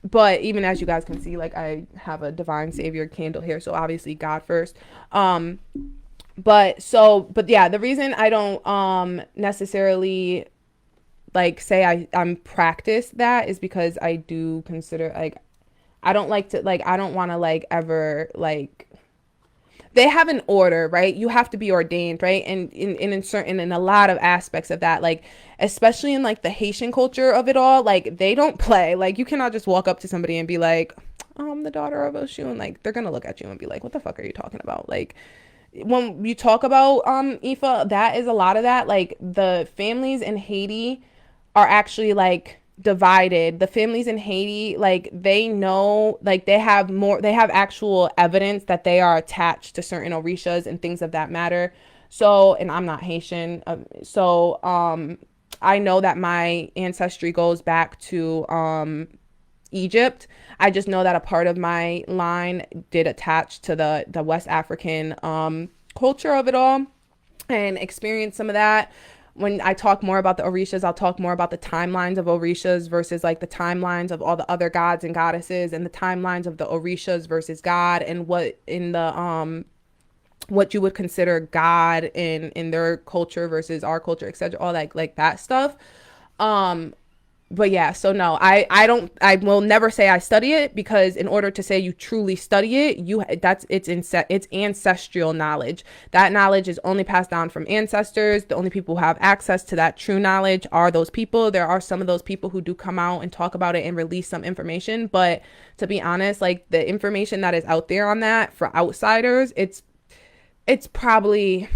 But even as you guys can see, like, I have a divine savior candle here, so obviously God first. But yeah, the reason I don't necessarily like say I'm practice that is because I do consider, like, I don't like to, like, I don't want to like ever, like, they have an order, right? You have to be ordained, right? And in a lot of aspects of that, like, especially in like the Haitian culture of it all, like, they don't play. Like, you cannot just walk up to somebody and be like, oh, I'm the daughter of Oshun. Like, they're gonna look at you and be like, what the fuck are you talking about? Like, when you talk about Ifa, that is a lot of that. Like the families in Haiti are actually like divided. The families in Haiti, like they know, like they have actual evidence that they are attached to certain orishas and things of that matter. So, and I'm not Haitian, I know that my ancestry goes back to Egypt. I just know that a part of my line did attach to the West African culture of it all and experience some of that. When I talk more about the Orishas, I'll talk more about the timelines of Orishas versus like the timelines of all the other gods and goddesses, and the timelines of the Orishas versus God, and what you would consider God in their culture versus our culture, etc. All like that stuff. Um, but yeah, so no, I will never say I study it, because in order to say you truly study it, it's ancestral knowledge. That knowledge is only passed down from ancestors. The only people who have access to that true knowledge are those people. There are some of those people who do come out and talk about it and release some information, but to be honest, like the information that is out there on that for outsiders, it's probably,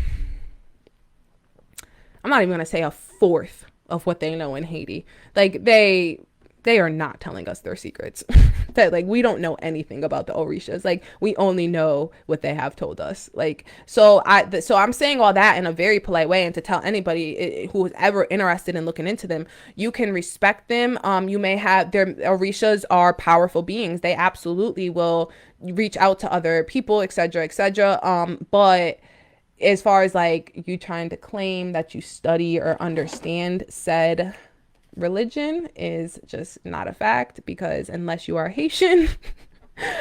I'm not even gonna say a fourth of what they know in Haiti. Like they are not telling us their secrets. That like we don't know anything about the Orishas. Like we only know what they have told us. Like so I'm saying all that in a very polite way, and to tell anybody who is ever interested in looking into them, you can respect them. You may have their Orishas are powerful beings. They absolutely will reach out to other people, etc., etc. But as far as like you trying to claim that you study or understand said religion is just not a fact, because unless you are Haitian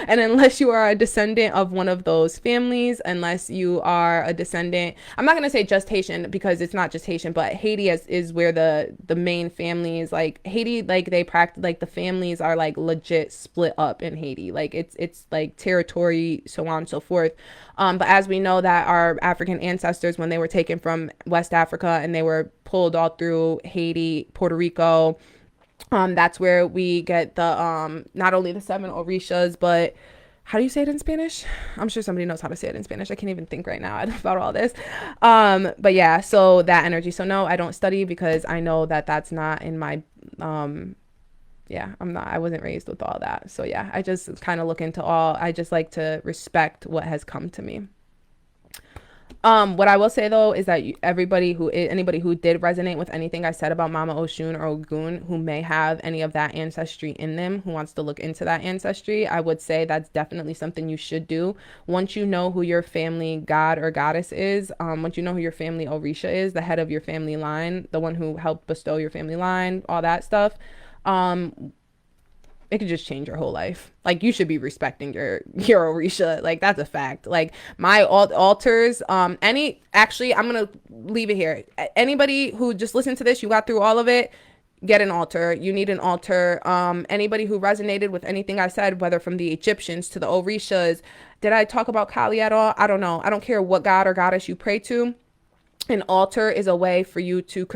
and unless you are a descendant of one of those families, unless you are a descendant, I'm not going to say just Haitian because it's not just Haitian, but Haiti is where the main families, like Haiti, like they practice, like the families are like legit split up in Haiti. Like it's like territory, so on and so forth. But as we know that our African ancestors, when they were taken from West Africa and they were pulled all through Haiti, Puerto Rico, that's where we get the not only the seven orishas, but how do you say it in Spanish? I'm sure somebody knows how to say it in Spanish. I can't even think right now about all this. But yeah, so that energy. So no, I don't study because I know that that's not in my yeah, I wasn't raised with all that. So yeah, I just kind of look into all, I just like to respect what has come to me. What I will say though is that anybody who did resonate with anything I said about Mama Oshun or Ogun, who may have any of that ancestry in them, who wants to look into that ancestry, I would say that's definitely something you should do. Once you know who your family god or goddess is, once you know who your family Orisha is, the head of your family line, the one who helped bestow your family line, all that stuff, it could just change your whole life. Like you should be respecting your Orisha. Like that's a fact. Like my altars, actually I'm gonna leave it here. Anybody who just listened to this, you got through all of it, get an altar. You need an altar. Anybody who resonated with anything I said, whether from the Egyptians to the Orishas, did I talk about Kali at all? I don't know. I don't care what god or goddess you pray to. An altar is a way for you to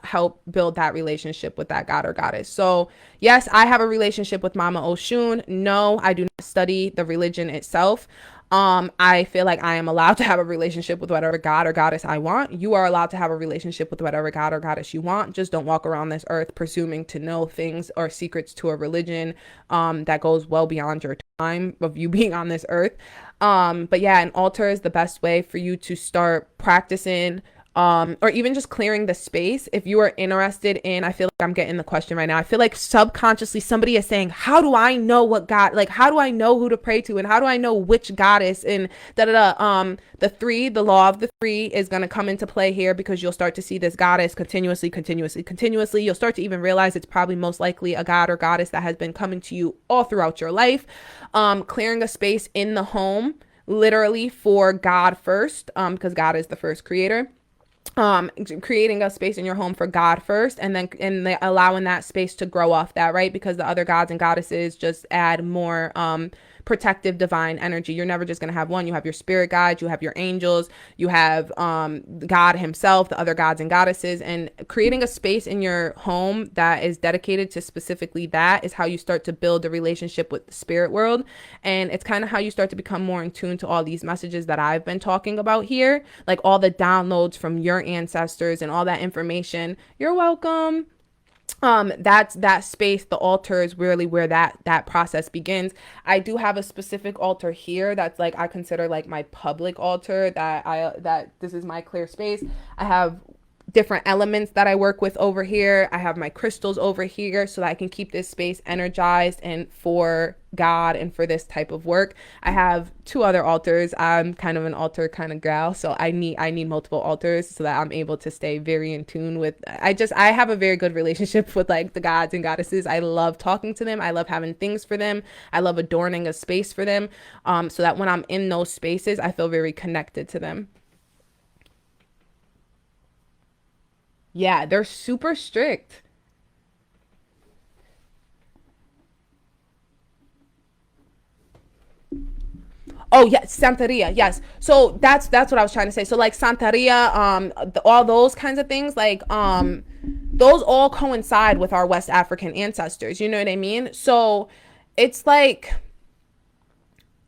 help build that relationship with that god or goddess. So yes, I have a relationship with Mama Oshun. No, I do not study the religion itself. I feel like I am allowed to have a relationship with whatever god or goddess I want. You are allowed to have a relationship with whatever god or goddess you want. Just don't walk around this earth presuming to know things or secrets to a religion that goes well beyond your time of you being on this earth. But yeah, an altar is the best way for you to start practicing, or even just clearing the space. If you are interested in, I feel like I'm getting the question right now. I feel like subconsciously somebody is saying, how do I know what God, like, how do I know who to pray to? And how do I know which goddess and the law of the three is going to come into play here, because you'll start to see this goddess continuously. You'll start to even realize it's probably most likely a god or goddess that has been coming to you all throughout your life. Clearing a space in the home, literally for God first, because God is the first creator. Creating a space in your home for God first, and then allowing that space to grow off that, right? Because the other gods and goddesses just add more protective divine energy. You're never just going to have one. You have your spirit guides, you have your angels, you have God himself, the other gods and goddesses. And creating a space in your home that is dedicated to specifically that is how you start to build a relationship with the spirit world. And it's kind of how you start to become more in tune to all these messages that I've been talking about here, like all the downloads from your ancestors and all that information. You're welcome. That's that space. The altar is really where that process begins. I do have a specific altar here that's like I consider like my public altar, that this is my clear space. I have different elements that I work with over here. I have my crystals over here so that I can keep this space energized and for God and for this type of work. I have two other altars. I'm kind of an altar kind of gal, so I need multiple altars so that I'm able to stay very in tune with. I have a very good relationship with like the gods and goddesses. I love talking to them. I love having things for them. I love adorning a space for them, so that when I'm in those spaces, I feel very connected to them. Yeah, they're super strict. Oh yes, Santeria. Yes. So that's what I was trying to say. So like Santeria, all those kinds of things, like those all coincide with our West African ancestors. You know what I mean? So it's like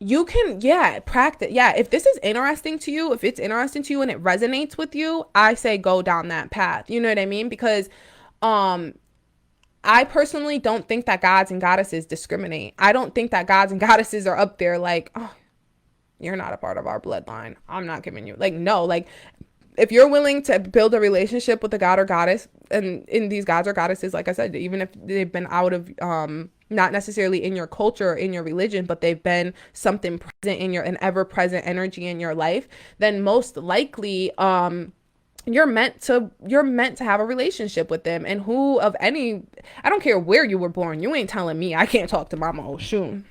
you can, yeah, practice. Yeah, if this is interesting to you, if it's interesting to you and it resonates with you, I say go down that path. You know what I mean? Because um I personally don't think that gods and goddesses discriminate. I don't think that gods and goddesses are up there like, oh, you're not a part of our bloodline, I'm not giving you, like, no, like if you're willing to build a relationship with a god or goddess, and in these gods or goddesses, like I said, even if they've been out of not necessarily in your culture or in your religion, but they've been something present in your, an ever present energy in your life, then most likely you're meant to have a relationship with them. And who of any, I don't care where you were born, you ain't telling me I can't talk to Mama Oshun.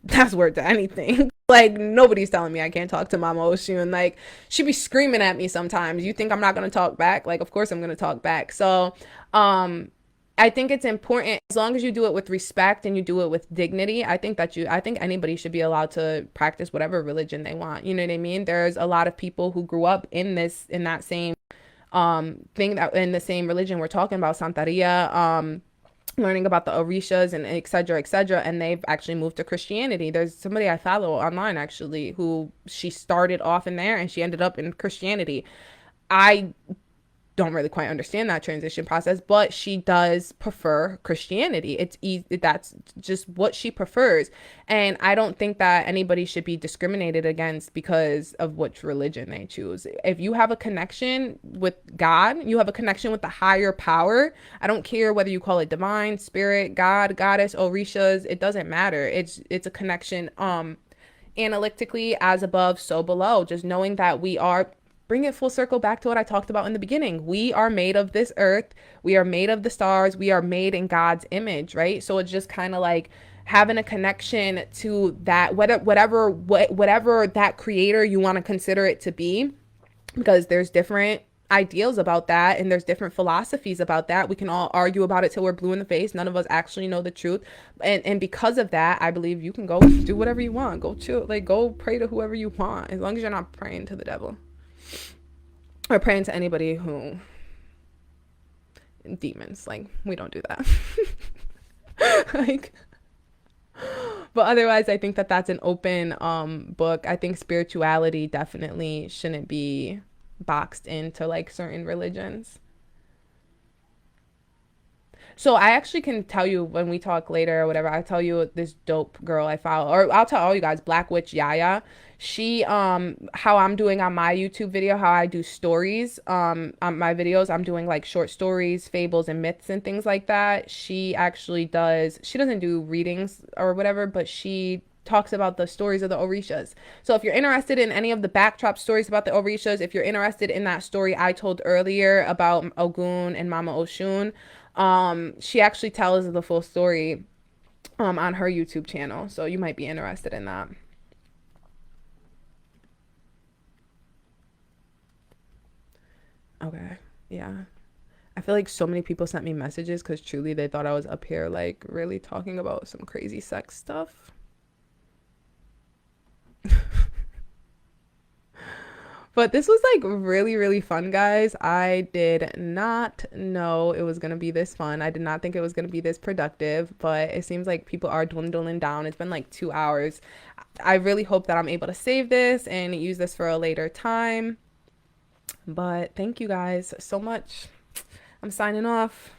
That's word to anything. Like nobody's telling me I can't talk to Mama Oshun. Like she be screaming at me sometimes. You think I'm not gonna talk back? Like of course I'm gonna talk back. So I think it's important, as long as you do it with respect and you do it with dignity. I think anybody should be allowed to practice whatever religion they want. You know what I mean? There's a lot of people who grew up in that same thing, that in the same religion we're talking about, Santeria, learning about the Orishas and et cetera, and they've actually moved to Christianity. There's somebody I follow online actually who she started off in there and she ended up in Christianity. I don't really quite understand that transition process, but she does prefer Christianity. It's easy, that's just what she prefers. And I don't think that anybody should be discriminated against because of which religion they choose. If you have a connection with God, you have a connection with the higher power. I don't care whether you call it divine, spirit, God, goddess, orishas, it doesn't matter. It's a connection analytically, as above, so below. Just knowing that we are, bring it full circle back to what I talked about in the beginning. We are made of this earth. We are made of the stars. We are made in God's image, right? So it's just kind of like having a connection to that, whatever that creator you want to consider it to be, because there's different ideals about that and there's different philosophies about that. We can all argue about it till we're blue in the face. None of us actually know the truth. And because of that, I believe you can go do whatever you want. Go chill, like go pray to whoever you want, as long as you're not praying to the devil. Or praying to anybody who, demons, like we don't do that. Like, but otherwise I think that that's an open book. I think spirituality definitely shouldn't be boxed into like certain religions. So I actually can tell you when we talk later or whatever, I'll tell you this dope girl I follow, or I'll tell all you guys, Black Witch Yaya. She, how I'm doing on my YouTube video, how I do stories, on my videos, I'm doing like short stories, fables and myths and things like that. She actually does, she doesn't do readings or whatever, but she talks about the stories of the Orishas. So if you're interested in any of the backdrop stories about the Orishas, if you're interested in that story I told earlier about Ogun and Mama Oshun, she actually tells the full story on her YouTube channel. So you might be interested in that. Okay. Yeah. I feel like so many people sent me messages because truly they thought I was up here like really talking about some crazy sex stuff. But this was like really, really fun, guys. I did not know it was going to be this fun. I did not think it was going to be this productive, but it seems like people are dwindling down. It's been like 2 hours. I really hope that I'm able to save this and use this for a later time. But thank you guys so much. I'm signing off.